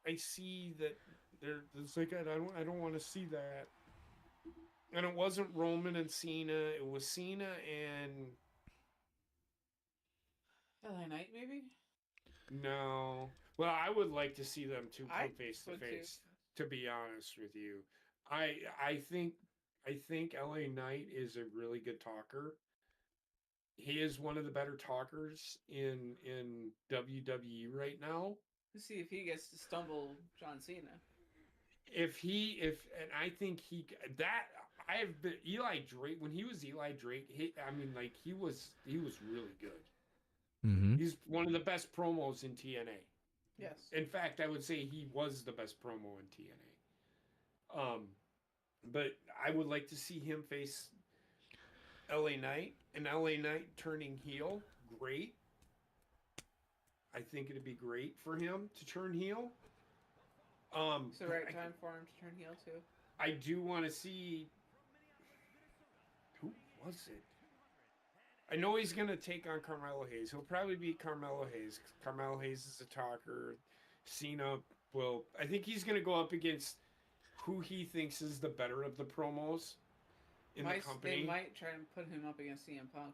I see that there's like I don't want to see that, and it wasn't Roman and Cena. It was Cena and LA Knight, maybe? no. Well, I would like to see them two I come face to would too. face. To be honest with you, I think LA Knight is a really good talker. He is one of the better talkers in WWE right now. Let's see if he gets to stumble John Cena. And I think I've been Eli Drake when he was Eli Drake. He was really good. Mm-hmm. He's one of the best promos in TNA. Yes. In fact, I would say he was the best promo in TNA. But I would like to see him face LA Knight, and LA Knight turning heel. Great. I think it'd be great for him to turn heel. It's the right time for him to turn heel too. I do want to see. Who was it? I know he's gonna take on Carmelo Hayes. He'll probably beat Carmelo Hayes. Carmelo Hayes is a talker. Cena will. I think he's gonna go up against who he thinks is the better of the promos in the company. They might try and put him up against CM Punk.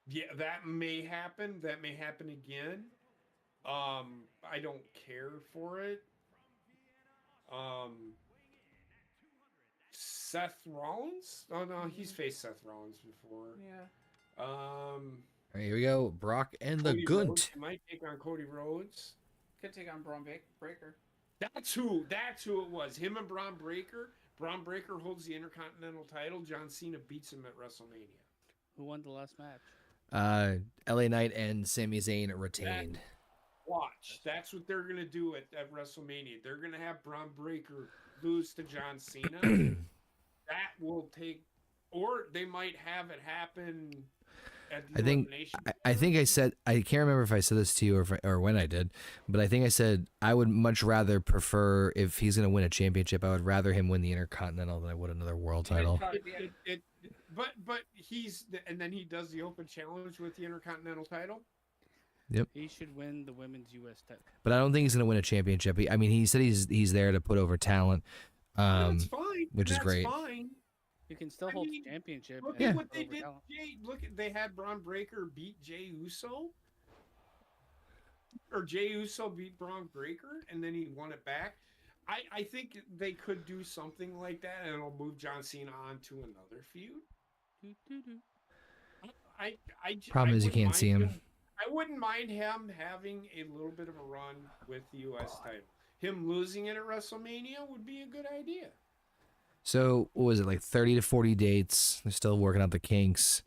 Yeah, that may happen. That may happen again. I don't care for it. Seth Rollins? Oh no, he's faced Seth Rollins before. Yeah. All right, here we go. Brock and the Cody Gunt. Rhodes, he might take on Cody Rhodes. Could take on Braun Breaker. That's who it was. Him and Braun Breaker. Braun Breaker holds the Intercontinental title. John Cena beats him at WrestleMania. Who won the last match? LA Knight and Sami Zayn retained. Watch. That's what they're gonna do at WrestleMania. They're gonna have Braun Breaker lose to John Cena. That will take, or they might have it happen at the Elimination. I think I said, I can't remember if I said this to you or when I did, but I think I said I would much rather prefer, if he's going to win a championship, I would rather him win the Intercontinental than I would another world title. But and then he does the open challenge with the Intercontinental title. Yep. He should win the women's U.S. title. But I don't think he's going to win a championship. I mean, he said he's there to put over talent. That's fine. Which is great. Fine. You can still hold the championship. Look and at what they over did. talent. They had Braun Breaker beat Jey Uso, or Jey Uso beat Braun Breaker, and then he won it back. I think they could do something like that, and it'll move John Cena on to another feud. Problem is you can't see him. I wouldn't mind him having a little bit of a run with the U.S. title. Him losing it at WrestleMania would be a good idea. So, what was it, like 30 to 40 dates? They're still working out the kinks.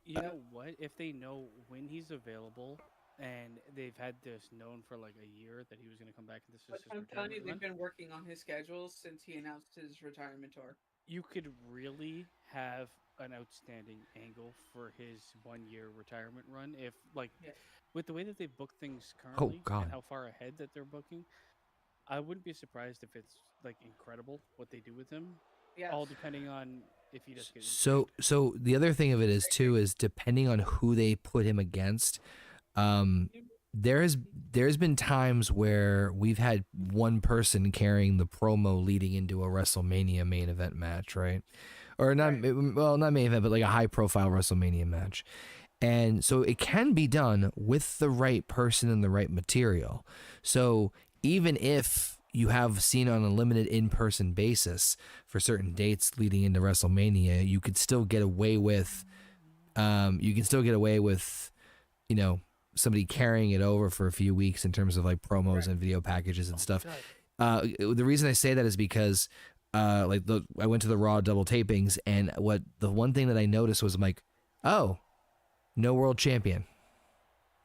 You know what? If they know when he's available, and they've had this known for like a year that he was going to come back and this is his I'm telling you, retirement they've run, been working on his schedule since he announced his retirement tour. you could really have an outstanding angle for his 1 year retirement run if, like, with the way that they book things currently God. and how far ahead that they're booking. I wouldn't be surprised if it's like incredible what they do with him. Yeah. All depending on if he does get So the other thing of it is too is depending on who they put him against. There's been times where we've had one person carrying the promo leading into a WrestleMania main event match, right? Or not, well, not main event, but like a high profile WrestleMania match. And so it can be done with the right person and the right material. So even if you have Cena on a limited in-person basis for certain dates leading into WrestleMania, you could still get away with, you know, somebody carrying it over for a few weeks in terms of like promos and video packages and stuff. The reason I say that is because I went to the Raw double tapings, and the one thing that I noticed was I'm like, oh, no world champion.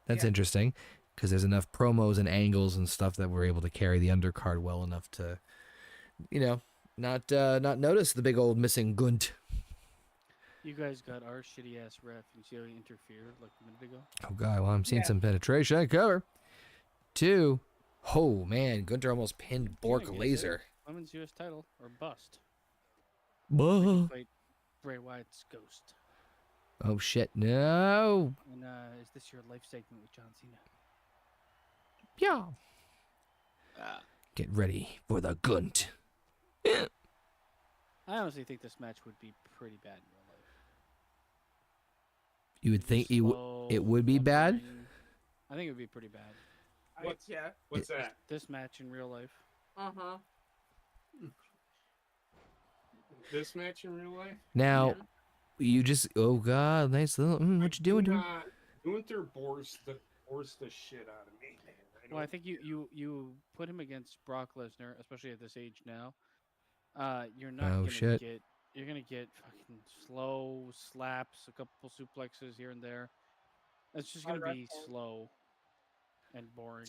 That's interesting, because there's enough promos and angles and stuff that we're able to carry the undercard well enough to, you know, not notice the big old missing Gunt. You guys got our shitty ass ref. You see how he interfered like a minute ago? Oh god, well I'm seeing some penetration. Cover. 2. Oh man, Gunter almost pinned Bork Laser. Women's U.S. title or bust. Whoa. Fight Bray Wyatt's ghost. Oh shit, no. And is this your life segment with John Cena? Yeah. Get ready for the Gunt. I honestly think this match would be pretty bad in real life. You would think it would be bad? I think it would be pretty bad. What's that? This match in real life. Uh-huh. This match in real life? Now, you just, oh god, nice little, what you doing? Gunther bores the shit out of me, man. Well, I think you put him against Brock Lesnar, especially at this age now. You're not gonna get you're gonna get fucking slow slaps, a couple suplexes here and there. It's just gonna be wrestle. slow and boring.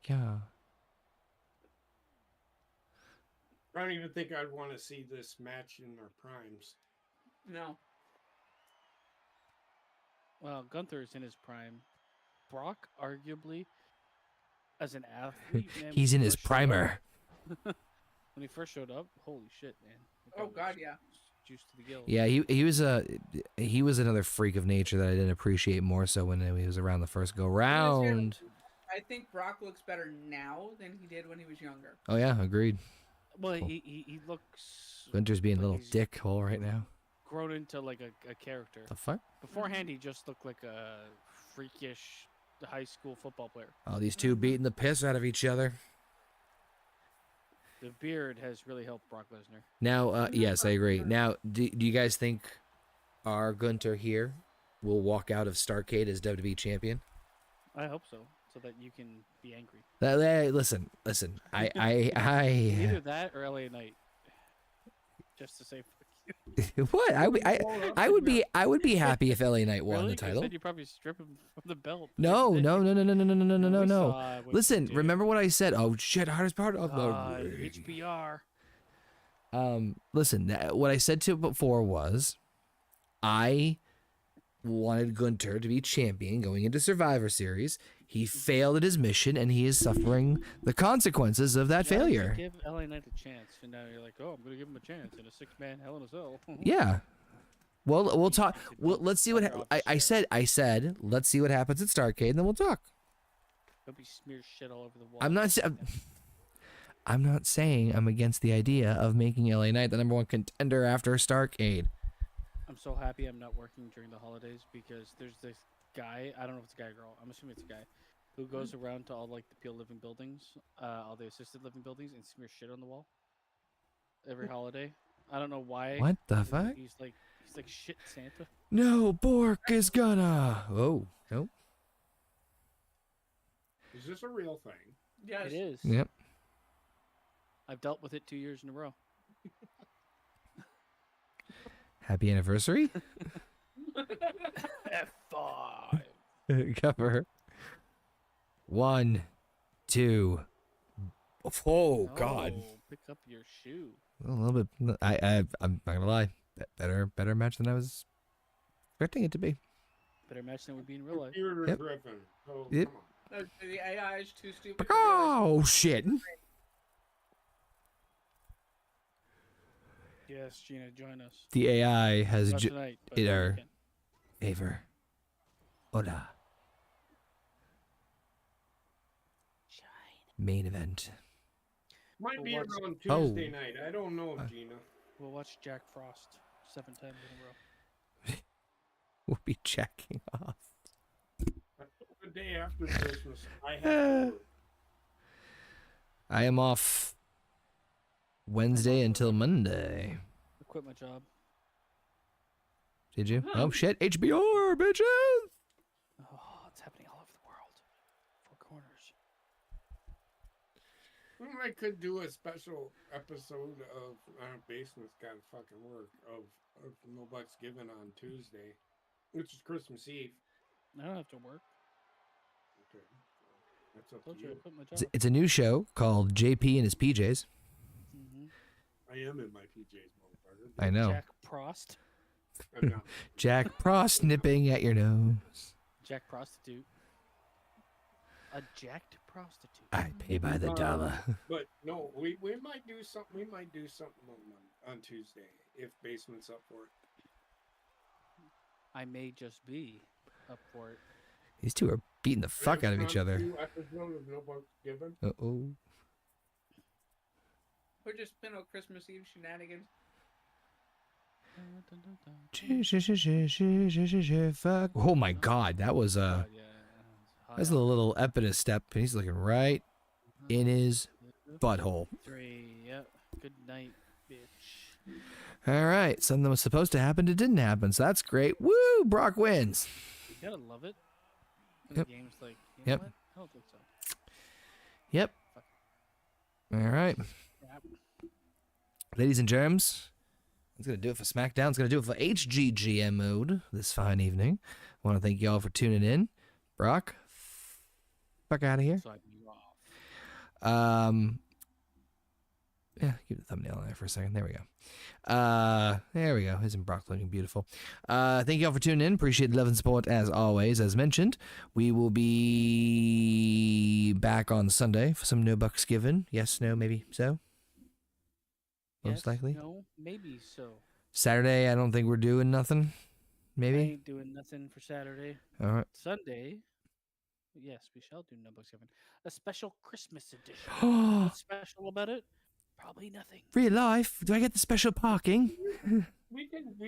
Yeah. I don't even think I'd want to see this match in their primes. No. Well, Gunther's in his prime. Brock, arguably, as an athlete, man, He's when in he his first showed up- primer. when he first showed up, holy shit, man! The guy Oh was God, yeah. juiced to the gills. Yeah, he was another freak of nature that I didn't appreciate more so when he was around the first go round. I think Brock looks better now than he did when he was younger. Oh yeah, agreed. Well, he looks Winter's being a like little he's dickhole right now. grown into like a character. The fuck? Beforehand, he just looked like a freakish high school football player. Oh, these two beating the piss out of each other. The beard has really helped Brock Lesnar. Now, yes, I agree. Now, do you guys think our Gunter here will walk out of STARRCADE as WWE champion? I hope so, so that you can be angry. Listen. I Either that or LA Knight. Just to say fuck you. what? I would be happy if LA Knight won Really? the You title. said you probably strip him from the belt. No. We saw No. what you Listen, did. remember what I said? Oh shit, hardest part of the HBR. Listen, what I said to before was I wanted Gunter to be champion going into Survivor Series. He failed at his mission and he is suffering the consequences of that Why did you failure. Give LA Knight a chance, and now you're like, oh, I'm gonna give him a chance in a 6-man Hell in a Cell. Yeah. Well, we'll talk. Should Well, build let's see what Thunder I off said. Let's see what happens at STARRCADE, and then we'll talk. Hope he smears shit all over the wall. I'm not saying I'm against the idea of making LA Knight the #1 contender after STARRCADE. I'm so happy I'm not working during the holidays because there's this guy. I don't know if it's a guy or girl. I'm assuming it's a guy who goes around to all like the PL living buildings, all the assisted living buildings, and smears shit on the wall every holiday. I don't know why. What the fuck? He's like shit Santa. No, Bork is gonna. Oh, nope. Is this a real thing? Yes. It is. Yep. I've dealt with it 2 years in a row. Happy anniversary. F5. Cover. 1, 2. Oh God. No, pick up your shoe. A little bit. I'm not gonna lie. Better match than I was expecting it to be. Better match than would be in real life. Computer Yep. driven. Oh, Yep. come on. No, the AI is too stupid. to realize- Oh shit. Yes, Gina, join us. The AI has Not tonight, but it on the are- weekend. Aver. Hola. Main event. Might Well, be what's- around Oh. Tuesday night. I don't know, Gina. We'll watch Jack Frost 7 times in a row. We'll be checking off. The day after Christmas, I have to work. I am off Wednesday until Monday. I quit my job. Did you? Oh shit, HBR, bitches! Oh, it's happening all over the world. 4 corners. I could do a special episode of Basement's Gotta Fucking Work of No Bucks Given on Tuesday, which is Christmas Eve. I don't have to work. Okay. That's up Told to you I you. quit my job. It's a new show called JP and his PJs. Mhm. I am in my PJs, motherfucker. I know. Jack Prost. I'm not. Jack Prost nipping at your nose. Jack Prostitute. A jacked prostitute. I pay by the dollar. But no, we might do something. We might do something on Tuesday if Basement's up for it. I may just be up for it. These two are beating the fuck out of each other. Two episodes of No Bucks Given. Uh-oh. We're just been on Christmas Eve shenanigans. Dun, dun, dun. Fuck. Oh my god, that was Yeah, that's a little epiness step, and he's looking right in his butthole. 3. Yep. Good night, bitch. All right, something that was supposed to happen, it didn't happen, so that's great. Woo! Brock wins. You gotta love it. When Yep. the game's like, you Yep. know what? I don't think so. Yep. All right. Crap. Ladies and germs, that's going to do it for SmackDown. It's going to do it for HGGM mode this fine evening. I want to thank you all for tuning in. Brock, fuck out of here. Slide you off. Yeah, keep the thumbnail on there for a second. There we go. There we go. Isn't Brock looking beautiful? Thank you all for tuning in. Appreciate the love and support as always. As mentioned, we will be back on Sunday for some No Bucks Given. Yes, no, maybe so. Most Yes, likely. No, maybe so. Saturday, I don't think we're doing nothing. I Maybe. ain't doing nothing for Saturday. All right. Sunday, yes, we shall do No Bucks Given. A special Christmas edition. What's special about it? Probably nothing. Real life. Do I get the special parking? We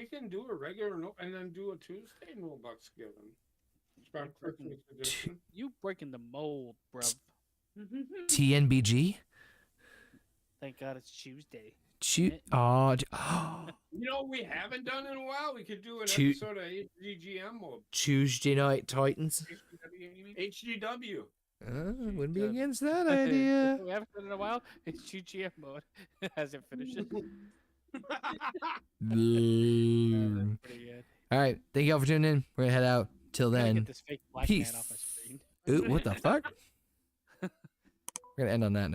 can do a regular no, and then do a Tuesday no bucks given. About Christmas edition. You breaking the mold, bruv. TNBG. Thank God it's Tuesday. Oh, You know what we haven't done in a while? We could do an Tu- episode of HGGM mode. Tuesday Night Titans. HGW. Wouldn't be against that idea. We haven't done it in a while. It's GGM mode as it finishes. Mm. Pretty good. All right. Thank you all for tuning in. We're going to head out. Till Gotta then. get this fake black peace. man off my screen. Ooh, what the fuck? We're going to end on that note.